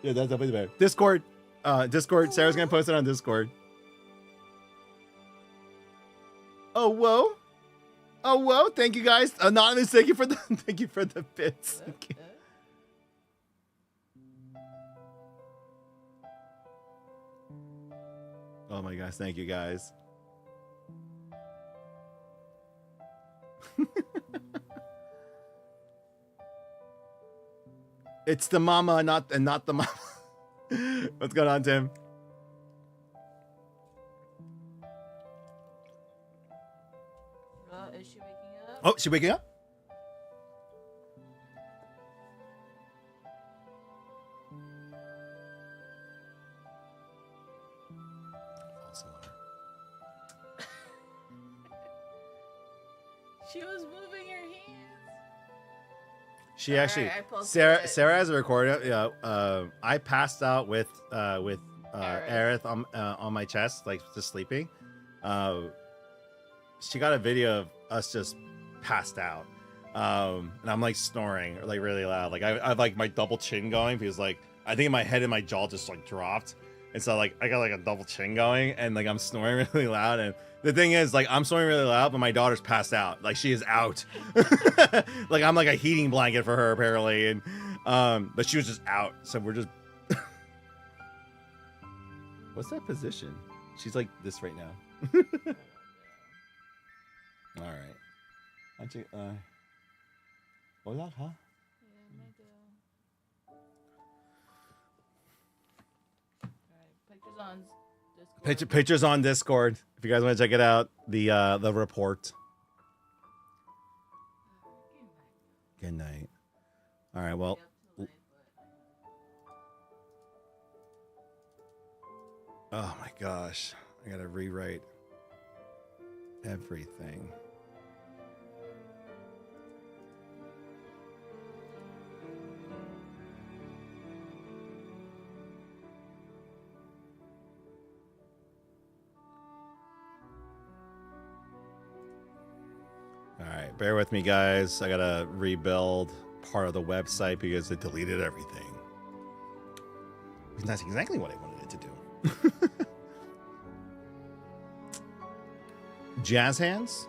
Yeah, that's definitely better. Discord. Discord. Sarah's gonna post it on Discord. Oh whoa. Oh whoa. Thank you guys. Anonymous, thank you for the thank you for the bits. Okay. Oh my gosh, thank you guys. It's the mama, not the mama. What's going on, Tim? Is she waking up? Oh, she waking up? She was moving her hands. She actually, Alright, I posted Sarah it. has a recorder. Yeah, I passed out with Aerith on my chest, like just sleeping. She got a video of us just passed out, and I'm like snoring like really loud. Like I have like my double chin going because like I think my head and my jaw just like dropped, and so like I got like a double chin going, and like I'm snoring really loud. And the thing is, like I'm snoring really loud, but my daughter's passed out. Like she is out. Like I'm like a heating blanket for her apparently, and but she was just out. So we're just. What's that position? She's like this right now. All right. Actually, hola, huh? Yeah, my girl. Alright, pictures on Discord. Pictures on Discord. If you guys want to check it out, the report. Good night. All right. Well. Oh my gosh, I gotta rewrite everything. All right, bear with me, guys. I gotta rebuild part of the website because it deleted everything. That's exactly what I wanted it to do. Jazz hands?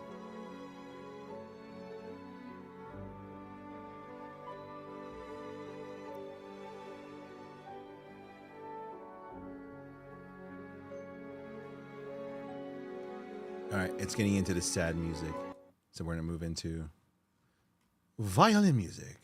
All right, it's getting into the sad music. So we're going to move into violin music.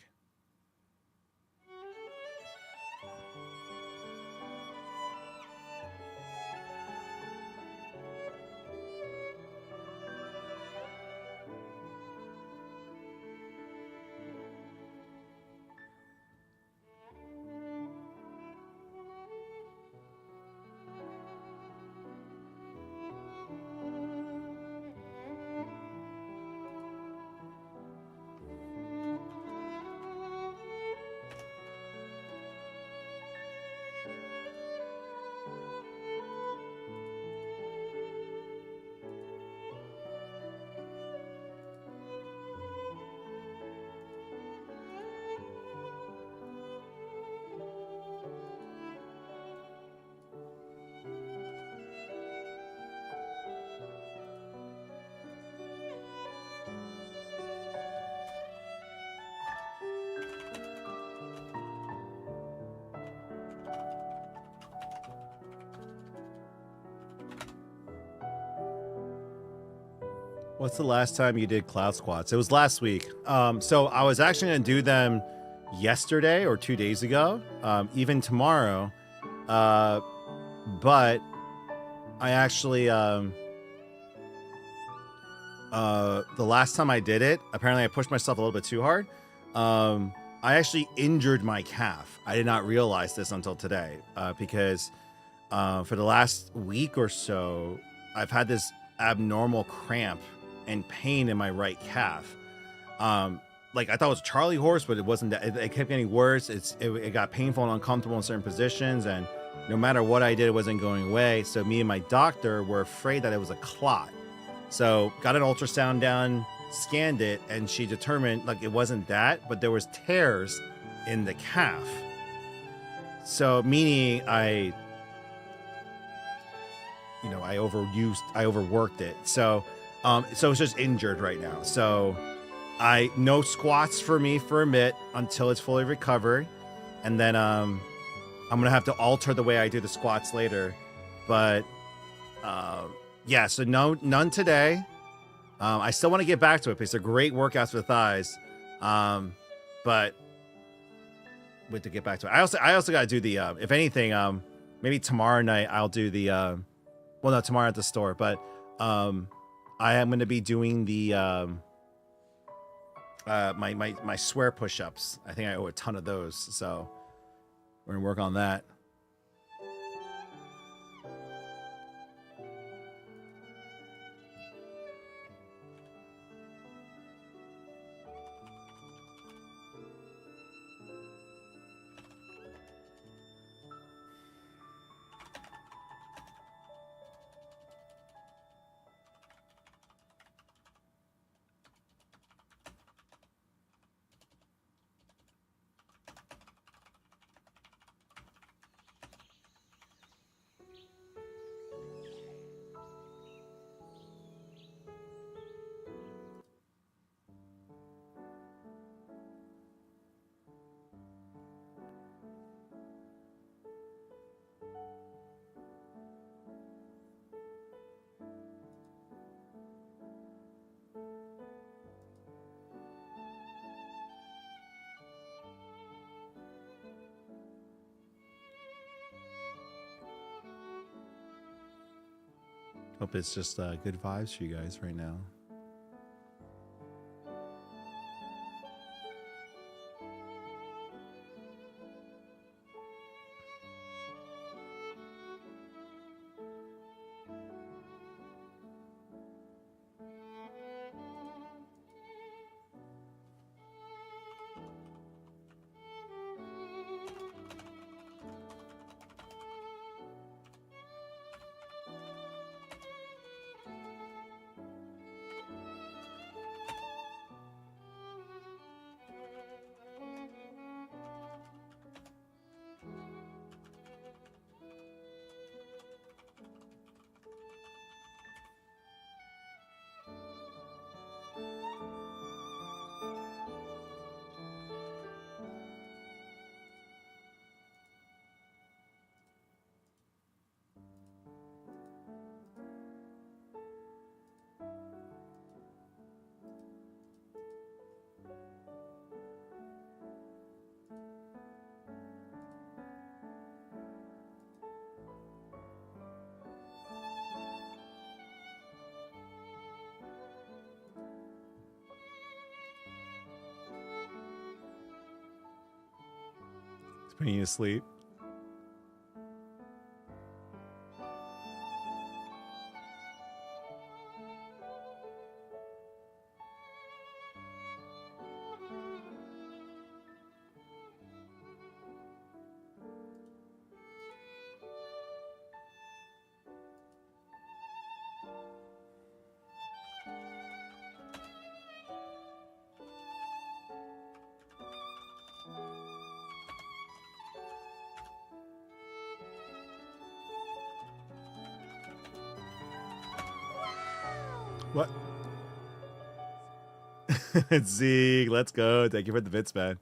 What's the last time you did cloud squats? It was last week. So I was actually going to do them yesterday or 2 days ago, even tomorrow. But I actually, the last time I did it, apparently I pushed myself a little bit too hard. I actually injured my calf. I did not realize this until today, because for the last week or so, I've had this abnormal cramp and pain in my right calf. Like I thought it was a Charlie horse, but it wasn't that. It kept getting worse. It got painful and uncomfortable in certain positions, and no matter what I did, it wasn't going away. So me and my doctor were afraid that it was a clot. So got an ultrasound done, scanned it, and she determined like it wasn't that, but there was tears in the calf. So meaning I overworked it. So it's just injured right now. So no squats for me for a bit until it's fully recovered. And then I'm gonna have to alter the way I do the squats later. But yeah, so none today. I still want to get back to it because they're great workouts for the thighs. But wait to get back to it. I also gotta do the if anything, maybe tomorrow night I'll do the well, no, tomorrow at the store, but I am going to be doing the my swear push-ups. I think I owe a ton of those, so we're gonna work on that. Hope it's just good vibes for you guys right now. It's putting you to sleep. What? Zeke, let's go. Thank you for the bits, man.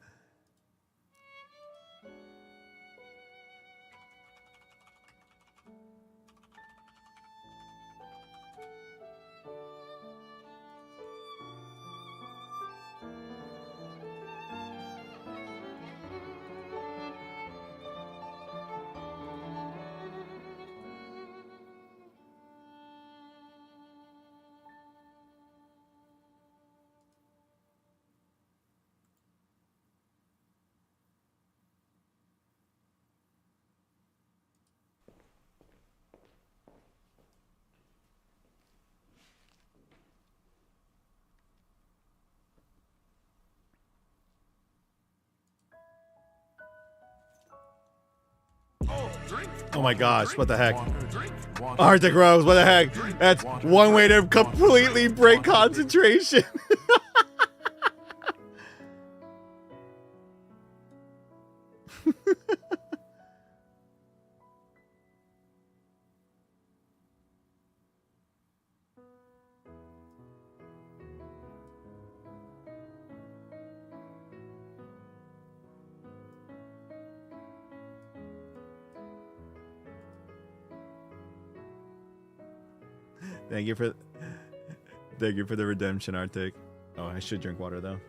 Oh my gosh, what the heck? Arctic Rose, what the heck? That's one way to completely break concentration. Thank you for the redemption, Arctic. Oh, I should drink water though.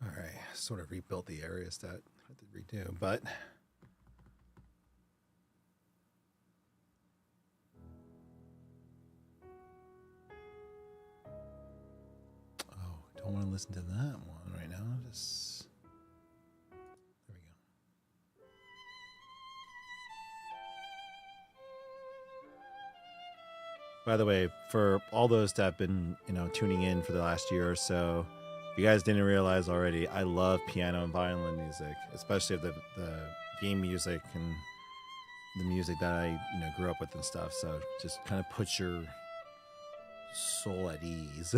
All right, sort of rebuilt the areas that I had to redo, but listen to that one right now. Just there we go. By the way, for all those that have been, tuning in for the last year or so, if you guys didn't realize already, I love piano and violin music, especially the game music and the music that I, grew up with and stuff. So just kind of put your soul at ease.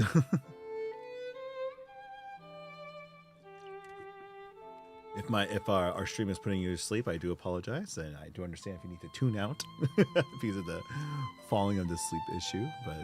If our stream is putting you to sleep, I do apologize, and I do understand if you need to tune out because of the falling of the sleep issue. But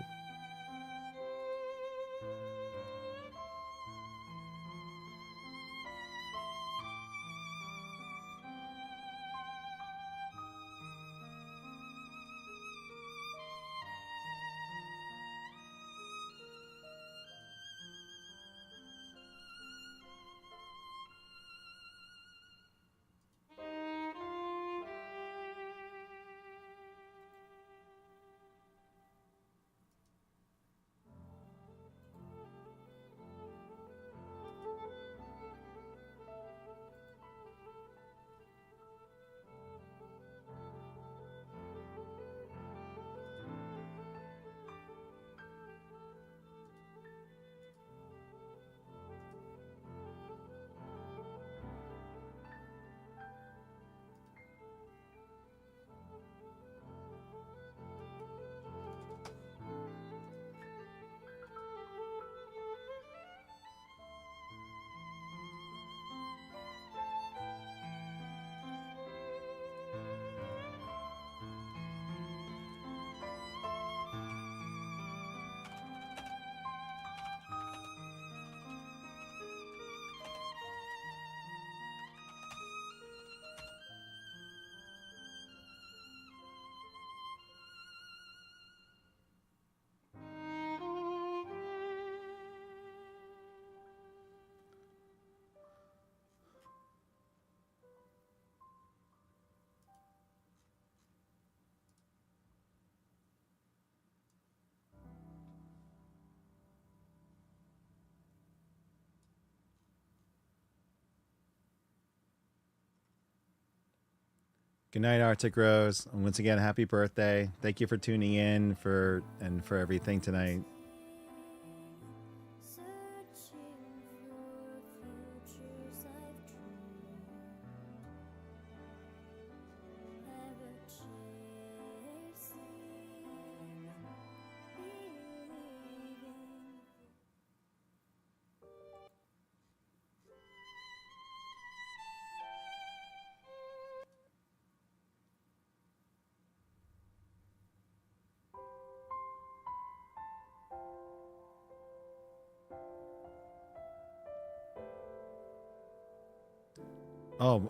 good night, Arctic Rose. And once again, happy birthday. Thank you for tuning in for everything tonight.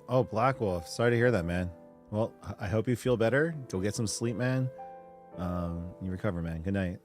Oh, Black Wolf. Sorry to hear that, man. Well, I hope you feel better. Go get some sleep, man. You recover, man. Good night.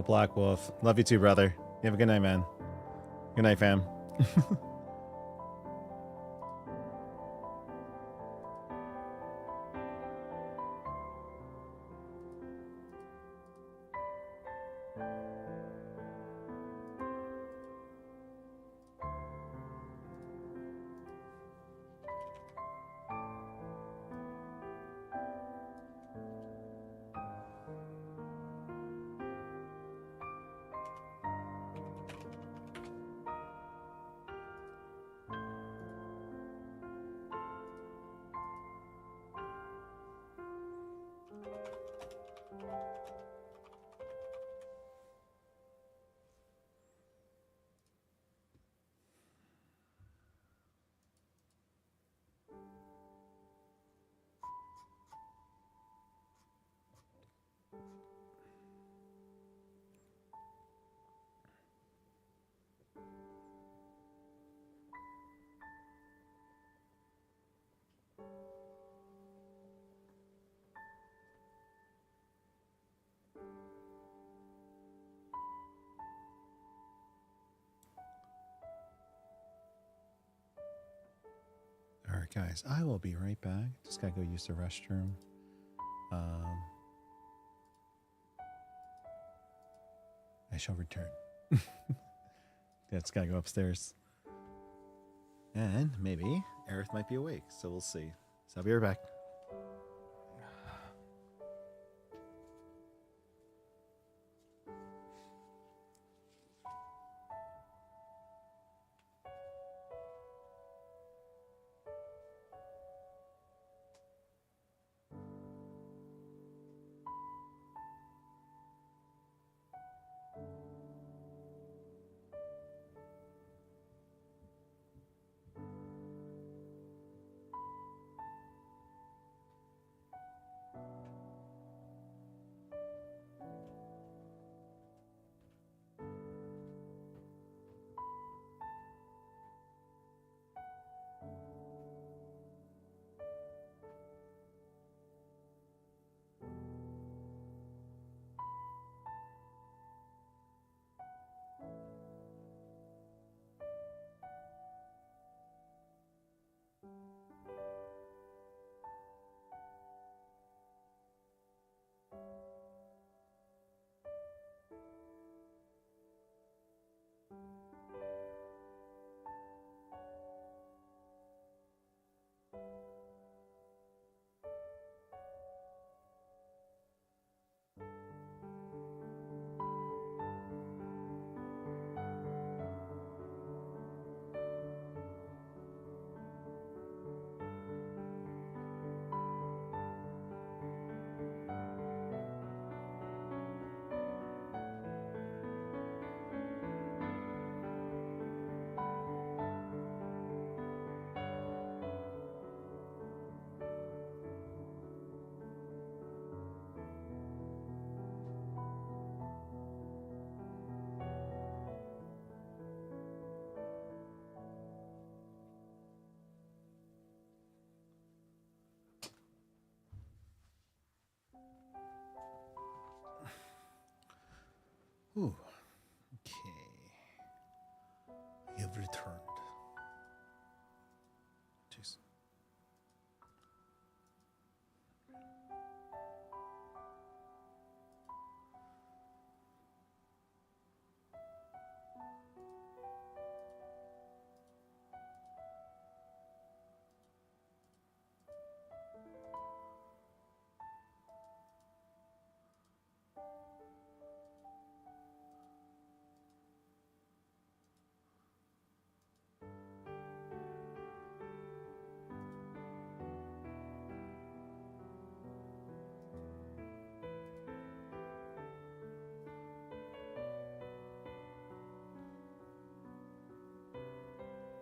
Black Wolf. Love you too, brother. You have a good night, man. Good night, fam. Guys, I will be right back. Just gotta go use the restroom. I shall return. That's gotta go upstairs. And maybe Aerith might be awake, so we'll see. So I'll be right back. Ooh, okay. We have returned. Jeez.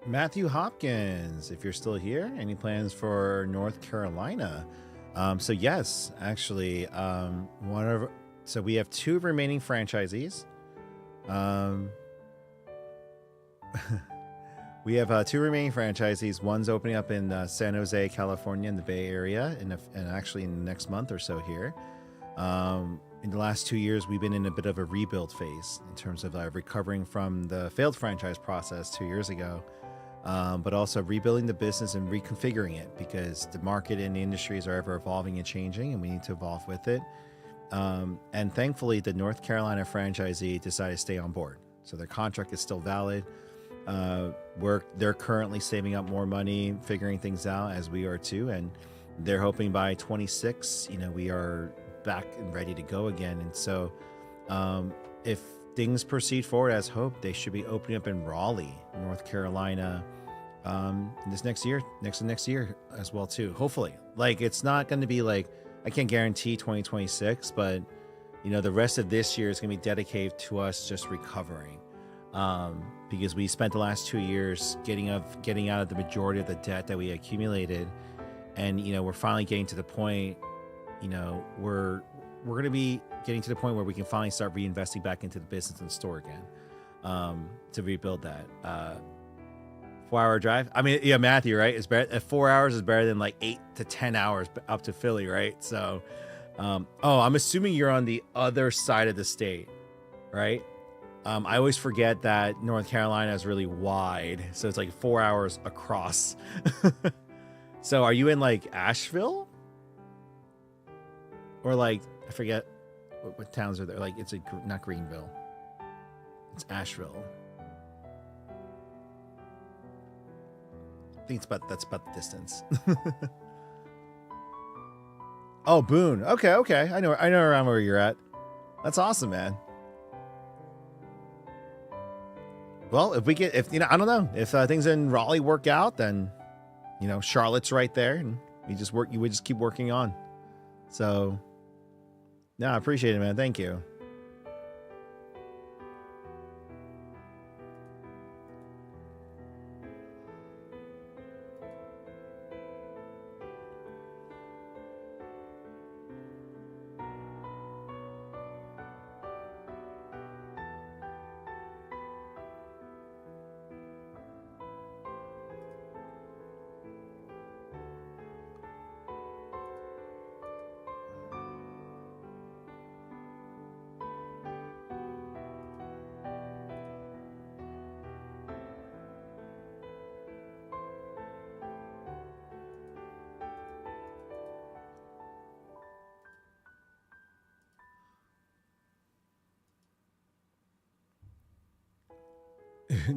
Matthew Hopkins, if you're still here, any plans for North Carolina? So yes, actually, so we have 2 remaining franchisees. We have 2 remaining franchisees. One's opening up in San Jose, California, in the Bay Area, and actually in the next month or so here. In the last 2 years, we've been in a bit of a rebuild phase in terms of recovering from the failed franchise process 2 years ago. But also rebuilding the business and reconfiguring it, because the market and the industries are ever evolving and changing, and we need to evolve with it. And thankfully, the North Carolina franchisee decided to stay on board. So their contract is still valid. They're currently saving up more money, figuring things out, as we are too. And they're hoping by 26, we are back and ready to go again. And so if things proceed forward as hoped, they should be opening up in Raleigh, North Carolina, this next year as well too. Hopefully, it's not going to be I can't guarantee 2026, but the rest of this year is going to be dedicated to us just recovering, because we spent the last 2 years getting out of the majority of the debt that we accumulated, and we're finally getting to the point. We're going to be getting to the point where we can finally start reinvesting back into the business and store again, to rebuild that. 4-hour drive. I mean, yeah, Matthew, right? It's better. 4 hours is better than 8 to 10 hours up to Philly, right? So, I'm assuming you're on the other side of the state, right? I always forget that North Carolina is really wide, so it's 4 hours across. So are you in like Asheville? Or like, I forget what towns are there. Like it's not Greenville. It's Asheville. I think that's about the distance. Oh, Boone. Okay. I know around where you're at. That's awesome, man. Well, if you know, I don't know, if things in Raleigh work out, then you know, Charlotte's right there, and you would just keep working on. So, no, I appreciate it, man. Thank you.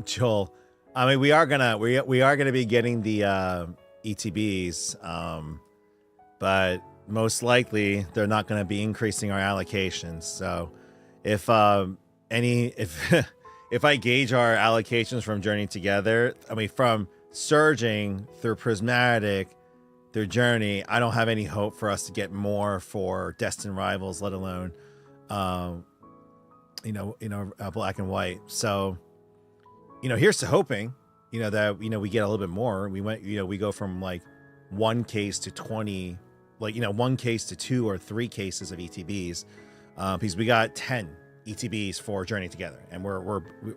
Joel, I mean, we are gonna be getting the ETBs, but most likely they're not gonna be increasing our allocations. So, if if I gauge our allocations from Journey Together, I mean, from Surging through Prismatic through Journey, I don't have any hope for us to get more for Destined Rivals, let alone, Black and White. So, here's to hoping, that, we get a little bit more. We go from like 1 case to 20, like, 1 case to 2 or 3 cases of ETBs, because we got 10 ETBs for Journey Together, and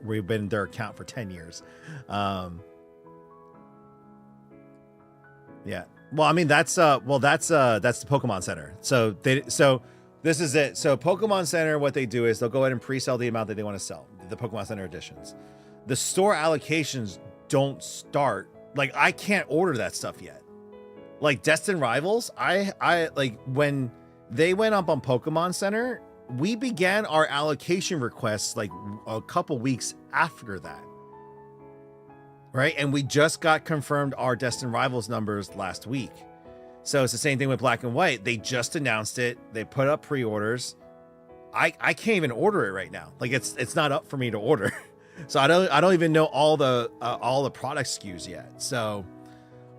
we've been their account for 10 years. Yeah. Well, I mean, that's the Pokemon Center. So this is it. So Pokemon Center, what they do is they'll go ahead and pre-sell the amount that they want to sell, the Pokemon Center editions. The store allocations don't start. Like, I can't order that stuff yet. Like Destined Rivals, I like when they went up on Pokemon Center, we began our allocation requests like a couple weeks after that. Right? And we just got confirmed our Destined Rivals numbers last week. So it's the same thing with Black and White. They just announced it. They put up pre-orders. I can't even order it right now. Like it's not up for me to order. So I don't even know all the product SKUs yet. So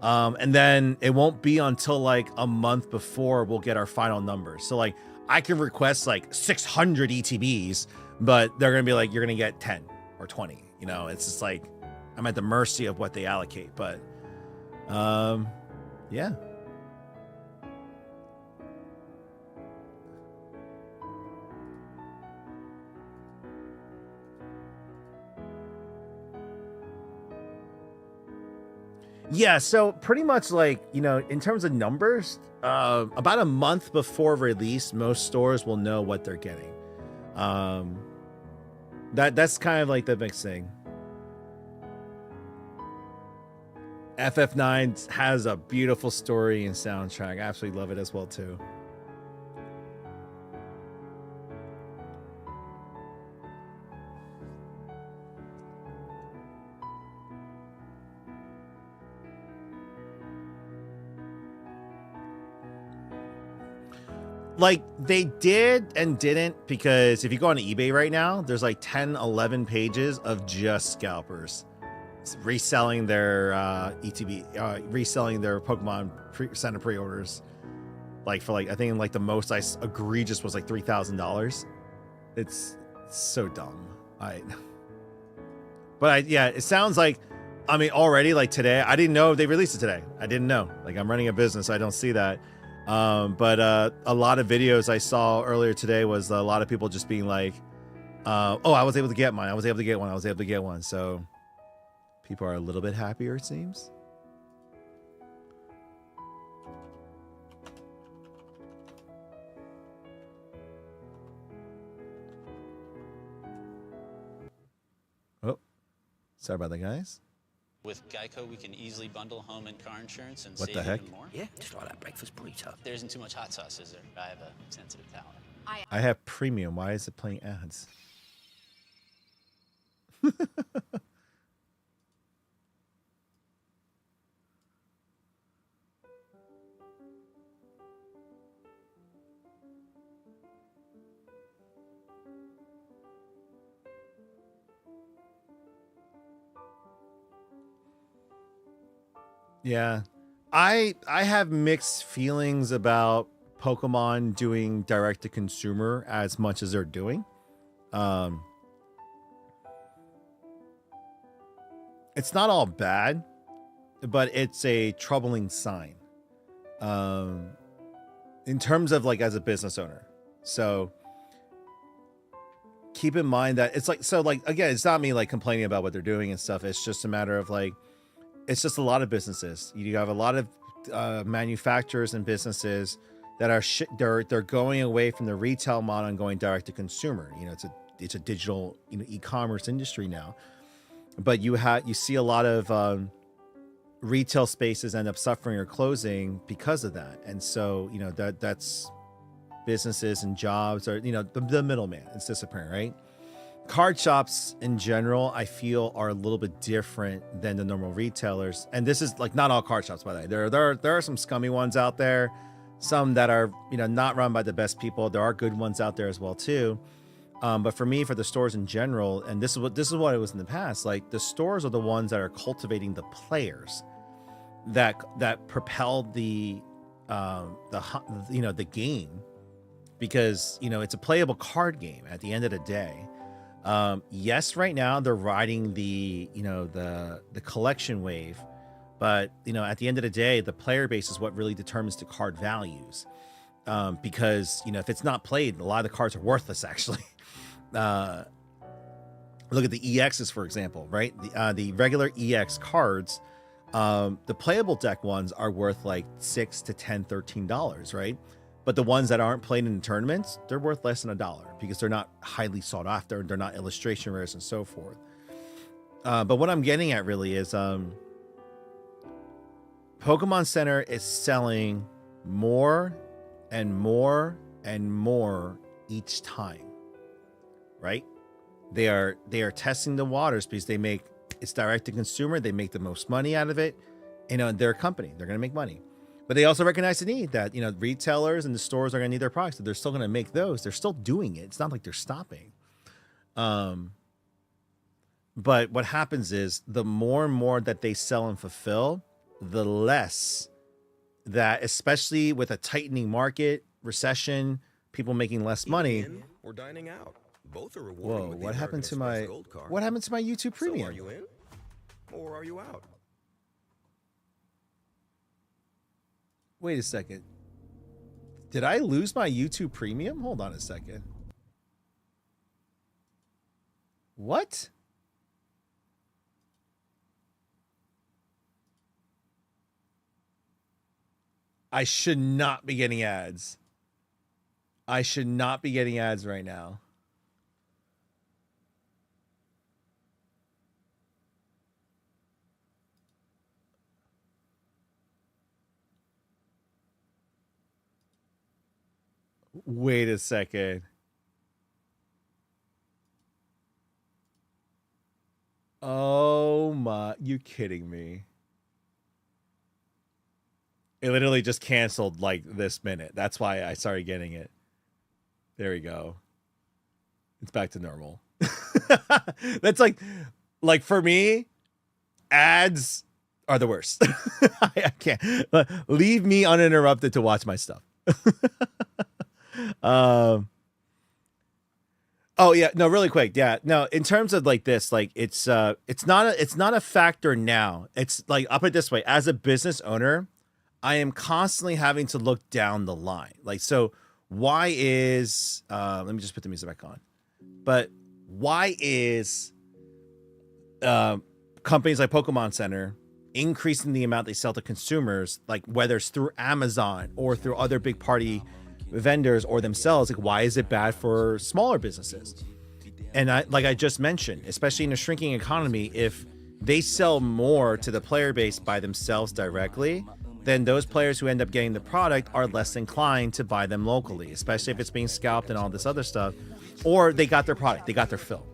and then it won't be until like a month before we'll get our final numbers. So like I can request like 600 ETBs, but they're going to be like, you're going to get 10 or 20, it's just like, I'm at the mercy of what they allocate, but yeah. Yeah, so pretty much like, in terms of numbers, about a month before release, most stores will know what they're getting. That's kind of like the big thing. FF9 has a beautiful story and soundtrack. I absolutely love it as well too. Like they did and didn't, because if you go on eBay right now, there's like 10, 11 pages of just scalpers reselling their ETB, reselling their Pokemon Center pre-orders. Like for like, I think like the most egregious was like $3,000. It's so dumb. Yeah, it sounds like, I mean, already like today, I didn't know they released it today. I didn't know. Like I'm running a business, I don't see that. But a lot of videos I saw earlier today was a lot of people just being like, oh, I was able to get mine. I was able to get one. So people are a little bit happier, it seems. Oh, sorry about that, guys. With Geico, we can easily bundle home and car insurance and What save the heck? even more. Yeah, just like that breakfast burrito. There isn't too much hot sauce, is there? I have a sensitive palate. I have premium. Why is it playing ads? Yeah. I have mixed feelings about Pokemon doing direct to consumer as much as they're doing. It's not all bad, but it's a troubling sign. In terms of like as a business owner. So keep in mind that it's like, so like, again, it's not me like complaining about what they're doing and stuff. It's just a matter of like, it's just a lot of businesses. You have a lot of manufacturers and businesses that are they're going away from the retail model and going direct to consumer. You know, it's a digital, you know, e-commerce industry now. But you see a lot of retail spaces end up suffering or closing because of that. And so, you know, that's businesses and jobs, or, you know, the middleman is disappearing, right? Card shops in general, I feel, are a little bit different than the normal retailers. And this is like not all card shops, by the way. There are some scummy ones out there, some that are, you know, not run by the best people. There are good ones out there as well too. But for me, for the stores in general, and this is what it was in the past. Like the stores are the ones that are cultivating the players that propel the game, because, you know, it's a playable card game at the end of the day. Yes, right now they're riding the collection wave, but, you know, at the end of the day, the player base is what really determines the card values. Because, you know, if it's not played, a lot of the cards are worthless actually. Look at the EXs, for example, right? The regular EX cards, the playable deck ones are worth like $6 to $10, $13, right? But the ones that aren't played in tournaments, they're worth less than $1 because they're not highly sought after. They're not illustration rares and so forth. But what I'm getting at really is Pokemon Center is selling more and more and more each time, right? They are testing the waters because it's direct to consumer. They make the most money out of it. You know, they're a company. They're going to make money. But they also recognize the need that, you know, retailers and the stores are going to need their products. So they're still going to make those. They're still doing it. It's not like they're stopping. But what happens is the more and more that they sell and fulfill, the less that, especially with a tightening market, recession, people making less money. Or dining out. Both are rewarding. Whoa, with the what happened to American my Express Gold Card. what happened to my YouTube So Premium? are you in or are you out? Wait a second. Did I lose my YouTube Premium? Hold on a second. What? I should not be getting ads. I should not be getting ads right now. Wait a second. Oh my, you kidding me? It literally just canceled like this minute. That's why I started getting it. There we go. It's back to normal. That's like for me, ads are the worst. I can't. Leave me uninterrupted to watch my stuff. Oh yeah, no, really quick. Yeah, no, in terms of like this, like it's not a factor now. It's like, I'll put it this way: as a business owner, I am constantly having to look down the line. Like, so why is let me just put the music back on. But why is companies like Pokemon Center increasing the amount they sell to consumers, like whether it's through Amazon or through other big party vendors or themselves? Like, why is it bad for smaller businesses? And I just mentioned, especially in a shrinking economy, if they sell more to the player base by themselves directly, then those players who end up getting the product are less inclined to buy them locally, especially if it's being scalped and all this other stuff, or they got their product, they got their fill.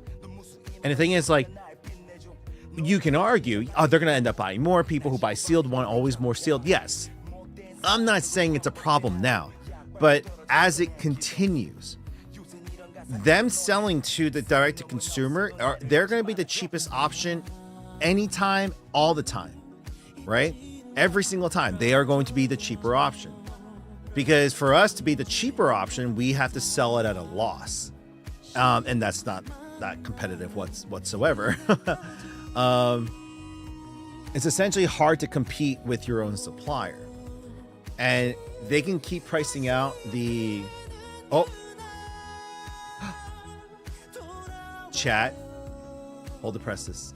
And the thing is, like, you can argue, oh, they're going to end up buying more. People who buy sealed want always more sealed. Yes. I'm not saying it's a problem now, but as it continues, them selling to the direct to consumer, they're going to be the cheapest option anytime, all the time, right? Every single time they are going to be the cheaper option, because for us to be the cheaper option, we have to sell it at a loss. And that's not that competitive whatsoever. It's essentially hard to compete with your own supplier, and they can keep pricing out the chat. Hold the presses.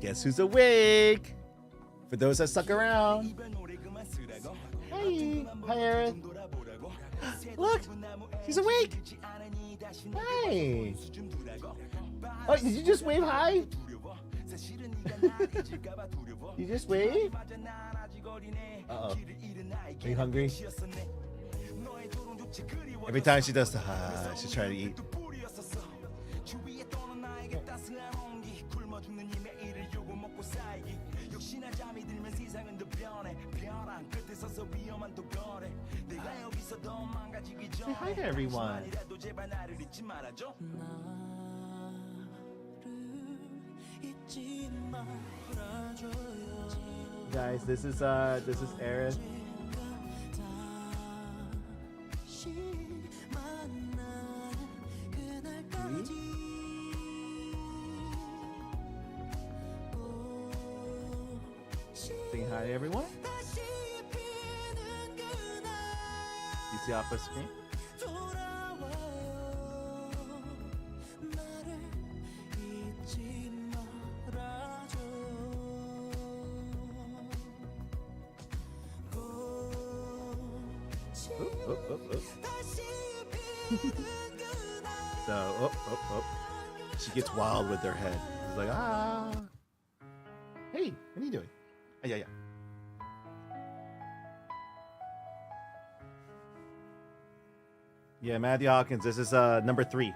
Guess who's awake? For those that stuck around. Hey, hi Aaron. Look, he's awake. Hey. Oh, did you just wave hi? You just wave? Uh-oh. Are you hungry? Every time she does the hi, she's trying to eat. Say hi to everyone. Guys, this is Aerith. Saying hi to everyone. You see off the screen? So, she gets wild with her head. She's like, ah. Hey, what are you doing? Oh, yeah. Yeah, Matthew Hawkins, this is number 3.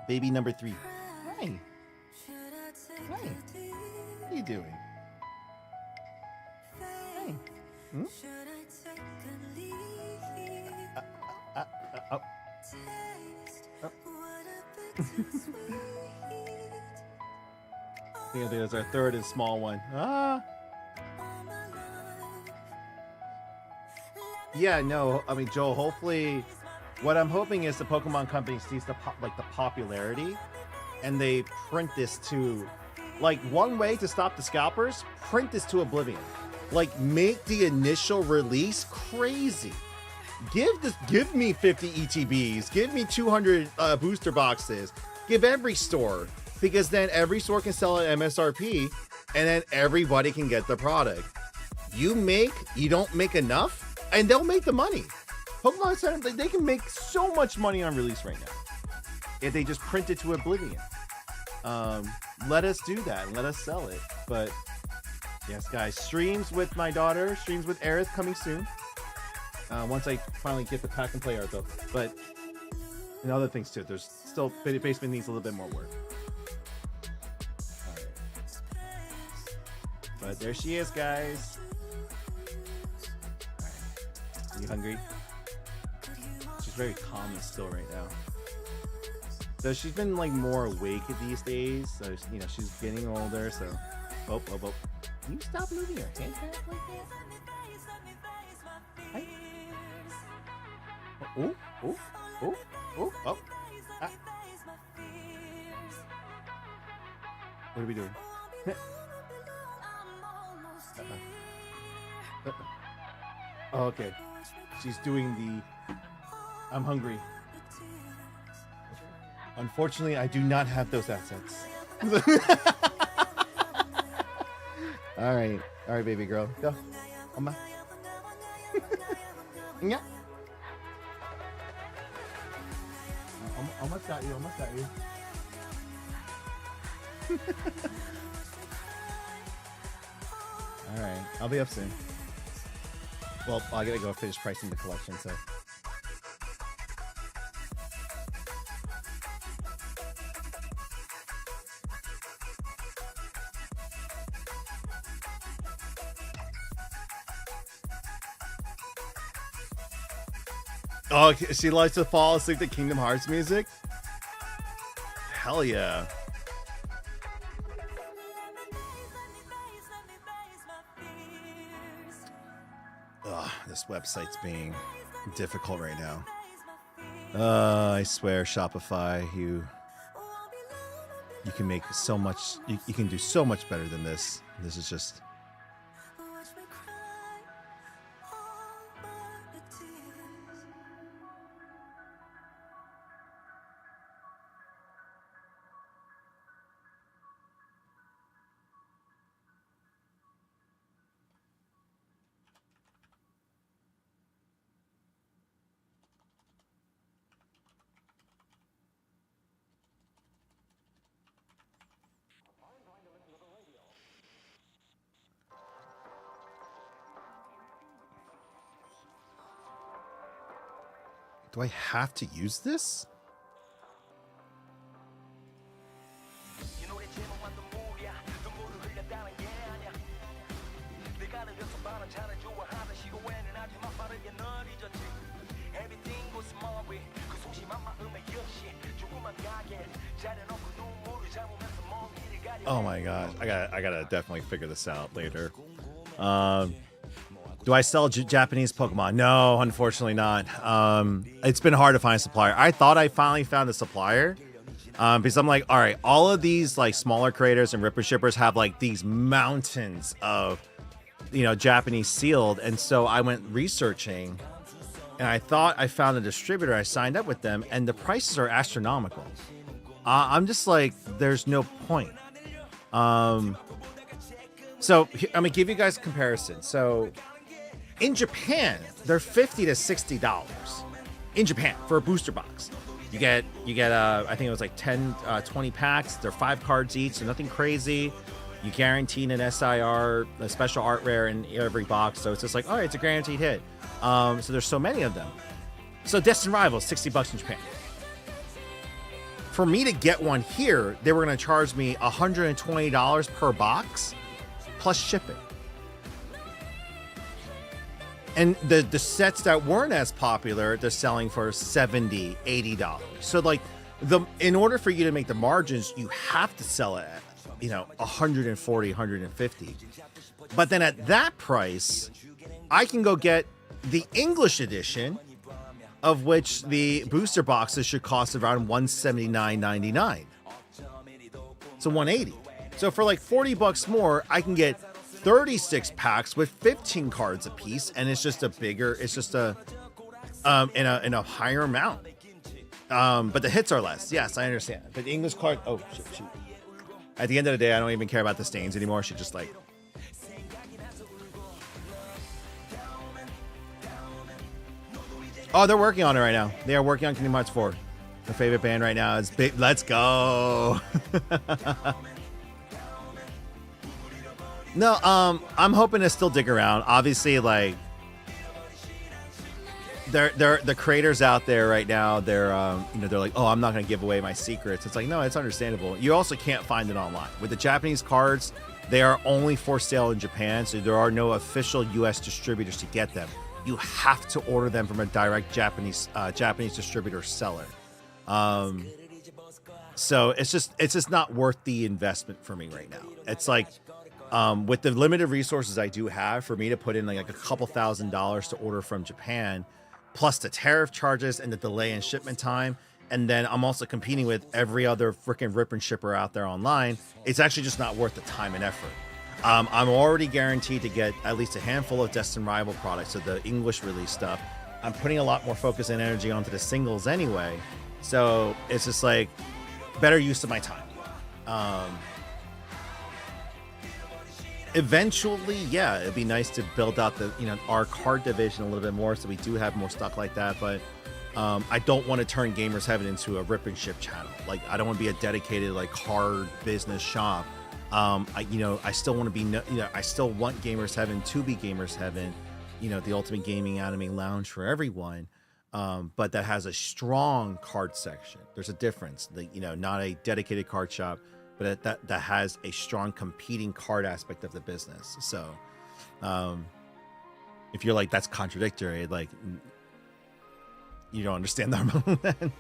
Baby number 3. Hi. Hi. What are you doing? Hi. Hmm? Oh. I think that's our third and small one. Yeah, no, I mean, Joel, hopefully, what I'm hoping is the Pokemon Company sees the popularity, and they print this to, like, one way to stop the scalpers, print this to oblivion. Like, make the initial release crazy. Give me 50 ETBs, give me 200 booster boxes, give every store, because then every store can sell at MSRP, and then everybody can get the product. You don't make enough, and they'll make the money. Pokemon Center, they can make so much money on release right now if they just print it to oblivion. Let us do that, let us sell it. But yes, guys, streams with my daughter, streams with Aerith coming soon. Once I finally get the pack and play art though, but and other things too. There's still basement needs a little bit more work. All right. But there she is, guys. All right. You hungry? She's very calm and still right now. So she's been like more awake these days. So she's getting older. So oh. Can you stop moving your hand back like that? Hi. Oh. Ah. What are we doing? Oh, okay. She's doing the I'm hungry. Unfortunately, I do not have those assets. All right, baby girl, go. Oma. Yeah. Almost got you. Almost got you. All right, I'll be up soon. Well, I gotta go finish pricing the collection, so. Oh, she likes to fall asleep to Kingdom Hearts music? Hell yeah. Ugh, this website's being difficult right now. I swear, Shopify, you can make so much, you can do so much better than this. This is just... Do I have to use this? Oh my gosh, I gotta definitely figure this out later. Do I sell Japanese Pokemon? No, unfortunately not. It's been hard to find a supplier. I thought I finally found a supplier because I'm like, all right, all of these like smaller creators and ripper shippers have like these mountains of, Japanese sealed. And so I went researching and I thought I found a distributor. I signed up with them and the prices are astronomical. I'm just like, there's no point. So I'm gonna give you guys a comparison. So in Japan, they're $50 to $60 in Japan for a booster box. You get I think it was like 10, 20 packs. They're 5 cards each, so nothing crazy. You guaranteed an SIR, a special art rare in every box. So it's just like, all right, it's a guaranteed hit. So there's so many of them. So Destined Rivals, $60 in Japan. For me to get one here, they were going to charge me $120 per box plus shipping. And the sets that weren't as popular, they're selling for $70, $80. So like in order for you to make the margins, you have to sell it at, $140, $150. But then at that price, I can go get the English edition, of which the booster boxes should cost around $179.99. So $180. So for like $40 more, I can get 36 packs with 15 cards a piece, and it's just a in a higher amount. But the hits are less. Yes, I understand. But the English card, oh shoot. At the end of the day, I don't even care about the stains anymore. She just like. Oh, they're working on it right now. They are working on Kingdom Hearts 4. My favorite band right now is Big. Let's go. No, I'm hoping to still dig around. Obviously, like the creators out there right now, they're like, oh, I'm not gonna give away my secrets. It's like, no, it's understandable. You also can't find it online. With the Japanese cards, they are only for sale in Japan, so there are no official US distributors to get them. You have to order them from a direct Japanese distributor seller. So it's just not worth the investment for me right now. It's like with the limited resources I do have, for me to put in like a couple $1,000s to order from Japan, plus the tariff charges and the delay in shipment time, and then I'm also competing with every other freaking rip and shipper out there online, it's actually just not worth the time and effort. I'm already guaranteed to get at least a handful of Destined Rival products, so the English release stuff. I'm putting a lot more focus and energy onto the singles anyway, so it's just like better use of my time. Eventually, yeah, it'd be nice to build out the our card division a little bit more, so we do have more stock like that. But I don't want to turn Gamers Heaven into a rip and ship channel. Like, I don't want to be a dedicated like card business shop. I still want to be, I still want Gamers Heaven to be Gamers Heaven, the ultimate gaming anime lounge for everyone. But that has a strong card section. There's a difference, not a dedicated card shop, but that has a strong competing card aspect of the business. So, if you're like, that's contradictory, like, you don't understand that.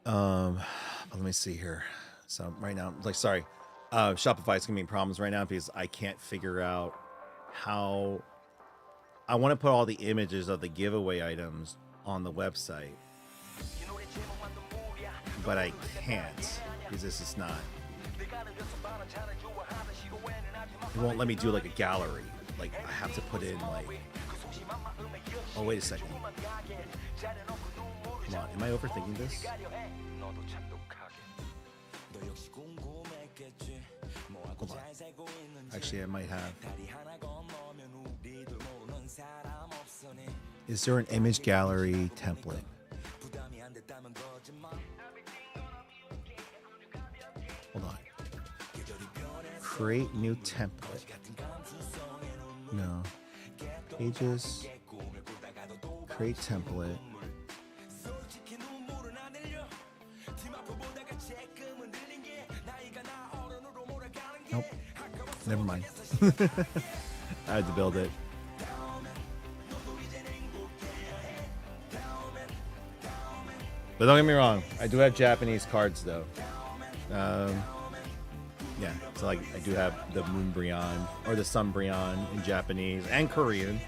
Let me see here. So right now, sorry, Shopify is giving me problems right now because I can't figure out how. I want to put all the images of the giveaway items on the website, but I can't because this is not. It won't let me do like a gallery. Like, I have to put in like. Oh, wait a second. Come on, am I overthinking this? Hold on. Actually, I might have. Is there an image gallery template? Hold on. Create new template. No. Pages. Create template. Nope. Never mind. I had to build it. But don't get me wrong, I do have Japanese cards though. Yeah, so like I do have the Moonbryon or the Sunbryon in Japanese and Korean.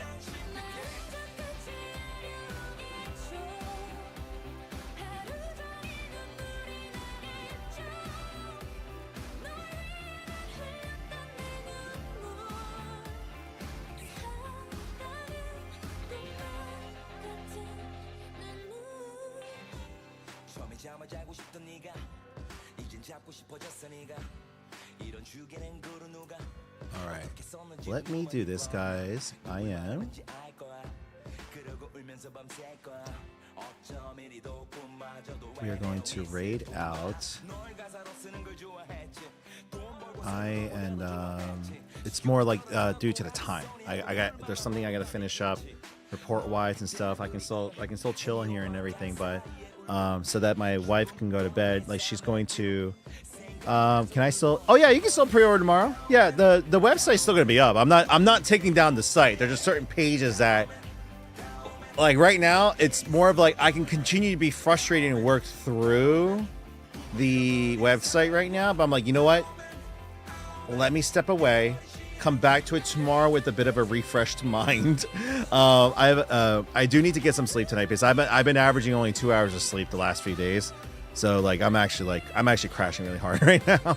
All right, let me do this, guys. I am. We are going to raid out. It's more like due to the time. There's something I got to finish up, report wise and stuff. I can still chill in here and everything, but so that my wife can go to bed. Like, she's going to. Can I still? Oh yeah, you can still pre-order tomorrow. Yeah, the website's still gonna be up. I'm not taking down the site. There's just certain pages that, like right now, it's more of like I can continue to be frustrated and work through the website right now. But I'm like, you know what? Let me step away, come back to it tomorrow with a bit of a refreshed mind. I do need to get some sleep tonight because I've been averaging only 2 hours of sleep the last few days. So like I'm actually crashing really hard right now.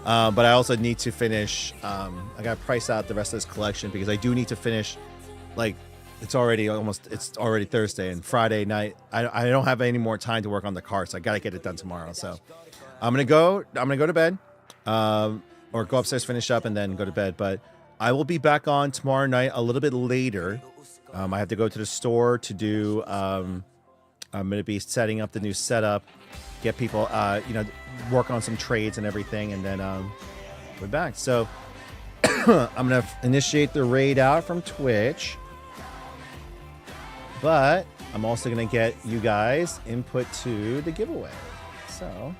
But I also need to finish. I gotta price out the rest of this collection because I do need to finish. Like it's already Thursday and Friday night. I don't have any more time to work on the car, so I gotta get it done tomorrow. So I'm gonna go to bed, or go upstairs, finish up, and then go to bed. But I will be back on tomorrow night a little bit later. I have to go to the store to do. I'm gonna be setting up the new setup. Get people, work on some trades and everything, and then we're back. So I'm gonna initiate the raid out from Twitch, but I'm also gonna get you guys input to the giveaway. So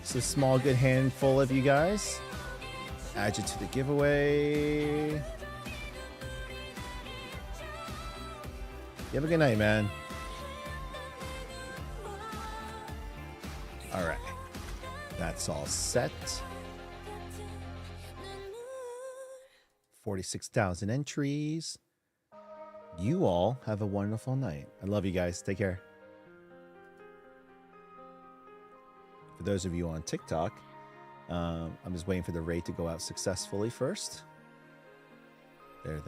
it's a small, good handful of you guys. Add you to the giveaway. You have a good night, man. All right, that's all set. 46,000 entries. You all have a wonderful night. I love you guys. Take care. For those of you on TikTok, I'm just waiting for the raid to go out successfully first. There.